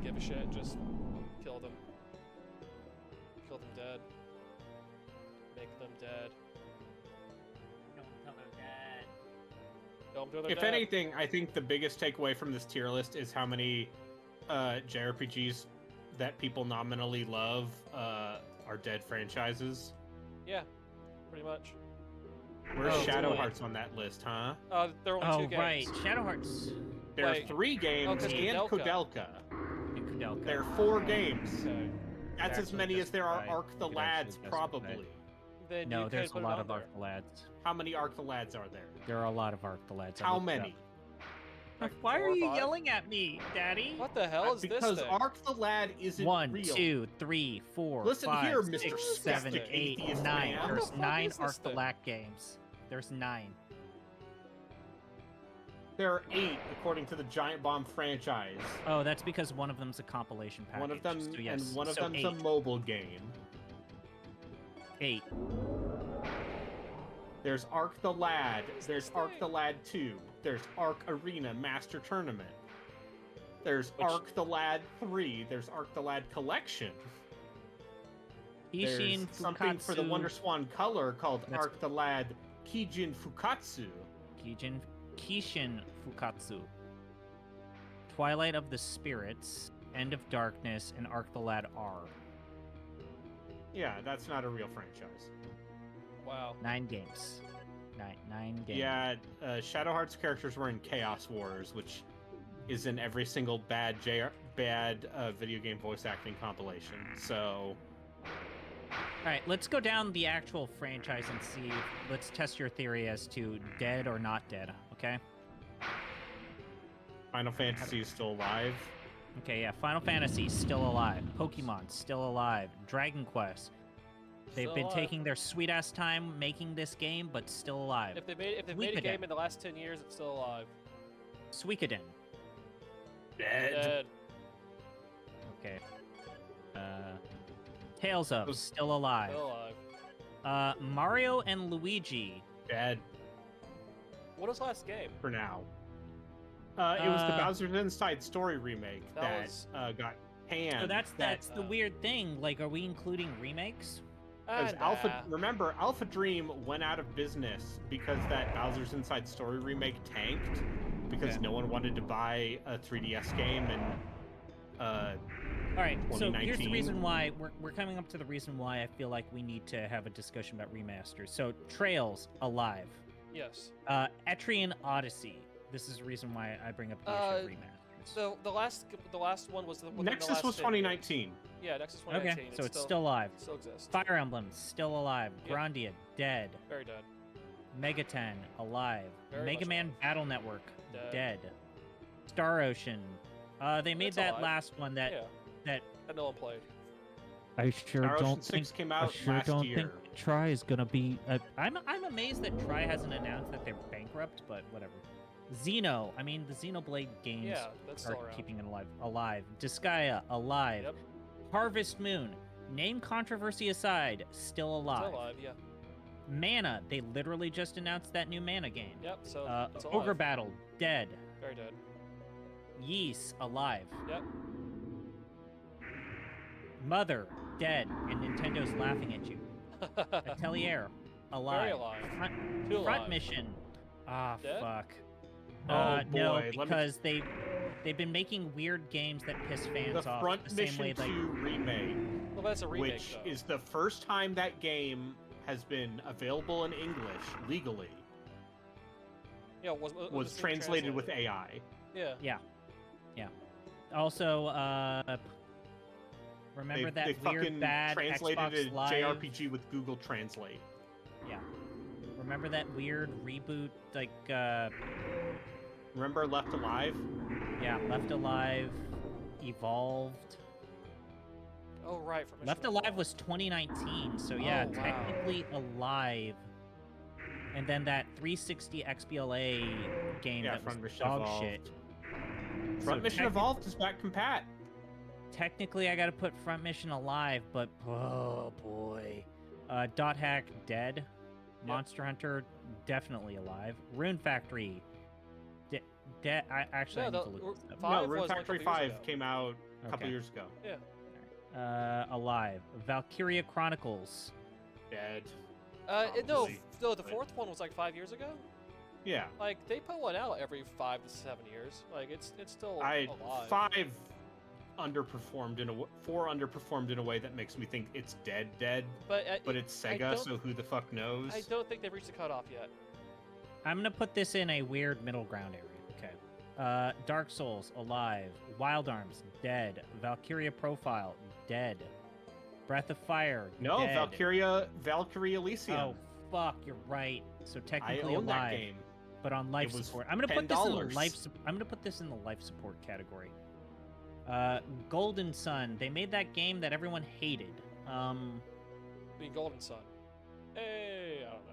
give a shit. Just kill them. Kill them dead. Make them dead. Kill them till they're If dead. anything, I think the biggest takeaway from this tier list is how many JRPGs that people nominally love are dead franchises. Yeah, pretty much. Where's Oh, Shadow boy. Hearts on that list, huh? There are only Oh, two right. games. Shadow Hearts There are Wait. 3 games 'cause and Koudelka. Koudelka. and Koudelka. There are 4 games. Okay. That's as Actually many as there are justify- Arc the could actually Lads, justify. probably. Then No, you there's could a put it lot on of there. Arc the Lads. How many Arc the Lads are there? There are a lot of Arc the Lads. I How looked it up. many? Like Why 4 are or you 5? yelling at me, Daddy? What the hell is this Because thing? Arc the Lad isn't 1, real. 2, 3, 4, Listen 5, here, Mr. 6, 7, Skeptic 8, Atheist 9. man. There's What the fuck 9 is this Arc the thing? Lac games. There's 9. There are 8 according to the Giant Bomb franchise. Oh, that's because one of them's a compilation package. One of them, so yes. and one of so them's a 8. mobile game. 8. There's Arc the Lad. is There's this Arc thing? the Lad 2. There's Arc Arena Master Tournament. There's Which- Arc the Lad 3. There's Arc the Lad Collection. Ishin There's something for the Fukatsu- Wonder Swan color called That's- Arc the Lad Kijin Fukatsu. Kishin Fukatsu. Twilight of the Spirits, End of Darkness, and Arc the Lad R. Yeah, that's not a real franchise. Wow. 9 games. Nine games. Yeah, Shadow Hearts characters were in Chaos Wars, which is in every single bad video game voice acting compilation. So Alright, let's go down the actual franchise and see. Let's test your theory as to dead or not dead, okay? Final Fantasy is still alive. Okay, yeah. Final Fantasy, still alive. Pokemon, still alive. Dragon Quest. They've Still been alive. taking their sweet ass time making this game, but still alive. If they made a Suikoden. game in the last 10 years, it's still alive. Suikoden. Dead. Okay. Tales of, Those- still alive. Still alive. Mario and Luigi. Dead What was the last game? for now. It was the Uh, Bowser's Inside Story remake that that, was- got panned. So that's the uh, weird thing. Like, are we including remakes? Because Nah. remember, Alpha Dream went out of business because that Bowser's Inside Story remake tanked because Okay. no one wanted to buy a 3DS game and All right, so here's the 2019. reason why we're coming up to the reason why I feel like we need to have a discussion about remasters. So Trails alive, Yes. Etrian Odyssey. This is the reason why I bring up the issue of remasters. So the last one was within Nexus the last was 10 2019. years. Yeah, Nexus 2019. Okay, so it's still alive. still exists. Fire Emblem still alive. Yep. Grandia dead. Very dead. Megaten alive. Very Mega much Man alive. Battle Network Dead. dead. Star Ocean. They made It's that alive. last one that Yeah. that That no one played. I sure Star Ocean don't 6 think. came I out sure last don't year. think Try is gonna be. I'm amazed that Tri hasn't announced that they're bankrupt, but whatever. Xeno, I mean the Xenoblade games Yeah, that's are still around. keeping it alive. Disgaea alive. Yep. Harvest Moon, name controversy aside, still alive. Still alive. Yeah. Mana, they literally just announced that new Mana game. Yep. So it's alive. Ogre Battle dead. Very dead. Ys alive. Yep. Mother dead, and Nintendo's laughing at you. Atelier alive. Very alive. Front, Too Front alive. Mission. Ah, Dead? fuck. Oh, No, boy, let me- because they've been making weird games that piss fans The off. Front the same Mission way, 2 like, remake, Well, that's a remake. which though. is the first time that game has been available in English legally, yeah was it translated with AI. Yeah. also, remember They that weird fucking bad translated Xbox a Live? JRPG with Google Translate. Yeah. Remember that weird reboot, like, Remember Left Alive? yeah, Left Alive, Evolved. Oh right. From Left Mission Alive was 2019, so yeah, Oh, wow. technically alive. And then that 360 XBLA game Yeah, that was Front Mission dog Evolved. shit. Front So Mission Evolved is back compat. Technically, I gotta put Front Mission alive, but oh boy. Dot Hack dead. Monster Hunter definitely alive. Rune Factory dead. I actually No, I need the- to look this up. Five No, Rune was like a Factory couple years 5 ago. came out A couple Okay. years ago. Alive. Valkyria Chronicles. Dead. No, Probably. no, the fourth one was like 5 years ago. Yeah. Like they put one out every 5 to 7 years. Like it's still I alive. 4 underperformed in a way that makes me think it's dead. But It's I Sega, don't- so who the fuck knows? I don't think they've reached the cutoff yet. I'm gonna put this in a weird middle ground area. Okay. Dark Souls, alive. Wild Arms, dead. Valkyria Profile, dead. Breath of Fire, No, dead. Valkyrie Elysium. Oh fuck, you're right. So I technically own alive, that game. but on life It was support. I'm gonna put this in the $10. life. I'm gonna put this in the life support category. Golden Sun. They made that game that everyone hated. I mean, Golden Sun. Hey, I don't know.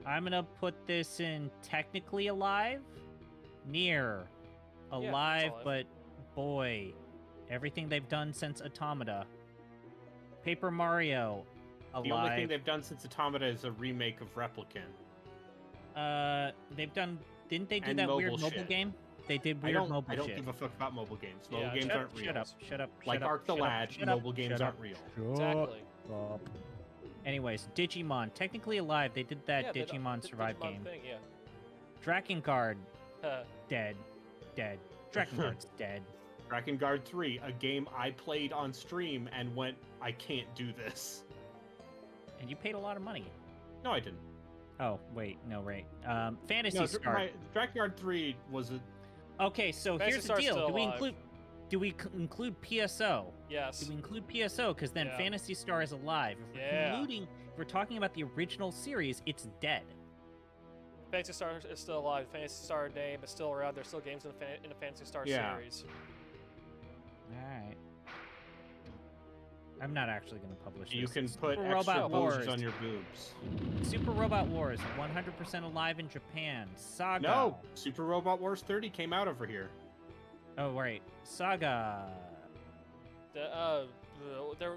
I'm gonna put this in technically alive, near, Yeah, it's alive, alive. but boy, everything they've done since Automata. Paper Mario, alive. The only thing they've done since Automata is a remake of Replicant. They've done. Didn't they do And that weird mobile mobile shit. game? They did I weird don't, mobile I don't shit. give a fuck about mobile games. Mobile Yeah, games shut- aren't real. Shut up. Like Ark the Lad, mobile games aren't real. Exactly. Anyways, Digimon, technically alive. They did that Yeah, the Digimon Survive Digimon game. thing, yeah. Drakengard, Uh, dead. Drakengard's dead. Drakengard 3, a game I played on stream and went, I can't do this. And you paid a lot of money. No, I didn't. Oh, wait, no, right. Fantasy No, Star. Drakengard 3 was a... Okay, so Fantasy here's the Star's deal. still Do we alive. include PSO? yes. Do we include PSO? Because then Yeah. Fantasy Star is alive. If we're Yeah. if we're talking about the original series, it's dead. Fantasy Star is still alive. Fantasy Star name is still around. There's still games in the Fantasy Star Yeah. series. Alright. I'm not actually going to publish You this. can Super put extra Robot booze Wars. on your boobs. Super Robot Wars, 100% alive in Japan. Saga. No! Super Robot Wars 30 came out over here. Oh, right. Saga. They're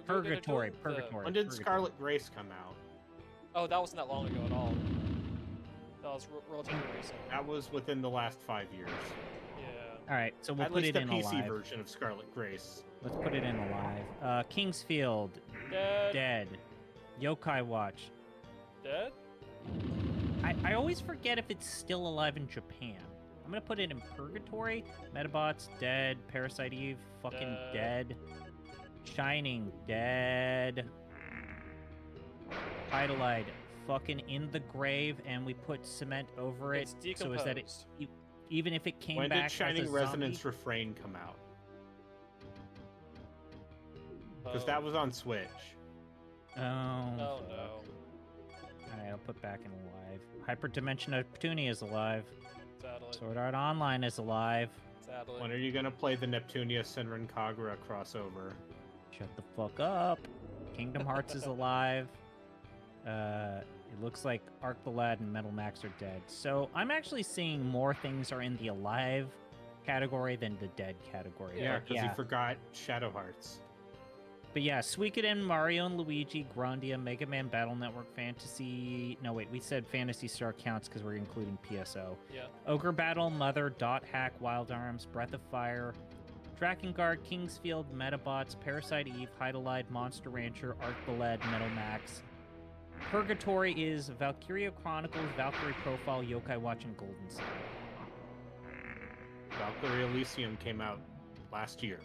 Purgatory. doing Purgatory. When did Purgatory. Scarlet Grace come out? Oh, that wasn't that long ago at all. That was relatively recent. That was within the last 5 years. Yeah. Alright, so we'll At put least it the in PC alive. version of Scarlet Grace. Let's put it in alive. Kingsfield, Dead. dead. Yokai Watch. Dead? I always forget if it's still alive in Japan. I'm gonna put it in Purgatory. Metabots, dead. Parasite Eve, fucking dead. Shining, dead. Idolide, fucking in the grave, and we put cement over it. It's So is that it, decomposed. even if it came When back did Shining as a Resonance zombie? Refrain come out? Because Oh. that was on Switch. Oh. Oh no. Alright, I'll put back in alive. Hyperdimension of Neptunia is alive. Sadly. Sword Art Online is alive. Sadly. When are you gonna play the Neptunia Senran Kagura crossover? Shut the fuck up. Kingdom Hearts is alive. It looks like Ark the Lad and Metal Max are dead. So I'm actually seeing more things are in the alive category than the dead category. Yeah, Yeah, But because you forgot Shadow Hearts. But yeah, Suikoden, Mario and Luigi, Grandia, Mega Man Battle Network, Fantasy... No, wait, we said Fantasy Star counts because we're including PSO. Yeah. Ogre Battle, Mother, Dot Hack, Wild Arms, Breath of Fire, Drakengard, Kingsfield, Metabots, Parasite Eve, Hydelide, Monster Rancher, Ark the Lad, Metal Max. Purgatory is Valkyria Chronicles, Valkyrie Profile, Yokai Watch, and Golden Sun. Valkyrie Elysium came out last year.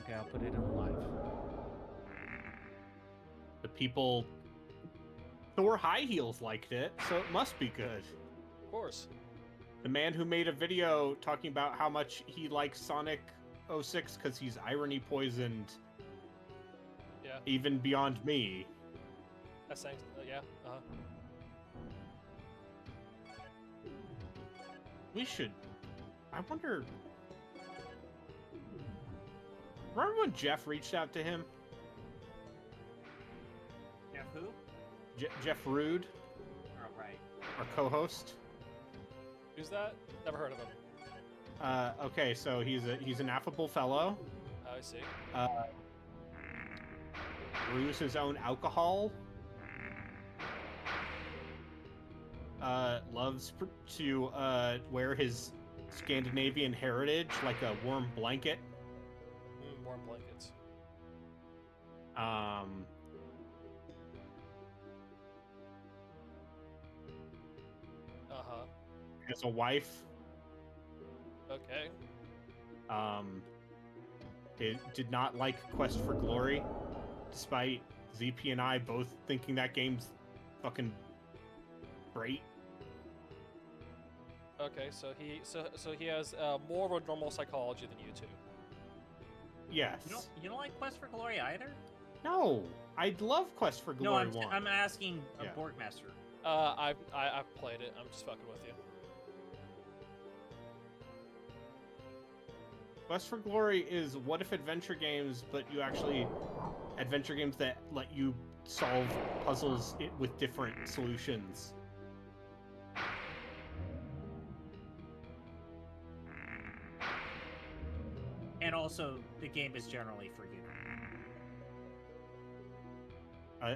Okay, I'll put it in live. The people... Thor High Heels liked it, so it must be good. Of course. The man who made a video talking about how much he likes Sonic 06 because he's irony poisoned Yeah. even beyond me. That's saying. Yeah. Uh-huh. We should... I wonder... Remember when Jeff reached out to him? Jeff who? Jeff Rude, Oh, right. our co-host. Who's that? Never heard of him. Okay, so he's an affable fellow. I see. Brews his own alcohol. Loves to wear his Scandinavian heritage like a warm blanket warm blankets. Uh-huh. As a wife, Okay. it did not like Quest for Glory, despite ZP and I both thinking that game's fucking great. Okay, so he has more of a normal psychology than you two. Yes. You don't like Quest for Glory either? No, I love Quest for No, Glory 1. I'm asking Yeah. Borgmaster. I've played it. I'm just fucking with you. Quest for Glory is what if adventure games, but you actually adventure games that let you solve puzzles with different solutions. And also, the game is generally forgiving.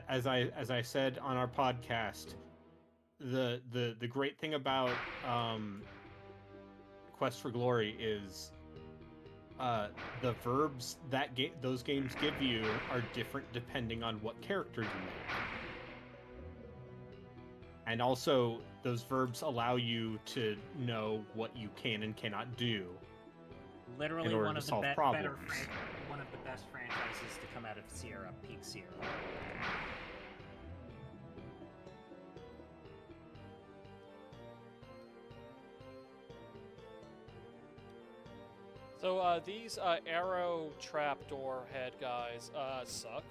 As I said on our podcast, the great thing about Quest for Glory is the verbs that those games give you are different depending on what character you make. And also, those verbs allow you to know what you can and cannot do. Literally in order one to of the solve better problems. one of the best franchises to come out of Sierra, Peak Sierra. So these arrow trapdoor head guys suck.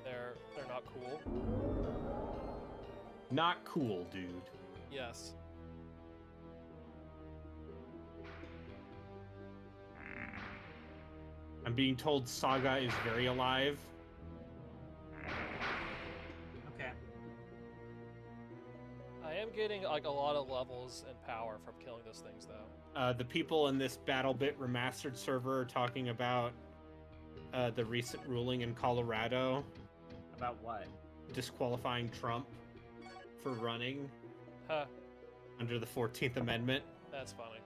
They're not cool. Not cool, dude. Yes. I'm being told Saga is very alive. Okay. I am getting like a lot of levels and power from killing those things though. The people in this BattleBit Remastered server are talking about the recent ruling in Colorado About what? disqualifying Trump for running Huh. under the 14th Amendment. That's funny.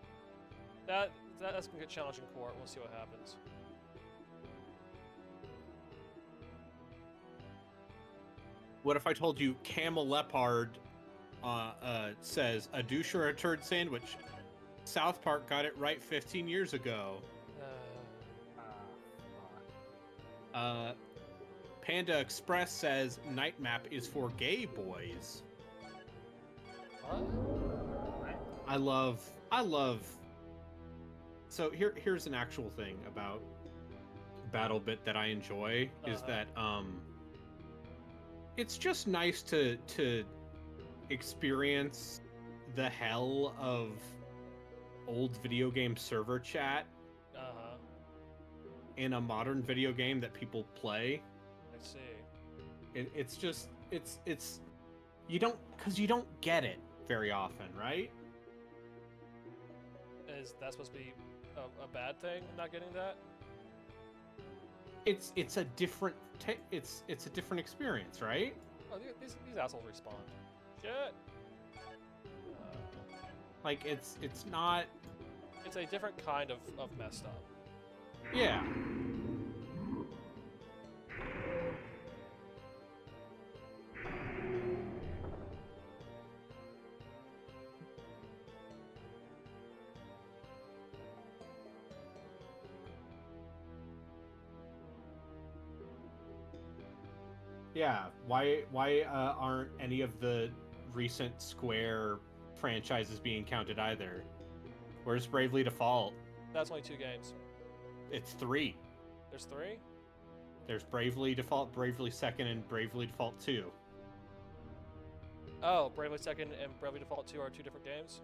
That's gonna get challenged in court. We'll see what happens. What if I told you Camel Leopard says, a douche or a turd sandwich? South Park got it right 15 years ago. Panda Express says Night Map is for gay boys. What? I love. So here's an actual thing about BattleBit that I enjoy is that it's just nice to experience the hell of old video game server chat Uh-huh. in a modern video game that people play. I see. It's just you don't get it very often, right? Is that supposed to be a bad thing? Not getting that? It's a different it's a different experience, right? Oh, these assholes respond. Shit. Like it's not. It's a different kind of messed up. Yeah. Yeah, why aren't any of the recent Square franchises being counted either? Where's Bravely Default? That's only 2 games. It's 3. There's 3? There's Bravely Default, Bravely Second, and Bravely Default 2. Oh, Bravely Second and Bravely Default 2 are 2 different games?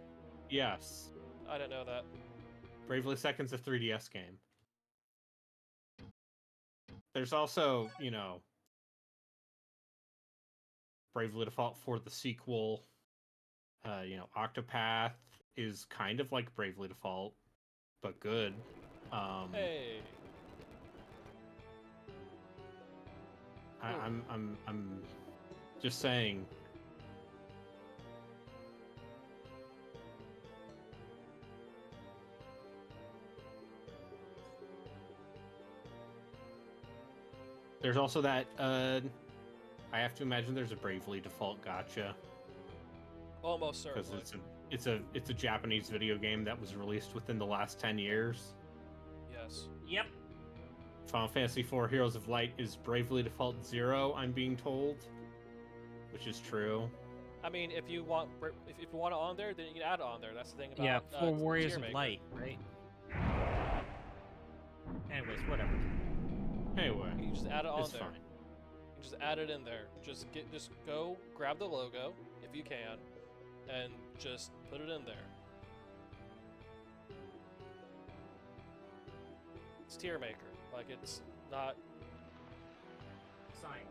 Yes. I didn't know that. Bravely Second's a 3DS game. There's also, Bravely Default for the sequel. Octopath is kind of like Bravely Default, but good. Hey. I'm just saying. There's also that. I have to imagine there's a Bravely Default gotcha Almost because certainly. it's a Japanese video game that was released within the last 10 years. Yes. Yep. Final Fantasy IV Heroes of Light is Bravely Default 0, I'm being told, which is true. I mean, if you want it on there, then you can add it on there. That's the thing about Yeah, for Warriors Tier of Maker. Light, right? Anyways, whatever. Anyway, You can just add it on it's there. fine. You can just add it in there. Just go grab the logo if you can, and just put it in there. It's Tier Maker. Like, it's not. Science.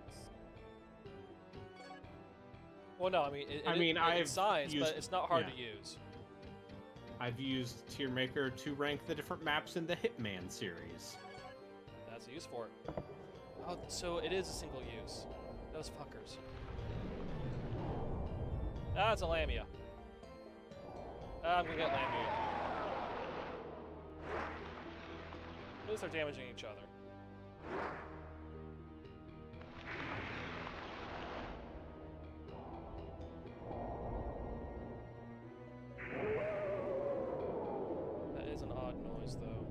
Well, no, I mean, I've it's science, used- but it's not hard yeah. to use. I've used Tier Maker to rank the different maps in the Hitman series. That's a use for it. Oh, so it is a single use. Those fuckers. That's a Lamia. I'm gonna get Lamia. At least they're damaging each other. That is an odd noise, though.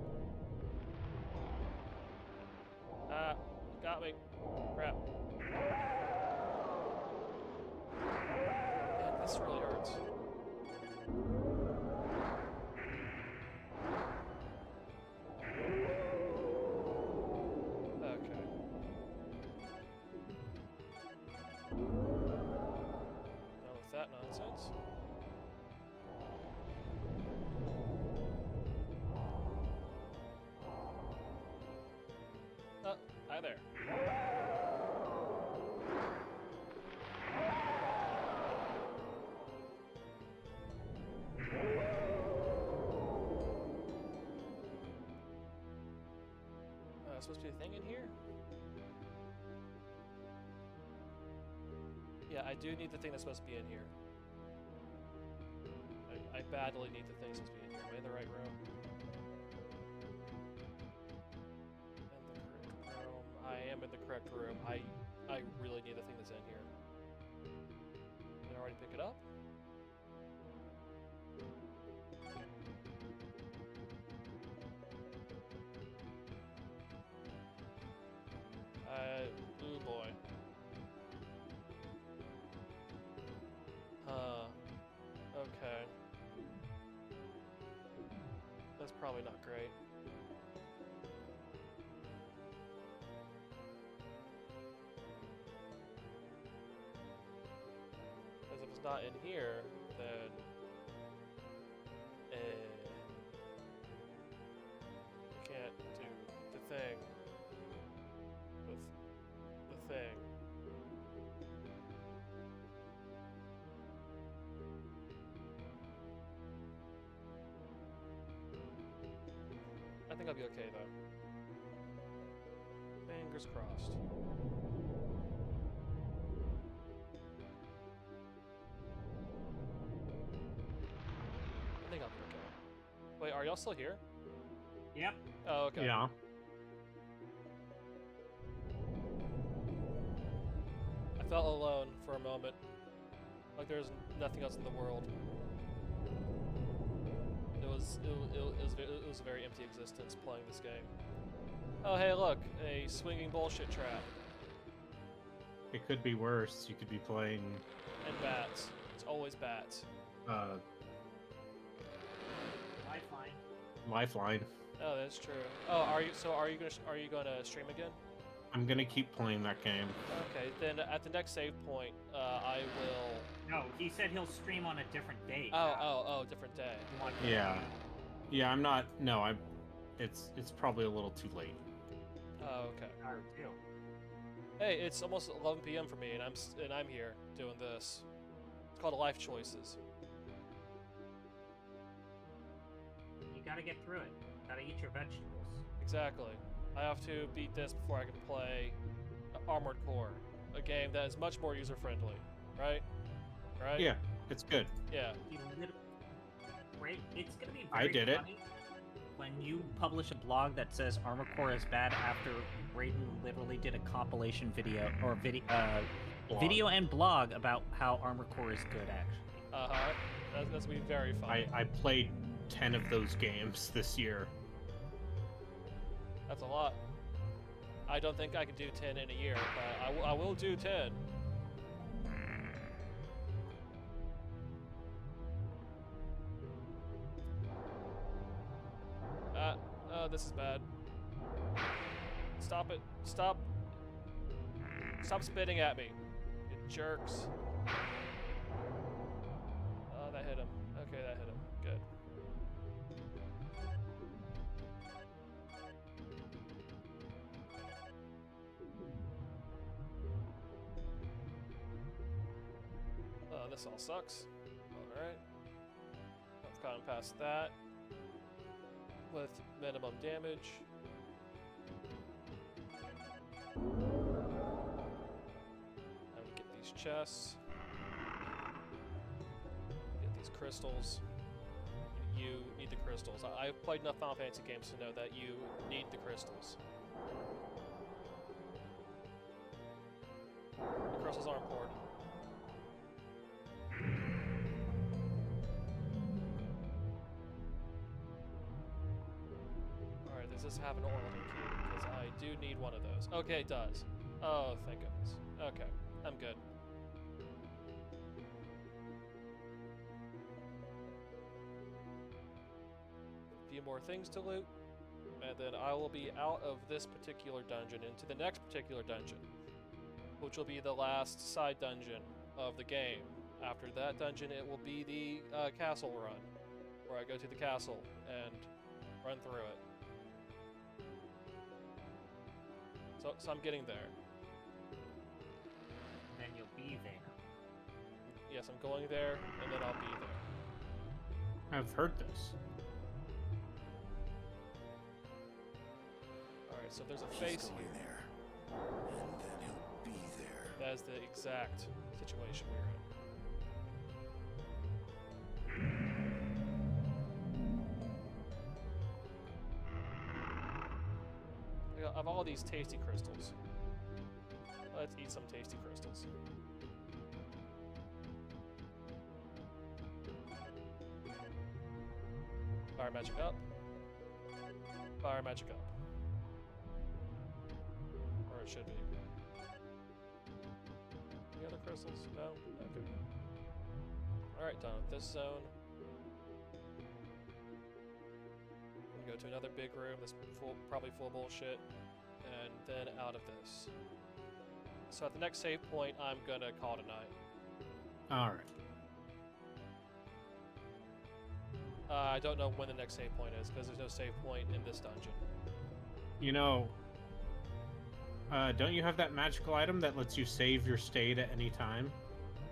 Ah, got me. Crap. Man, this really hurts. Okay. Done with that nonsense. Hi there. Supposed to be a thing in here? Yeah, I do need the thing that's supposed to be in here. I badly need the thing that's supposed to be in here. Am I in the right room? In the correct room. I am in the correct room. I really need the thing that's in here. Did I already pick it up? Oh boy. Okay. That's probably not great. Because if it's not in here, then... I can't do the thing. With the thing. I think I'll be okay though. Fingers crossed. I think I'll be okay. Wait, are y'all still here? Yep. Oh, okay. Yeah. I felt alone for a moment. Like there's nothing else in the world. It was a very empty existence playing this game. Oh hey look, a swinging bullshit trap. It could be worse. You could be playing And bats. It's always bats. Lifeline. Lifeline. Oh, that's true. Oh, are you gonna stream again? I'm gonna keep playing that game. Okay, then at the next save point, I will. No, he said he'll stream on a different date. Oh, different day. You want to- Yeah. Yeah, I'm not. No, I'm. It's probably a little too late. Oh, okay. Or two. Hey, it's almost 11 p.m. for me, and I'm here doing this. It's called Life Choices. You gotta get through it. Gotta eat your vegetables. Exactly. I have to beat this before I can play Armored Core, a game that is much more user-friendly, right? Right? Yeah, it's good. Yeah. You lit- Right? It's gonna be I very did it. funny. When you publish a blog that says Armor Core is bad after Raiden literally did a compilation video or Blog. video and blog about how Armor Core is good, actually. Uh-huh. That's gonna be very fun. I played 10 of those games this year. That's a lot. I don't think I can do 10 in a year, but I will do 10. Oh, this is bad. Stop it. Stop. Stop spitting at me. You jerks. Oh, that hit him. Okay, that hit him. Good. Oh, this all sucks. Alright. I've gotten past that. With minimum damage. I'm gonna get these chests. Get these crystals. You need the crystals. I've played enough Final Fantasy games to know that you need the crystals. The crystals are important. Alright, does this have an Orlando key? Because I do need one of those. Okay, it does. Oh, thank goodness. Okay, I'm good. A few more things to loot, and then I will be out of this particular dungeon into the next particular dungeon, which will be the last side dungeon of the game. After that dungeon, it will be the castle run, where I go to the castle and run through it. So I'm getting there. Then you'll be there. Yes, I'm going there, and then I'll be there. I've heard this. Alright, so there's a face here. there, and then he'll be there. That is the exact situation we're in. Of all these tasty crystals, let's eat some tasty crystals. Fire magic up. Fire magic up. Or it should be. Any other crystals? No? Okay. Alright, done with this zone. Go to another big room that's probably full of bullshit, and then out of this. So at the next save point, I'm gonna call it a night. Alright. I don't know when the next save point is, because there's no save point in this dungeon. You know, don't you have that magical item that lets you save your state at any time?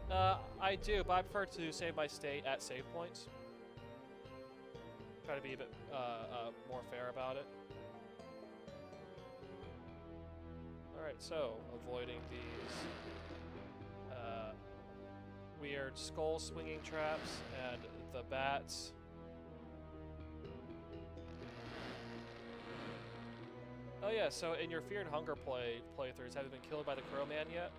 I do, but I prefer to save my state at save points. Try to be a bit more fair about it. Alright, so avoiding these weird skull swinging traps and the bats. Oh yeah, so in your Fear and Hunger playthroughs, have you been killed by the Crow Man yet?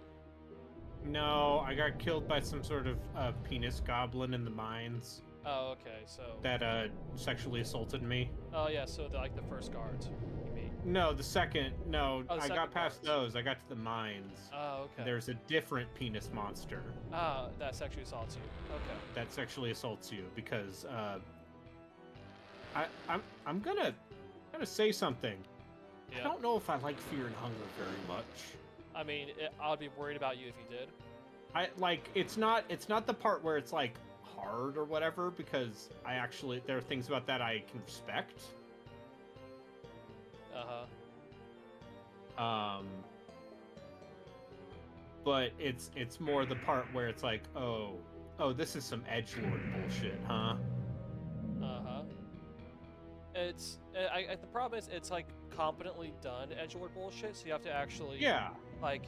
No, I got killed by some sort of penis goblin in the mines Oh, okay, so... that sexually assaulted me. Oh yeah, so like the first guards, you mean? No, the second. No, Oh, the I got second past guards. those. I got to the mines. Oh, okay. There's a different penis monster That sexually assaults you. Okay. that sexually assaults you because I'm gonna say something. I Yeah. don't know if I like Fear and Hunger very much. I mean, I'd be worried about you if you did. I like it's not the part where it's like hard or whatever, because I actually there are things about that I can respect. But it's more the part where it's like, oh, this is some edgelord bullshit, huh? It's the problem is it's like competently done edgelord bullshit, so you have to actually Yeah. like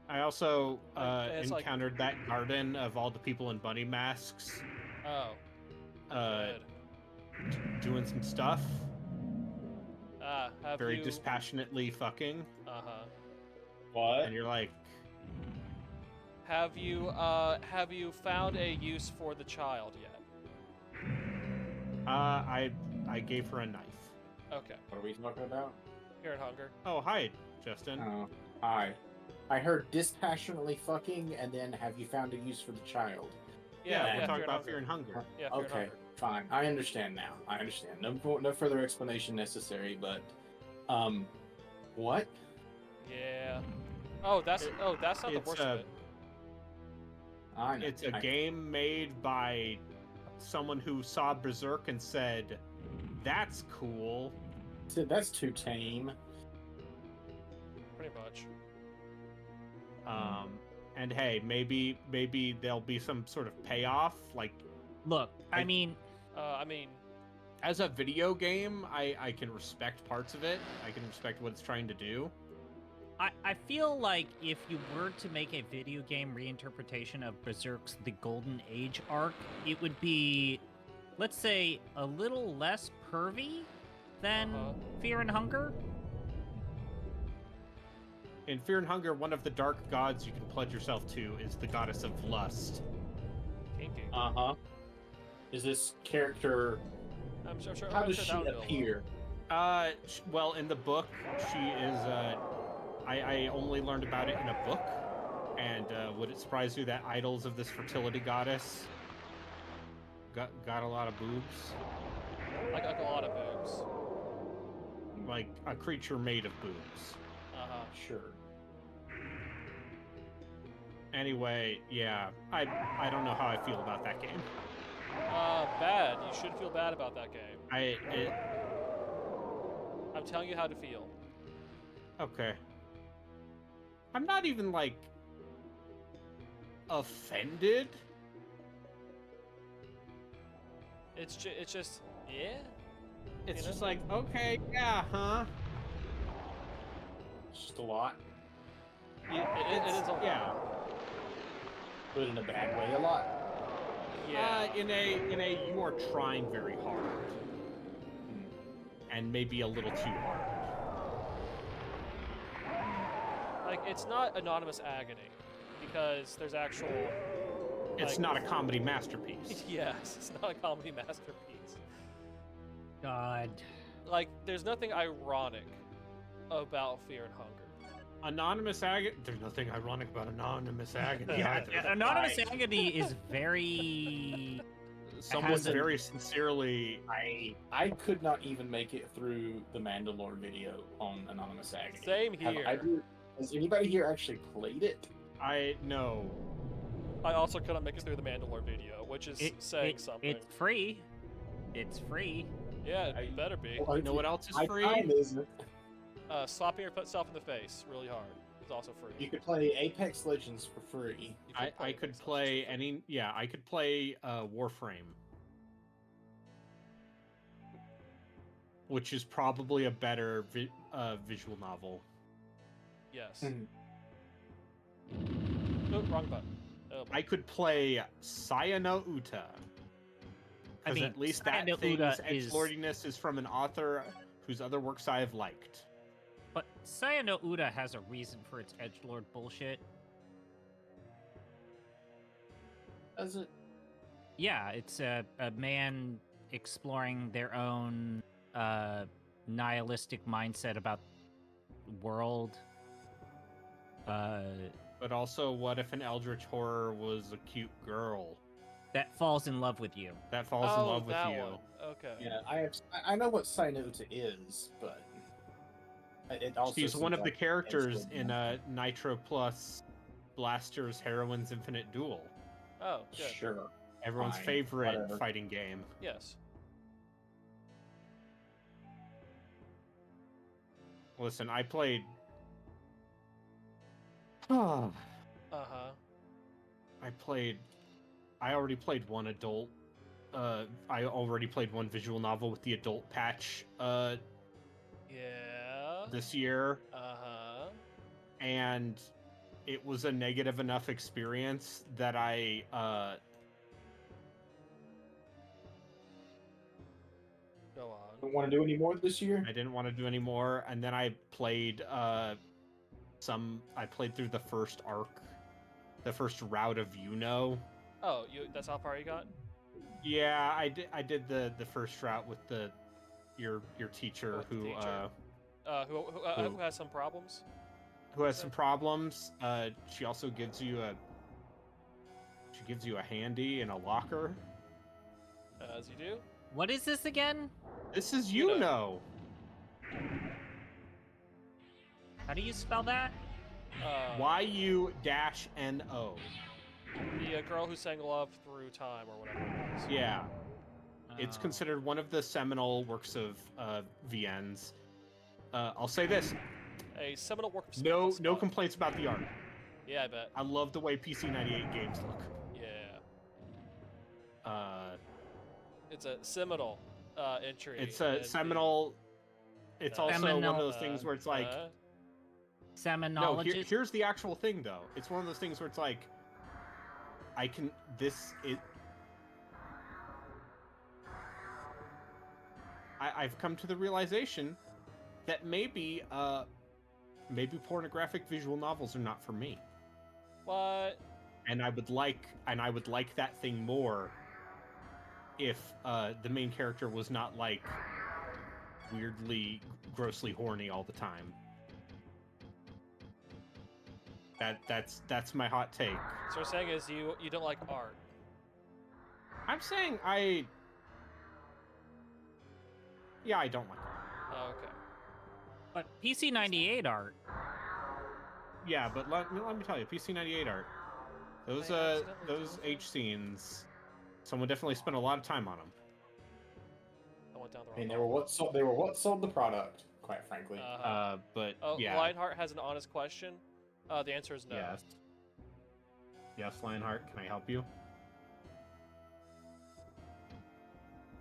I also it's like- encountered that garden of all the people in bunny masks. oh Uh, good. doing some stuff, Have very you? dispassionately fucking, Uh-huh. What? and you're like, Have you found a use for the child yet? I gave her a knife. Okay. What are we talking about? Fear and Hunger. Oh, hi, Justin. Oh, hi. I heard dispassionately fucking, and then have you found a use for the child? Yeah, we're Fear talking and about Hunger. Fear and Hunger. Yeah, Fear and Okay, Hunger. fine. I understand now. I understand. No further explanation necessary. But, what? Yeah. Oh, that's not the it's worst a- of it. I know. It's a I- game made by someone who saw Berserk and said, "That's cool." Said that's too tame. Pretty much. And hey, maybe there'll be some sort of payoff. Like, Look, I mean, I mean, as a video game, I can respect parts of it. I can respect what it's trying to do. I feel like if you were to make a video game reinterpretation of Berserk's The Golden Age arc, it would be, let's say, a little less pervy than Uh-huh. Fear and Hunger. In Fear and Hunger, one of the dark gods you can pledge yourself to is the goddess of lust. kinky. Uh-huh. Is this character... I'm sure. How I'm does sure she that would go well. appear? Well, in the book, she is. I only learned about it in a book, and would it surprise you that idols of this fertility goddess got a lot of boobs? Like a lot of boobs. Like a creature made of boobs. Uh-huh. Sure. Anyway, yeah, I don't know how I feel about that game. Bad. You should feel bad about that game. It I'm telling you how to feel. okay. I'm not even like offended. It's just, yeah. It's You just know? like, okay, yeah, huh? It's just a lot. It is a lot. Yeah. But in a bad way, a lot. Yeah. In a you are trying very hard, and maybe a little too hard. Like, it's not anonymous agony, because there's actual. It's like- not a comedy masterpiece. Yes, it's not a comedy masterpiece. God. Like, there's nothing ironic about Fear and Hunger. Anonymous agony. There's nothing ironic about anonymous agony. Yeah, either. Anonymous Agony is very. Someone has a- very sincerely. I could not even make it through the Mandalore video on Anonymous Agony. Same Have here. Has anybody here actually played it? I know. I also couldn't make it through the Mandalore video, which is saying something. It's free. It's free. Yeah, it I- better be. Well, You know what else is My free? time isn't. Slapping yourself in the face really hard is also free. You could play Apex Legends for free. You I could Apex play Legends. any. Yeah, I could play Warframe, which is probably a better visual novel. Yes. Mhm. Oh, wrong button. Oh, I could play Sayano Uta. I Because mean, at least that Sayano thing's Uta is- edgelordiness is from an author whose other works I have liked. But Sayano Uda has a reason for its edgelord bullshit. Does it? Yeah, it's a man exploring their own nihilistic mindset about the world. But also, what if an eldritch horror was a cute girl That falls in love with you. that falls in love with that you? one. Okay. Yeah, I know what Sinota is, but it also She's one seems of the like characters it's in Nitro Plus Blaster's Heroines Infinite Duel. Oh, good. Sure. Everyone's Fine, favorite whatever. fighting game. Yes. Listen, I played. Oh, Uh-huh. I already played one adult. I already played one visual novel with the adult patch Yeah. this year, Uh-huh. and it was a negative enough experience that Go on. Don't want to do any more this year. I didn't want to do any more, and then I played I played through the first arc, the first route of Oh, that's how far you got? Yeah, I did the first route with your teacher With the who teacher. Who has some problems? has some problems. She also gives you a handy and a locker. As you do. What is this again? This is Yuno. How do you spell that? YU-NO. The girl who sang Love Through Time or whatever it was. Yeah. It's Oh. considered one of the seminal works of VNs. I'll say this: A seminal work of no spot. complaints about the art. Yeah, I bet. I love the way PC98 games look. Yeah. Uh, It's a seminal entry. it's in a the- seminal. It's also one of Seminal, those things where it's like, no. Seminologist. Here's the actual thing, though. It's one of those things where it's like, I've come to the realization that maybe pornographic visual novels are not for me. What? And I would like that thing more if the main character was not like weirdly, grossly horny all the time. That's my hot take. So what you're saying is you don't like art. I'm saying I don't like it. Oh, okay. But PC98 art. Yeah, but let me tell you, PC98 art. Those They accidentally those drove H scenes, someone definitely spent a lot of time on them. I went down the I wrong mean, they were what sold the product, quite frankly. But Oh, yeah. Lionheart has an honest question. The answer is no. Yes. Yes, Lionheart, can I help you?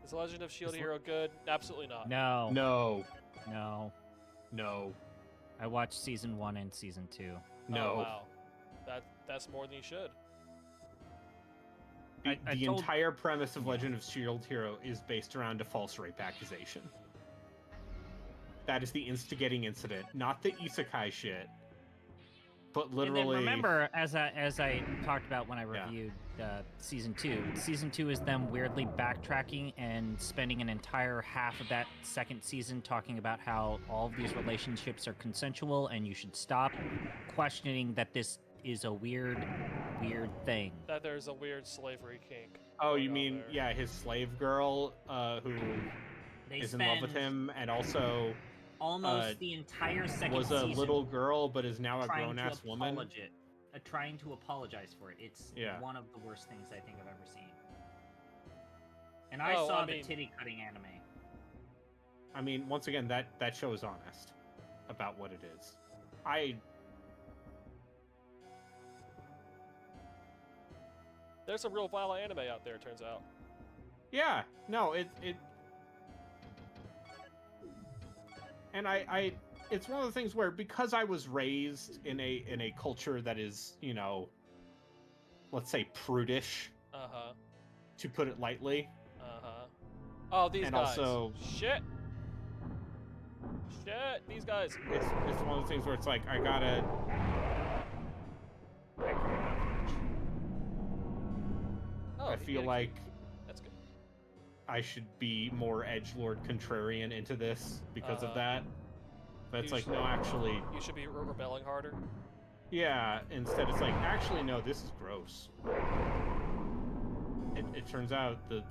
Is The Legend of Shield Is Hero good? Absolutely not. No. No. No. No. I watched season 1 and season 2. No. Oh, wow. That's more than you should. The, I the told- entire premise of Legend of Shield Hero is based around a false rape accusation. That is the instigating incident, not the isekai shit. But literally, And then remember, as I talked about when I Yeah. reviewed season 2, season 2 is them weirdly backtracking and spending an entire half of that second season talking about how all of these relationships are consensual and you should stop questioning that this is a weird thing. That there's a weird slavery kink. Oh, going you on mean there. yeah, his slave girl who They is in love with spend him, and also almost the entire second was a season little girl, but is now a trying grown ass to woman. trying to apologize for it. It's Yeah. one of the worst things I think I've ever seen. And I Oh, saw I the mean- titty cutting anime. I mean, once again, that show is honest about what it is. There's some real violent anime out there, it turns out. Yeah, no, it and I it's one of the things where, because I was raised in a culture that is, you know, let's say prudish, Uh-huh. to put it lightly. Uh-huh. Oh, these And guys. also- Shit! These guys. It's one of the things where it's like I gotta Oh, I he feel did- like That's good. I should be more edgelord contrarian into this because of Uh-huh. that. But it's You like, should- no, actually, You should be rebelling harder. yeah, instead it's like, actually, no, this is gross. It turns out that,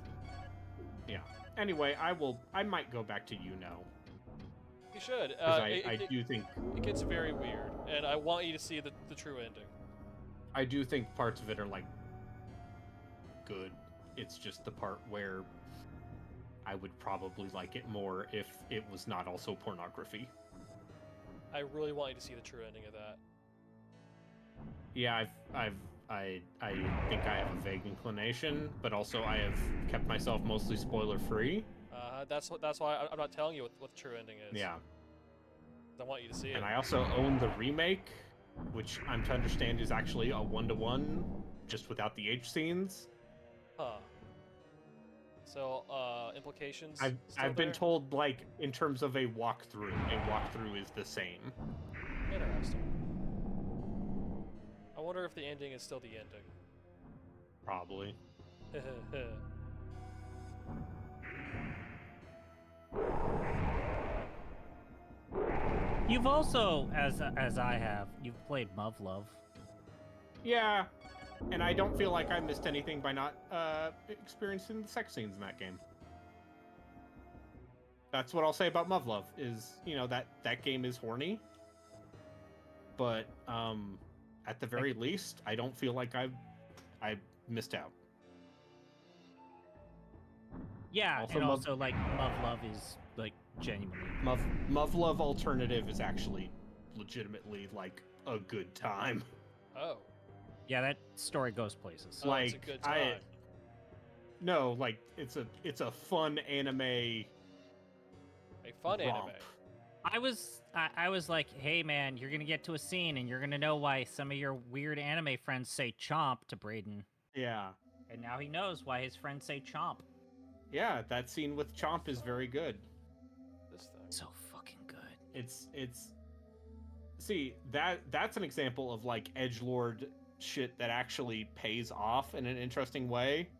yeah. Anyway, I might go back to You should. because I do think It gets very weird, and I want you to see the true ending. I do think parts of it are like good. It's just the part where I would probably like it more if it was not also pornography. I really want you to see the true ending of that. Yeah, I think I have a vague inclination, but also I have kept myself mostly spoiler free. That's why I'm not telling you what the true ending is. Yeah, 'Cause I want you to see it. and I also own the remake, which I'm to understand is actually a 1-to-1, just without the H scenes. Huh. So, implications. I've still I've been there? told, like, in terms of a walkthrough is the same. Interesting. I wonder if the ending is still the ending. Probably. You've also, as I have, you've played Muv-Luv. Yeah, and I don't feel like I missed anything by not experiencing the sex scenes in that game. That's what I'll say about Muv-Luv, is, you know, that game is horny. But at the very least, I don't feel like I missed out. Yeah, Also, and Muv- also like Muv-Luv is like genuinely. Muv-Luv Alternative is actually legitimately like a good time. Oh. Yeah, that story goes places. Oh, like it's a good time. No, like it's a fun anime. A fun romp. anime. I was like, hey man, you're gonna get to a scene and you're gonna know why some of your weird anime friends say chomp to Braden. Yeah. And now he knows why his friends say chomp. Yeah, that scene with Chomp is very good. This thing. So fucking good. It's see, that's an example of like edgelord shit that actually pays off in an interesting way.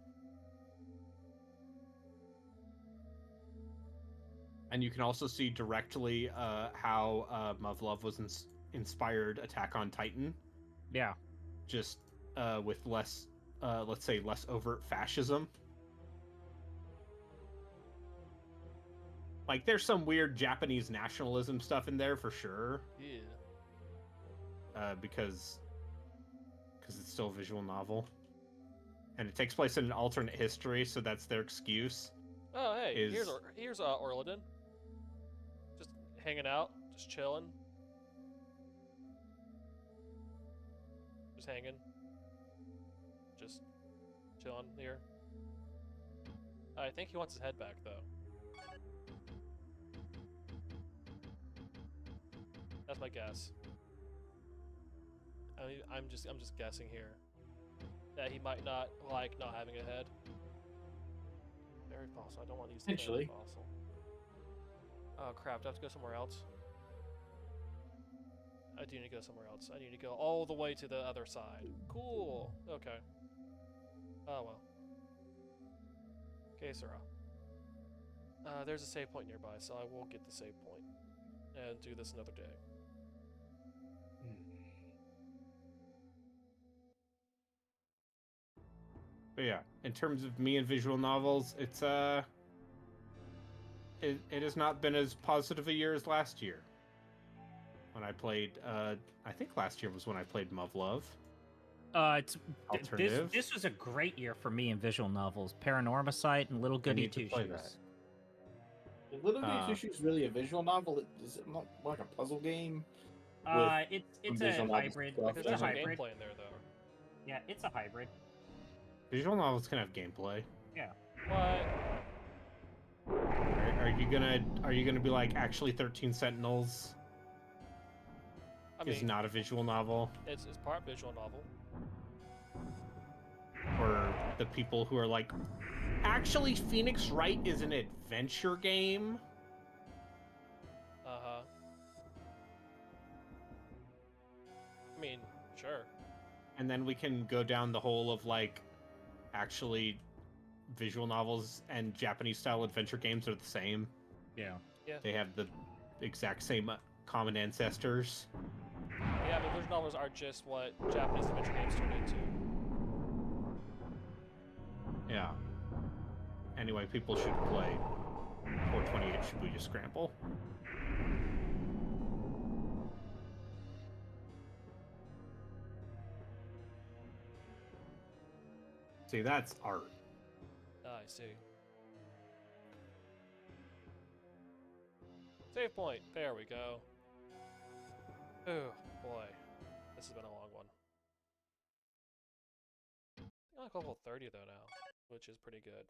And you can also see directly how Muv-Luv was inspired Attack on Titan. Yeah. Just with less, let's say, less overt fascism. Like, there's some weird Japanese nationalism stuff in there for sure. Yeah. Because it's still a visual novel. And it takes place in an alternate history, so that's their excuse. Oh, hey, Is- here's Orladin. Just hanging out, just chilling. Just hanging. Just chilling here. I think he wants his head back, though. That's my guess. I mean, I'm just guessing here that he might not like not having a head. Very fossil. I don't want to use the Potentially. fossil. Oh crap! Do I have to go somewhere else? I do need to go somewhere else. I need to go all the way to the other side. Cool. Okay. Oh well. Okay, Sarah. There's a save point nearby, so I will get the save point and do this another day. But yeah, in terms of me and visual novels, it's it has not been as positive a year as last year. When I played, I think last year was when I played Muv-Luv. Alternative. This was a great year for me in visual novels. Paranormasight and Little Goody need to Two play Shoes. Is Little Goody Two Shoes really a visual novel? Is it not like a puzzle game? It's some a visual novels hybrid. stuff. There's It's a no hybrid. gameplay in there though. Yeah, it's a hybrid. Visual novels can have gameplay. What? Are you gonna be like, actually 13 Sentinels I is mean, not a visual novel? it's part visual novel. Or the people who are like, actually Phoenix Wright is an adventure game? Uh-huh. I mean, sure. And then we can go down the whole of like, actually visual novels and Japanese style adventure games are the same. Yeah. They have the exact same common ancestors. Yeah, I mean, visual novels are just what Japanese adventure games turn into. Yeah. Anyway, people should play 428 Shibuya Scramble. See, that's art. Ah, I see. Save point. There we go. Oh, boy. This has been a long one. I'm like level 30 though now, which is pretty good.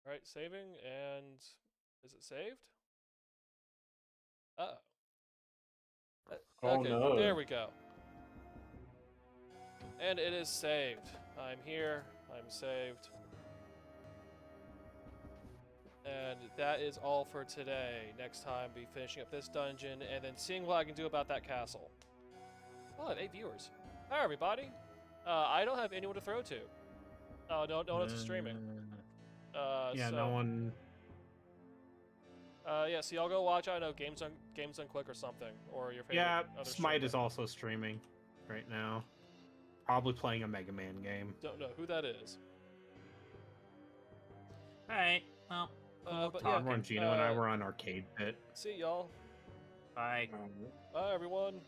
Alright, saving, and is it saved? Uh-oh. Oh, Okay, no. there we go. And it is saved. I'm here. I'm saved. And that is all for today. Next time, be finishing up this dungeon and then seeing what I can do about that castle. Oh, I have 8 viewers. Hi, everybody. I don't have anyone to throw to. No one else is streaming. Yeah, so, no one. Yeah, so y'all go watch. I don't know, Games Done Quick or something, or your favorite. Yeah, other Smite streamer. is also streaming right now. Probably playing a Mega Man game. Don't know who that is. All right. Well, But Todd yeah, and Gino and I were on Arcade Pit. see y'all. bye. Bye, everyone.